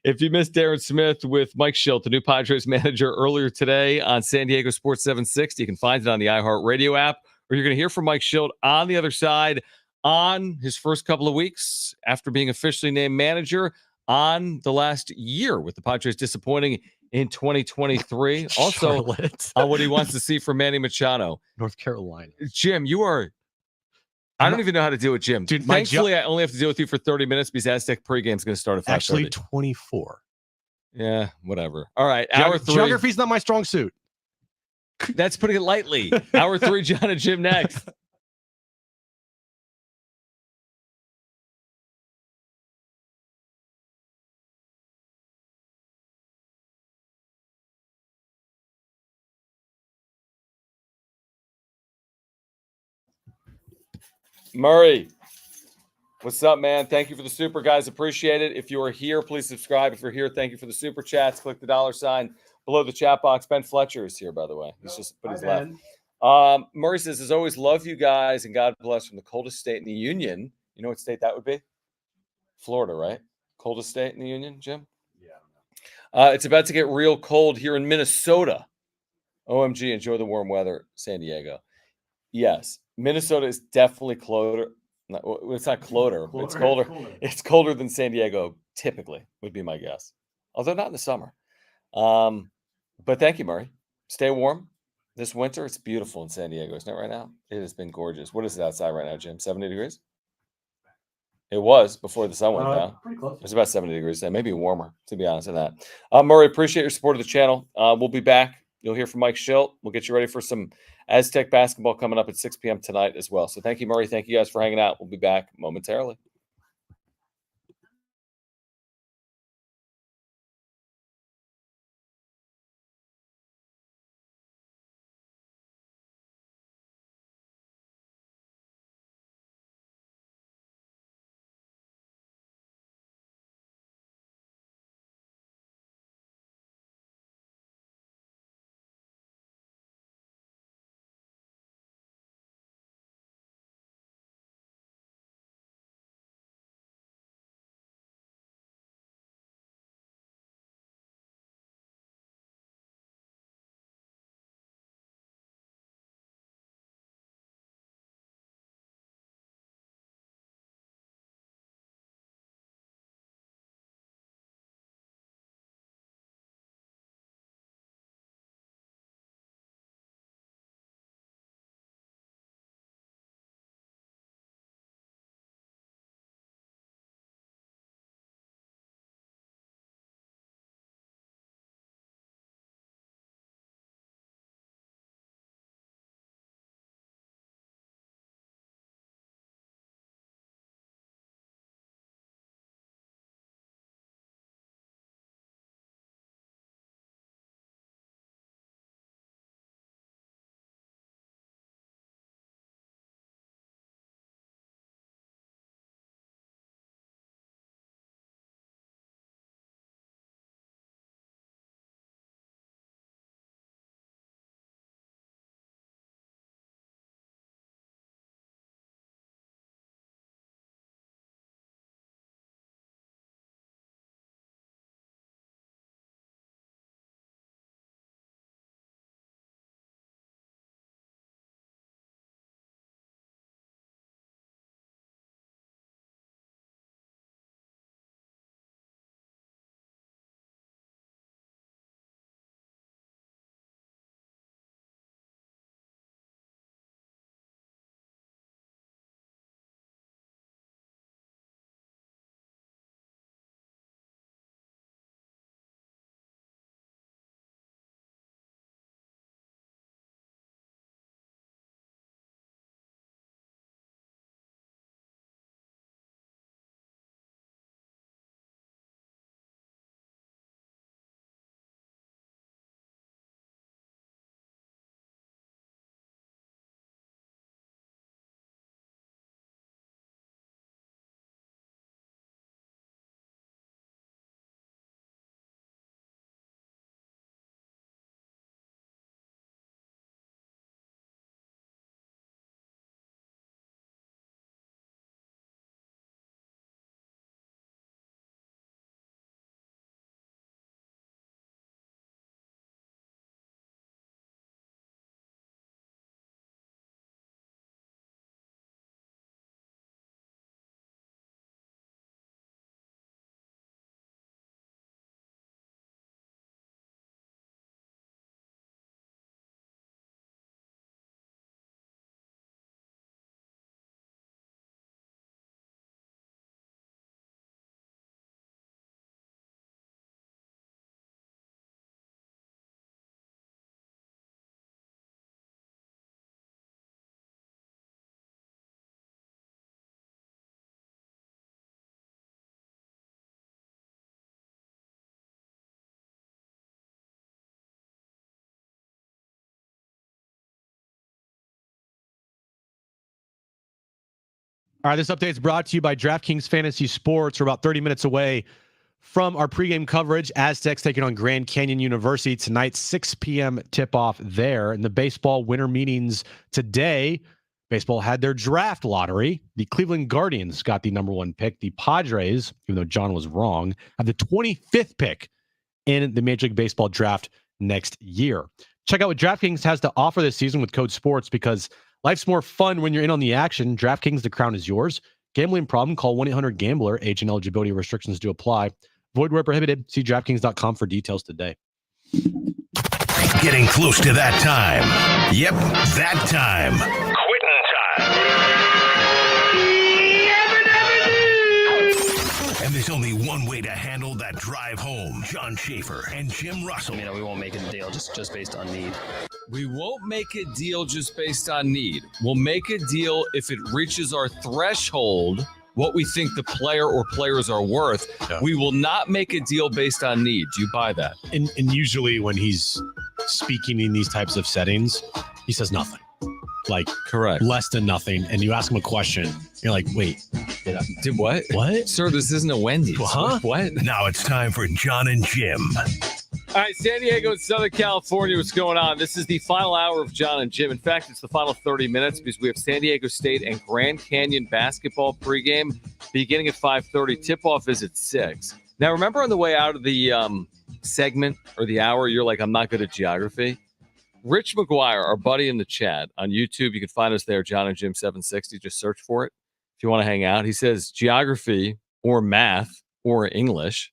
D: If you missed Darren Smith with Mike Shildt, the new Padres manager, earlier today on San Diego Sports 760, you can find it on the iHeartRadio app, or you're going to hear from Mike Shildt on the other side on his first couple of weeks after being officially named manager on the last year with the Padres disappointing in 2023. Also, on what he wants to see from Manny Machado.
A: North Carolina.
D: Jim, you are... I don't even know how to deal with Jim.
A: Dude,
D: thankfully, I only have to deal with you for 30 minutes because Aztec pregame is going to start at 5:30.
A: Actually, 24.
D: Yeah, whatever. All right, hour 3.
A: Geography's not my strong suit.
D: That's putting it lightly. Hour 3, John and Jim next. Murray, what's up, man? Thank you for the super, guys. Appreciate it. If you are here, please subscribe. If you're here, thank you for the super chats. Click the $ below the chat box. Ben Fletcher is here, by the way. He's just put his left. Murray says, as always, love you guys and God bless from the coldest state in the Union. You know what state that would be? Florida, right? Coldest state in the Union, Jim? Yeah. It's about to get real cold here in Minnesota. OMG, enjoy the warm weather, San Diego. Yes. Minnesota is definitely colder. It's not colder. It's colder. It's colder than San Diego.
E: typically would be my guess. Although not in the summer. But thank you, Murray. Stay warm this winter. It's beautiful in San Diego, isn't it right now? It has been gorgeous. What is it outside right now, Jim? 70 degrees? It was before the sun went down.
I: Pretty close.
E: It was about 70 degrees today, maybe warmer, to be honest, than that. Murray, appreciate your support of the channel. We'll be back. You'll hear from Mike Shildt. We'll get you ready for some Aztec basketball coming up at 6 p.m. tonight as well. So thank you, Murray. Thank you guys for hanging out. We'll be back momentarily.
A: All right, this update is brought to you by DraftKings Fantasy Sports. We're about 30 minutes away from our pregame coverage. Aztecs taking on Grand Canyon University tonight, 6 p.m. tip-off there. And the baseball winter meetings today, baseball had their draft lottery. The Cleveland Guardians got the number 1 pick. The Padres, even though John was wrong, have the 25th pick in the Major League Baseball draft next year. Check out what DraftKings has to offer this season with Code Sports, because life's more fun when you're in on the action. DraftKings, the crown is yours. Gambling problem? Call 1-800-GAMBLER. Age and eligibility restrictions do apply. Void where prohibited. See DraftKings.com for details today.
B: Getting close to that time. Yep, that time. Quitting time. And there's only one way to handle that drive home. John Schaefer and Jim Russell.
C: We won't make a deal just based on need.
D: We won't make a deal just based on need. We'll make a deal if it reaches our threshold, what we think the player or players are worth.
A: Yeah.
D: We will not make a deal based on need. Do you buy that?
A: And usually when he's speaking in these types of settings, he says nothing. Like
D: correct,
A: less than nothing. And you ask him a question, you're like, wait,
D: did what?
A: What?
D: Sir, this isn't a Wendy's.
A: Huh?
D: What?
B: Now it's time for Jon and Jim.
E: All right, San Diego and Southern California, what's going on? This is the final hour of Jon and Jim. In fact, it's the final 30 minutes because we have San Diego State and Grand Canyon basketball pregame beginning at 5:30. Tip-off is at 6. Now, remember on the way out of the segment or the hour, you're like, I'm not good at geography? Rich McGuire, our buddy in the chat on YouTube, you can find us there, Jon and Jim 760. Just search for it if you want to hang out. He says geography or math or English.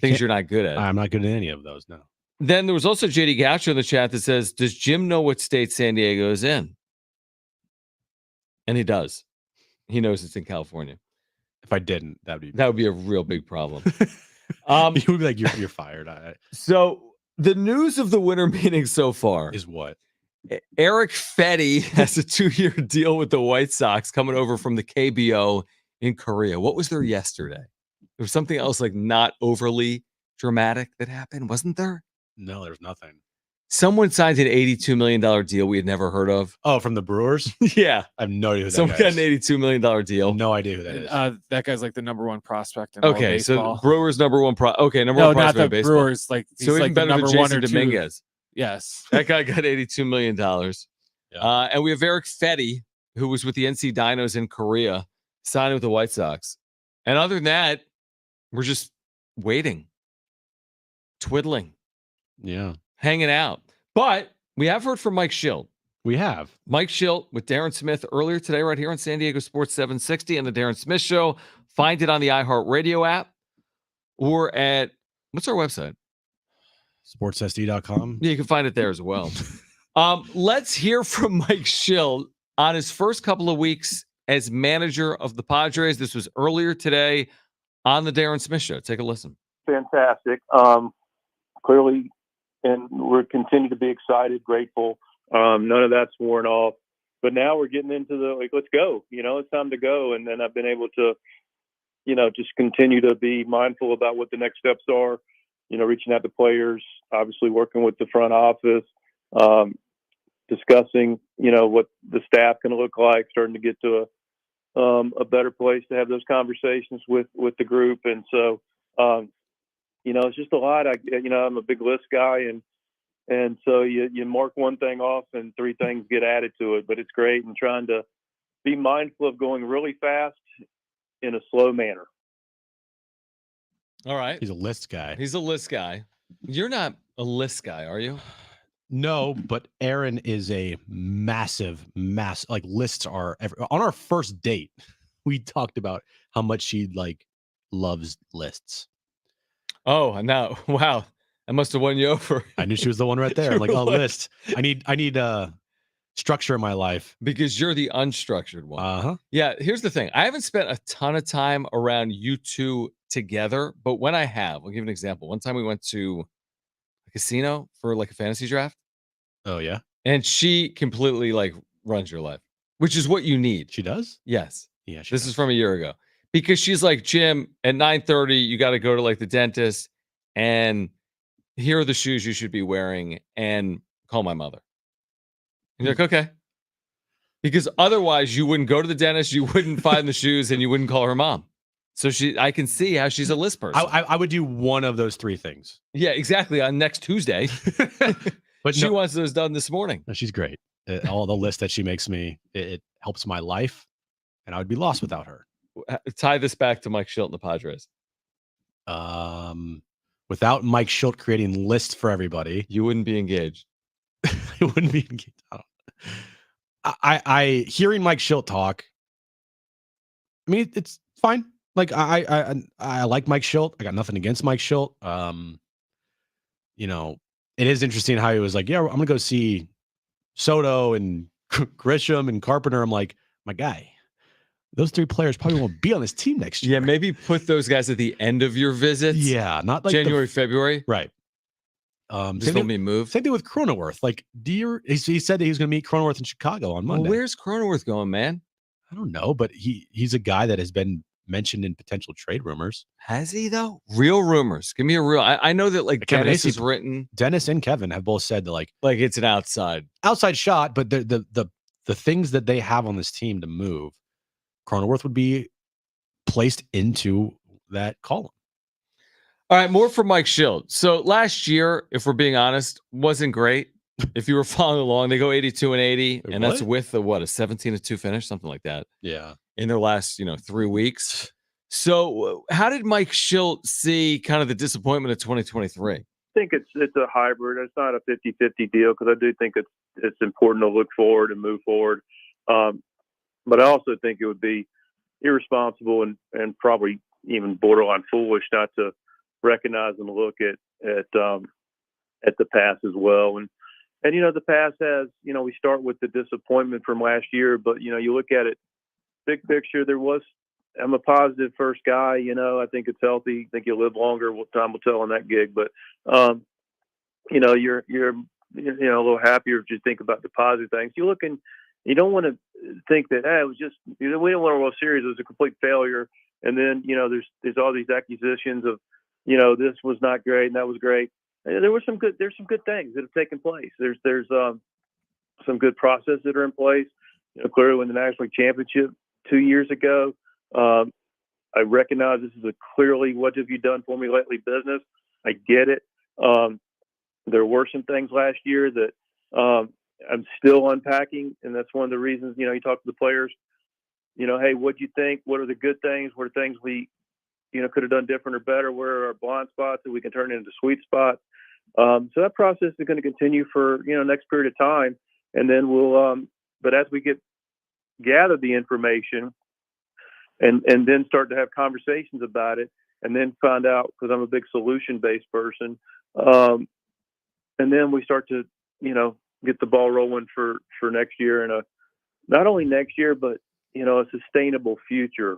E: Things you're not good at.
A: I'm not good at any of those, no.
E: Then there was also JD Goucher in the chat that says, does Jim know what state San Diego is in? And he does. He knows it's in California.
A: If I didn't, that
E: would be a real big problem.
A: You would be like, you're fired.
E: So the news of the winter meeting so far
A: is what?
E: Eric Fetty has a 2-year deal with the White Sox coming over from the KBO in Korea. What was there yesterday? There was something else like not overly dramatic that happened, wasn't there?
A: No, there's nothing.
E: Someone signed an $82 million deal we had never heard of.
A: Oh, from the Brewers?
E: Yeah.
A: I have no idea who that
E: Someone
A: guy
E: got an $82 million deal.
A: No idea who that is.
F: That guy's like the number one prospect in all
E: Okay,
F: baseball.
E: so Brewers number one number one
F: not
E: prospect
F: the
E: in baseball.
F: Brewers. Like he's
E: so even
F: like
E: better
F: the
E: than
F: number one
E: Jason
F: or two.
E: Dominguez.
F: Yes,
E: that guy got $82 million.
A: Yeah.
E: And we have Eric Fetty, who was with the NC Dinos in Korea, signing with the White Sox. And other than that, we're just waiting, twiddling, hanging out. But we have heard from Mike Shildt.
A: We have.
E: Mike Shildt with Darren Smith earlier today right here on San Diego Sports 760 and the Darren Smith Show. Find it on the iHeartRadio app or at, what's our website?
A: SportsSD.com.
E: Yeah, you can find it there as well. Let's hear from Mike Shildt on his first couple of weeks as manager of the Padres. This was earlier today on the Darren Smith Show. Take a listen.
G: Fantastic. Clearly, and we're continue to be excited, grateful. None of that's worn off. But now we're getting into the, let's go. It's time to go. And then I've been able to, just continue to be mindful about what the next steps are, reaching out to players, obviously working with the front office, discussing, what the staff can look like, starting to get to a better place to have those conversations with the group. And so, it's just a lot. I'm a big list guy, and so you mark one thing off and 3 things get added to it, but it's great, and trying to be mindful of going really fast in a slow manner.
E: All right.
A: He's a list guy.
E: He's a list guy. You're not a list guy, are you?
A: No, but Aaron is a massive, like lists are on our first date. We talked about how much she loves lists.
E: Oh, now, wow. I must have won you over.
A: I knew she was the one right there. I'm like, list. I need structure in my life.
E: Because you're the unstructured one.
A: Uh-huh.
E: Yeah, here's the thing. I haven't spent a ton of time around you two together, but when I have, I'll give you an example. One time we went to a casino for a fantasy draft.
A: Oh, yeah?
E: And she completely runs your life, which is what you need.
A: She does?
E: Yes.
A: Yeah.
E: This is from a year ago. Because she's like, Jim, at 9:30, you got to go to the dentist, and here are the shoes you should be wearing, and call my mother. And you're like, okay. Because otherwise you wouldn't go to the dentist, you wouldn't find the shoes, and you wouldn't call her mom. So I can see how she's a list person.
A: I would do one of those 3 things.
E: Yeah, exactly. On next Tuesday. But she wants those done this morning.
A: No, she's great. All the lists that she makes me, it helps my life, and I would be lost without her.
E: Tie this back to Mike Shildt and the Padres.
A: Without Mike Shildt creating lists for everybody,
E: you wouldn't be engaged.
A: You wouldn't be engaged. I hearing Mike Shildt talk I mean, it's fine. Like I like Mike Shildt. I got nothing against Mike Shildt. You know, it is interesting how he was like, yeah, I'm gonna go see Soto and Grisham and Carpenter. I'm like, my guy, those 3 players probably won't be on this team next year.
D: Yeah, maybe put those guys at the end of your visits.
A: Yeah, not like
D: January, February.
A: Right.
D: Just don't be moved.
A: Same thing with Cronenworth. Like, he said that he was going to meet Cronenworth in Chicago on Monday.
D: Well, where's Cronenworth going, man?
A: I don't know, but he's a guy that has been mentioned in potential trade rumors.
D: Has he though? Real rumors. Give me a real. I know that like
A: Kevin
D: Dennis
A: Acey,
D: has written.
A: Dennis and Kevin have both said that like
D: it's an outside
A: shot, but the things that they have on this team to move, Cronenworth would be placed into that column.
D: All right, more for Mike Shildt. So last year, if we're being honest, wasn't great. If you were following along, they go 82-80, and that's with a 17-2 finish, something like that.
A: Yeah,
D: in their last 3 weeks. So, how did Mike Shildt see kind of the disappointment of 2023?
G: I think it's a hybrid. It's not a 50-50 deal because I do think it's important to look forward and move forward. But I also think it would be irresponsible and probably even borderline foolish not to recognize and look at the past as well. And the past has, we start with the disappointment from last year, but you look at it big picture. I'm a positive first guy. I think it's healthy. I think you'll live longer. Time will tell on that gig. But you're a little happier if you think about the positive things. You look and you don't want to think that it was just we didn't win a World Series. It was a complete failure. And then there's all these accusations of this was not great and that was great. And there's some good things that have taken place. There's some good processes that are in place. Clearly, when the National League Championship 2 years ago, I recognize this is a clearly what have you done for me lately business. I get it. There were some things last year that I'm still unpacking, and that's one of the reasons. You talk to the players. Hey, what'd you think? What are the good things? What are things we could have done different or better? Where are our blind spots that we can turn into sweet spots? So that process is going to continue for next period of time, and then we'll. But as we gather the information, and then start to have conversations about it, and then find out, because I'm a big solution-based person, and then we start to get the ball rolling for next year, and not only next year, but a sustainable future.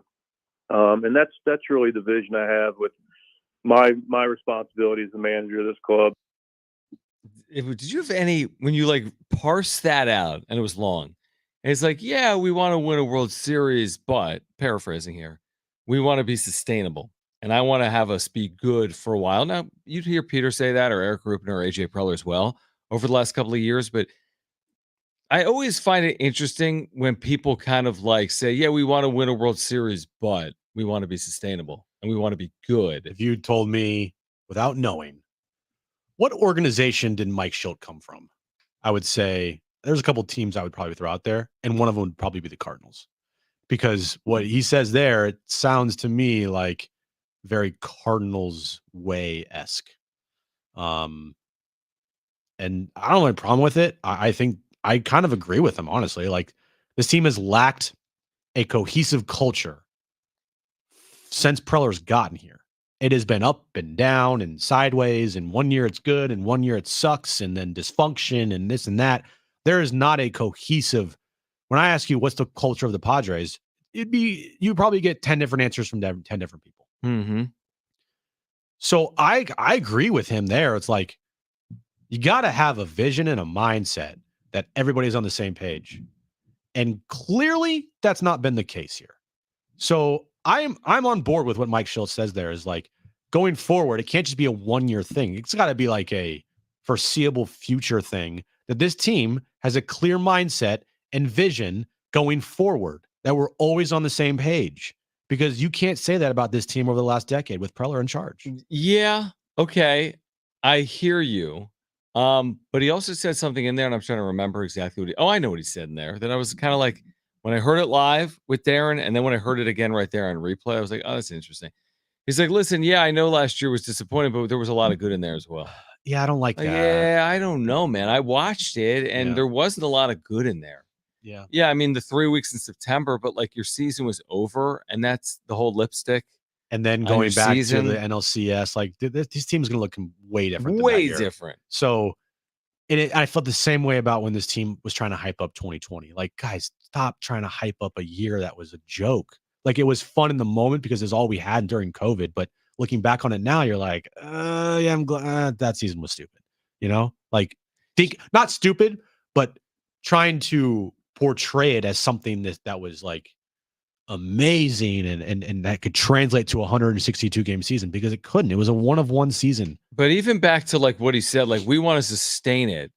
G: And that's really the vision I have with my responsibility as the manager of this club.
D: Did you have any, when you parse that out, and it was long, and it's like, yeah, we want to win a World Series, but paraphrasing here, we want to be sustainable, and I want to have us be good for a while. Now, you'd hear Peter say that, or Eric Rupner, or AJ Preller as well over the last couple of years, but I always find it interesting when people kind of say, yeah, we want to win a World Series, but we want to be sustainable and we want to be good.
A: If you told me without knowing, what organization did Mike Shildt come from? I would say there's a couple teams I would probably throw out there, and one of them would probably be the Cardinals, because what he says there, it sounds to me like very Cardinals way-esque. And I don't have a problem with it. I think I kind of agree with him, honestly. This team has lacked a cohesive culture since Preller's gotten here. It has been up and down and sideways, and 1 year it's good and 1 year it sucks, and then dysfunction and this and that. There is not a cohesive. When I ask you what's the culture of the Padres, you probably get 10 different answers from 10 different people.
D: Mm-hmm.
A: So I agree with him there. It's like, you got to have a vision and a mindset that everybody's on the same page. And clearly that's not been the case here. So I'm on board with what Mike Shildt says there, is going forward, it can't just be a 1 year thing. It's got to be a foreseeable future thing, that this team has a clear mindset and vision going forward, that we're always on the same page, because you can't say that about this team over the last decade with Preller in charge.
D: Yeah. Okay. I hear you. But he also said something in there, and I'm trying to remember exactly what I know what he said in there, that I was kind of when I heard it live with Darren, and then when I heard it again right there on replay, I was like, oh, that's interesting. He's like, listen, yeah, I know last year was disappointing, but there was a lot of good in there as well.
A: Yeah, I don't like that.
D: Yeah, I don't know, man. I watched it, and there wasn't a lot of good in there.
A: Yeah.
D: Yeah, I mean the 3 weeks in September, but like your season was over, and that's the whole lipstick.
A: And then
D: on
A: going
D: your
A: back
D: season.
A: to the NLCS, like these teams are going to look way different. Than
D: Way
A: that year.
D: different.
A: So, I felt the same way about when this team was trying to hype up 2020. Like, guys, stop trying to hype up a year that was a joke. Like, it was fun in the moment because it's all we had during COVID. But looking back on it now, you're like, yeah, I'm glad that season was stupid. You know, like not stupid, but trying to portray it as something that was like amazing and that could translate to a 162 game season, because it couldn't. It was a 1-of-1 season.
D: But even back to like what he said, like we want to sustain it.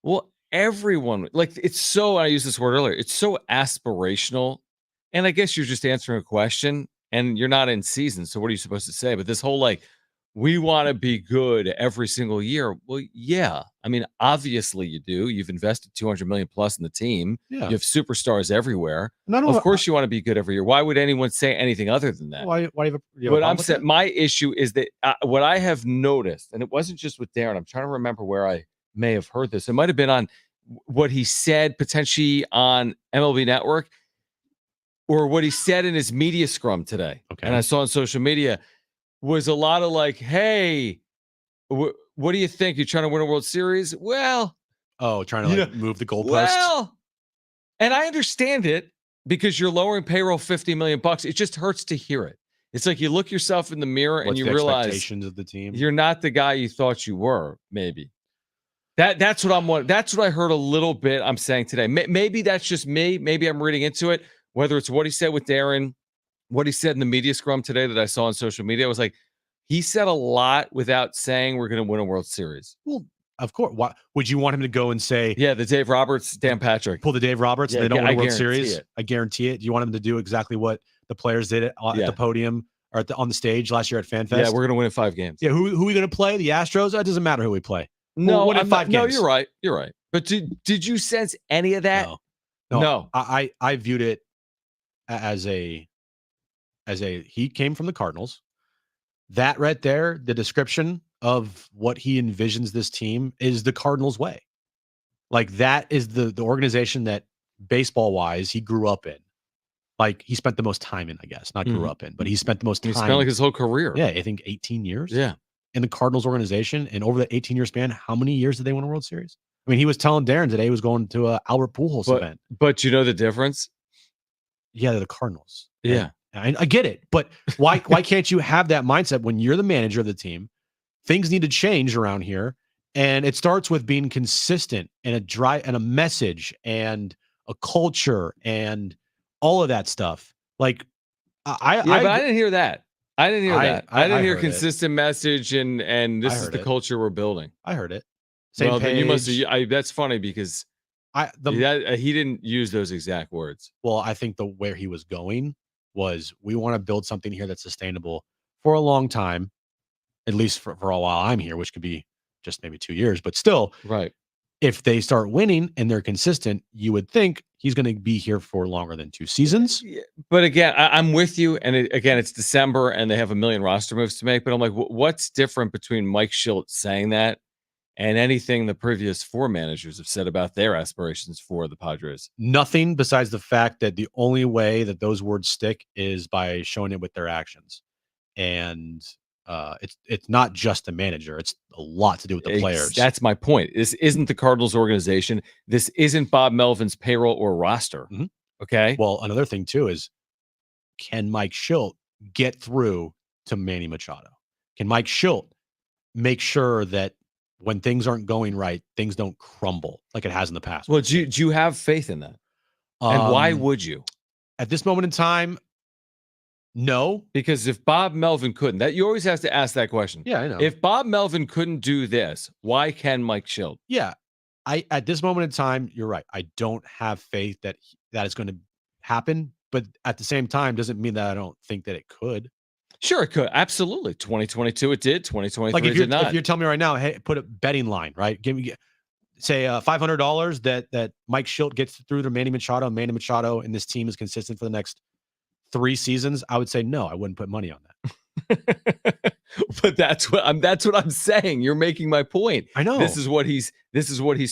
D: Well, everyone, like it's so, I used this word earlier, it's so aspirational. And I guess you're just answering a question and you're not in season. So what are you supposed to say? But this whole like, we want to be good every single year. Well, yeah. I mean, obviously you do. You've invested $200 million plus in the team.
A: Yeah.
D: You have superstars everywhere.
A: No,
D: Of course you want to be good every year. Why would anyone say anything other than that?
A: Why you have a
D: What
A: problem
D: I'm
A: with
D: saying,
A: that?
D: my issue is that what I have noticed, and it wasn't just with Darren. I'm trying to remember where I may have heard this. It might have been on what he said potentially on MLB Network, or what he said in his media scrum today.
A: Okay.
D: And I saw on social media was a lot of like, hey, what do you think? You're trying to win a World Series? Well,
A: trying to move the goalposts.
D: well, and I understand it because you're lowering payroll $50 million. It just hurts to hear it. It's like you look yourself in the mirror and
A: What's
D: you
A: the
D: realize
A: expectations of the team?
D: you're not the guy you thought you were. Maybe that's what that's what I heard a little bit. I'm saying today. Maybe that's just me. Maybe I'm reading into it. Whether it's what he said with Darren, what he said in the media scrum today that I saw on social media, was like he said a lot without saying we're going to win a World Series.
A: Well, of course. Why would you want him to go and say,
D: yeah, the Dave Roberts, Dan Patrick,
A: pull the Dave Roberts,
D: Yeah,
A: and they don't win a World
D: guarantee
A: Series?
D: it.
A: I guarantee it. Do you want him to do exactly what the players did at the podium or on the stage last year at FanFest?
D: Yeah, we're going to win in 5 games.
A: Yeah, who are we going to play? The Astros? It doesn't matter who we play.
D: No,
A: we'll win in 5
D: no,
A: games.
D: you're right. You're right. But did you sense any of that? No.
A: I viewed it as he came from the Cardinals. That right there, the description of what he envisions this team is the Cardinals way. Like that is the organization that baseball wise he grew up in. Like he spent the most time in, I guess, not grew up in, but he spent the most time.
D: He spent like his whole career.
A: Yeah, I think 18 years.
D: Yeah.
A: In the Cardinals organization. And over the 18-year span, how many years did they win a World Series? I mean, he was telling Darren today he was going to a Albert Pujols event.
D: But you know the difference?
A: Yeah, they're the Cardinals.
D: Yeah.
A: And I get it, but why can't you have that mindset when you're the manager of the team? Things need to change around here, and it starts with being consistent and a message and a culture and all of that stuff. Like
D: but I didn't hear that. I didn't hear that. I didn't hear
A: heard
D: consistent message and this is the culture we're building.
A: I heard it. Same
D: well,
A: page.
D: then you must have. That's funny because he didn't use those exact words.
A: Well, I think where he was going was we want to build something here that's sustainable for a long time, at least for a while I'm here, which could be just maybe 2 years, but still,
D: right.
A: If they start winning and they're consistent, you would think he's going to be here for longer than 2 seasons.
D: Yeah, but again, I'm with you. And again, it's December and they have a million roster moves to make. But I'm like, what's different between Mike Shildt saying that and anything the previous 4 managers have said about their aspirations for the Padres?
A: Nothing besides the fact that the only way that those words stick is by showing it with their actions. And it's not just the manager. It's a lot to do with the players.
D: That's my point. This isn't the Cardinals organization. This isn't Bob Melvin's payroll or roster.
A: Mm-hmm.
D: Okay.
A: Well, another thing too is, can Mike Shildt get through to Manny Machado? Can Mike Shildt make sure that when things aren't going right, things don't crumble like it has in the past?
D: Well, do you have faith in that? And why would you?
A: At this moment in time, no.
D: Because if Bob Melvin couldn't, you always have to ask that question.
A: Yeah, I know.
D: If Bob Melvin couldn't do this, why can Mike Shildt?
A: Yeah. At this moment in time, you're right. I don't have faith that is going to happen. But at the same time, doesn't mean that I don't think that it could.
D: Sure, it could. Absolutely. 2022, it did. 2023,
A: like
D: it did not.
A: If you're telling me right now, hey, put a betting line, right? Say $500 that Mike Shildt gets through to Manny Machado. Manny Machado and this team is consistent for the next 3 seasons. I would say no. I wouldn't put money on that.
D: But that's what I'm saying. You're making my point.
A: I know.
D: This is what he's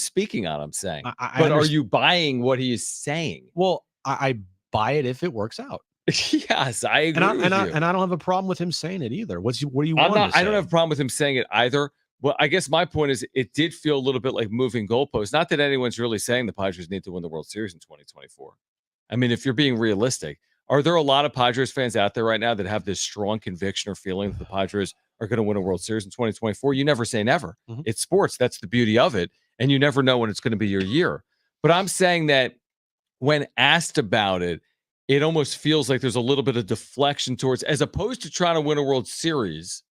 D: speaking on, I'm saying.
A: I
D: Are you buying what he is saying?
A: Well, I buy it if it works out.
D: Yes, I agree with you.
A: And I don't have a problem with him saying it either. What do you
D: I
A: want?
D: don't have a problem with him saying it either. Well, I guess my point is it did feel a little bit like moving goalposts. Not that anyone's really saying the Padres need to win the World Series in 2024. I mean, if you're being realistic, are there a lot of Padres fans out there right now that have this strong conviction or feeling that the Padres are going to win a World Series in 2024? You never say never.
A: Mm-hmm.
D: It's sports. That's the beauty of it. And you never know when it's going to be your year. But I'm saying that when asked about it, it almost feels like there's a little bit of deflection towards, as opposed to trying to win a World Series,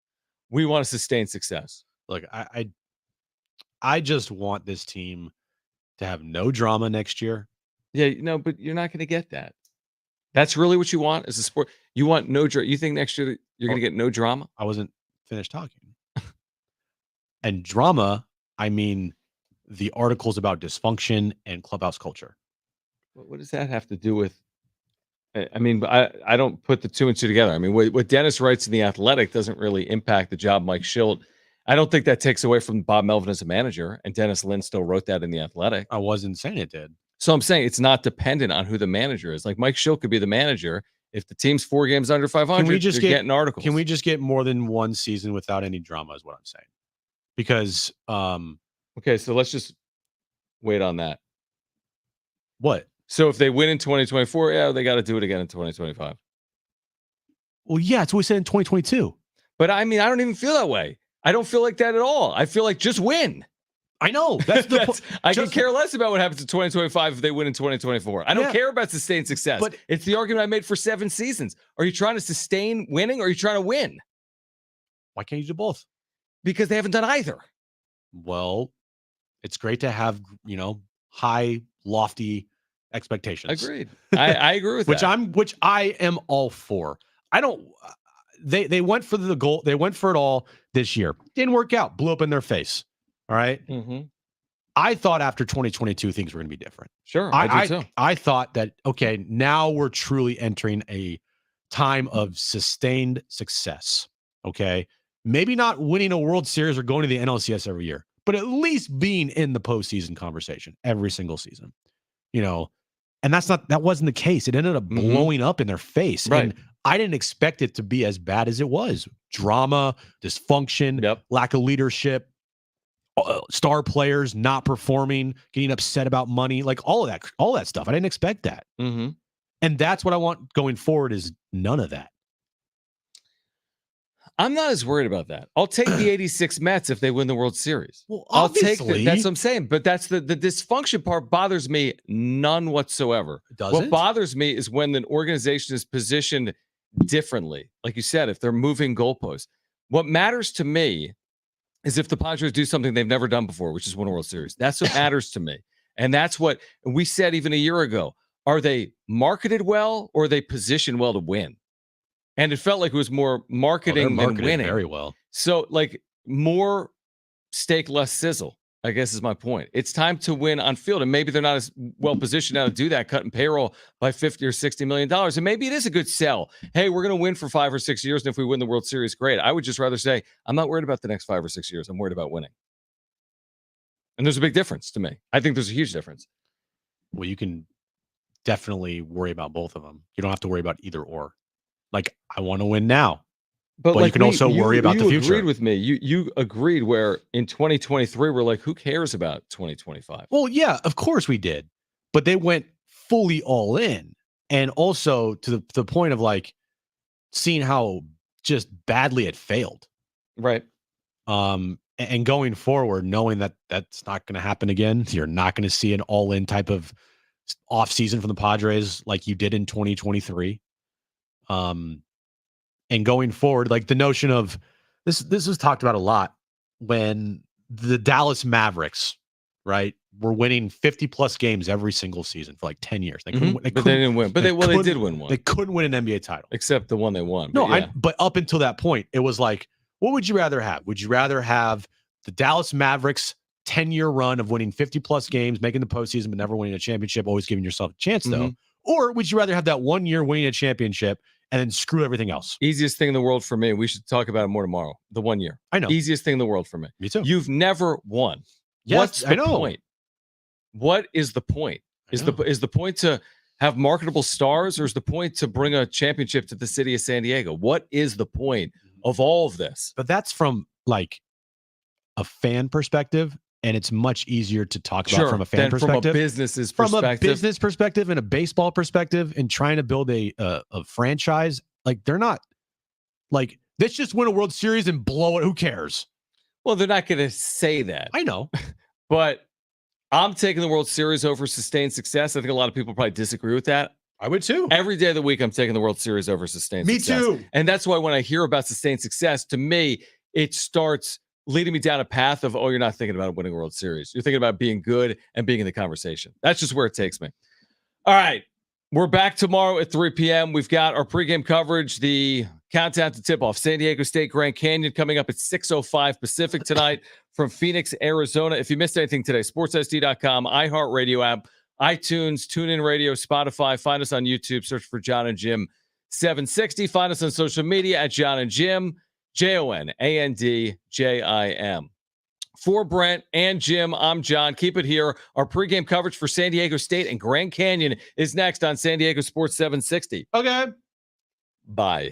D: we want to sustain success.
A: Look, I just want this team to have no drama next year.
D: Yeah, no, but you're not going to get that. That's really what you want as a sport. You want no drama. You think next year you're going to get no drama?
A: I wasn't finished talking. And drama, I mean the articles about dysfunction and clubhouse culture.
D: What does that have to do with? I mean, I don't put the two and two together. I mean, what Dennis writes in The Athletic doesn't really impact the job Mike Shildt. I don't think that takes away from Bob Melvin as a manager, and Dennis Lynn still wrote that in The Athletic.
A: I wasn't saying it did.
D: So I'm saying it's not dependent on who the manager is. Like Mike Shildt could be the manager. If the team's 4 games under 500, you're getting articles.
A: Can we just get more than one season without any drama is what I'm saying. Because
D: okay, so let's just wait on that.
A: What?
D: So if they win in 2024, yeah, they got to do it again in 2025.
A: Well, yeah, it's what we said in 2022.
D: But I mean, I don't even feel that way. I don't feel like that at all. I feel like just win.
A: I know. That's the point.
D: I can care less about what happens in 2025 if they win in 2024. I don't care about sustained success. But it's the argument I made for 7 seasons. Are you trying to sustain winning or are you trying to win?
A: Why can't you do both?
D: Because they haven't done either.
A: Well, it's great to have, high, lofty expectations.
D: Agreed. I agree with that.
A: Which I am all for. I don't. They went for the goal. They went for it all this year. Didn't work out. Blew up in their face. All right.
D: Mm-hmm.
A: I thought after 2022 things were going to be different.
D: Sure, I do too.
A: I thought that now we're truly entering a time of sustained success. Okay, maybe not winning a World Series or going to the NLCS every year, but at least being in the postseason conversation every single season. And that wasn't the case. It ended up blowing up in their face.
D: Right.
A: And I didn't expect it to be as bad as it was. Drama, dysfunction, lack of leadership, star players not performing, getting upset about money, like all of that stuff. I didn't expect that.
D: Mm-hmm.
A: And that's what I want going forward is none of that.
D: I'm not as worried about that. I'll take the 86 Mets if they win the World Series.
A: Well,
D: I'll take
A: obviously.
D: that's what I'm saying. But that's the dysfunction part bothers me none whatsoever. What bothers me is when an organization is positioned differently. Like you said, if they're moving goalposts. What matters to me is if the Padres do something they've never done before, which is win a World Series. That's what matters to me. And that's what we said even a year ago. Are they marketed well or are they positioned well to win? And it felt like it was more marketing than winning.
A: Very well.
D: So, like, more steak, less sizzle, I guess is my point. It's time to win on field. And maybe they're not as well positioned now to do that, cutting payroll by $50 or $60 million. And maybe it is a good sell. Hey, we're going to win for 5 or 6 years. And if we win the World Series, great. I would just rather say, I'm not worried about the next 5 or 6 years. I'm worried about winning. And there's a big difference to me. I think there's a huge difference.
A: Well, you can definitely worry about both of them. You don't have to worry about either or. Like, I want to win now. But like you can also worry about the future.
D: You agreed with me. You agreed where in 2023, we're like, who cares about 2025?
A: Well, yeah, of course we did. But they went fully all in. And also to the point of like seeing how just badly it failed.
D: Right.
A: And going forward, knowing that that's not going to happen again. You're not going to see an all-in type of off season from the Padres like you did in 2023. And going forward, like the notion of this was talked about a lot when the Dallas Mavericks, right, were winning 50 plus games every single season for like 10 years. They couldn't,
D: but they didn't win. But they did win one.
A: They couldn't win an NBA title,
D: except the one they won.
A: No,
D: yeah.
A: but up until that point, it was like, what would you rather have? Would you rather have the Dallas Mavericks 10-year run of winning 50 plus games, making the postseason, but never winning a championship, always giving yourself a chance though? Or would you rather have that 1 year winning a championship and then screw everything else.
D: Easiest thing in the world for me. We should talk about it more tomorrow. The 1 year.
A: I know.
D: Easiest thing in the world for me.
A: Me too.
D: You've never won.
A: Yes,
D: What's the
A: I know.
D: point? What is the point? Is the point to have marketable stars, or is the point to bring a championship to the city of San Diego? What is the point of all of this?
A: But that's from like a fan perspective, and it's much easier to talk about from a fan perspective.
D: From a business's
A: from
D: perspective.
A: a business perspective and a baseball perspective, and trying to build a franchise. Like they're not like, let's just win a World Series and blow it. Who cares?
D: Well, they're not going to say that.
A: I know,
D: but I'm taking the World Series over sustained success. I think a lot of people probably disagree with that.
A: I would too.
D: Every day of the week, I'm taking the World Series over sustained success.
A: Me too.
D: And that's why when I hear about sustained success, to me, it starts leading me down a path of, oh, you're not thinking about winning a World Series. You're thinking about being good and being in the conversation. That's just where it takes me. All right. We're back tomorrow at 3 p.m. We've got our pregame coverage, the countdown to tip-off. San Diego State Grand Canyon coming up at 6:05 Pacific tonight from Phoenix, Arizona. If you missed anything today, sportssd.com, iHeartRadio app, iTunes, TuneIn Radio, Spotify. Find us on YouTube. Search for Jon and Jim 760. Find us on social media at Jon and Jim, JONANDJIM. For Brent and Jim, I'm John. Keep it here. Our pregame coverage for San Diego State and Grand Canyon is next on San Diego Sports 760.
A: Okay.
D: Bye.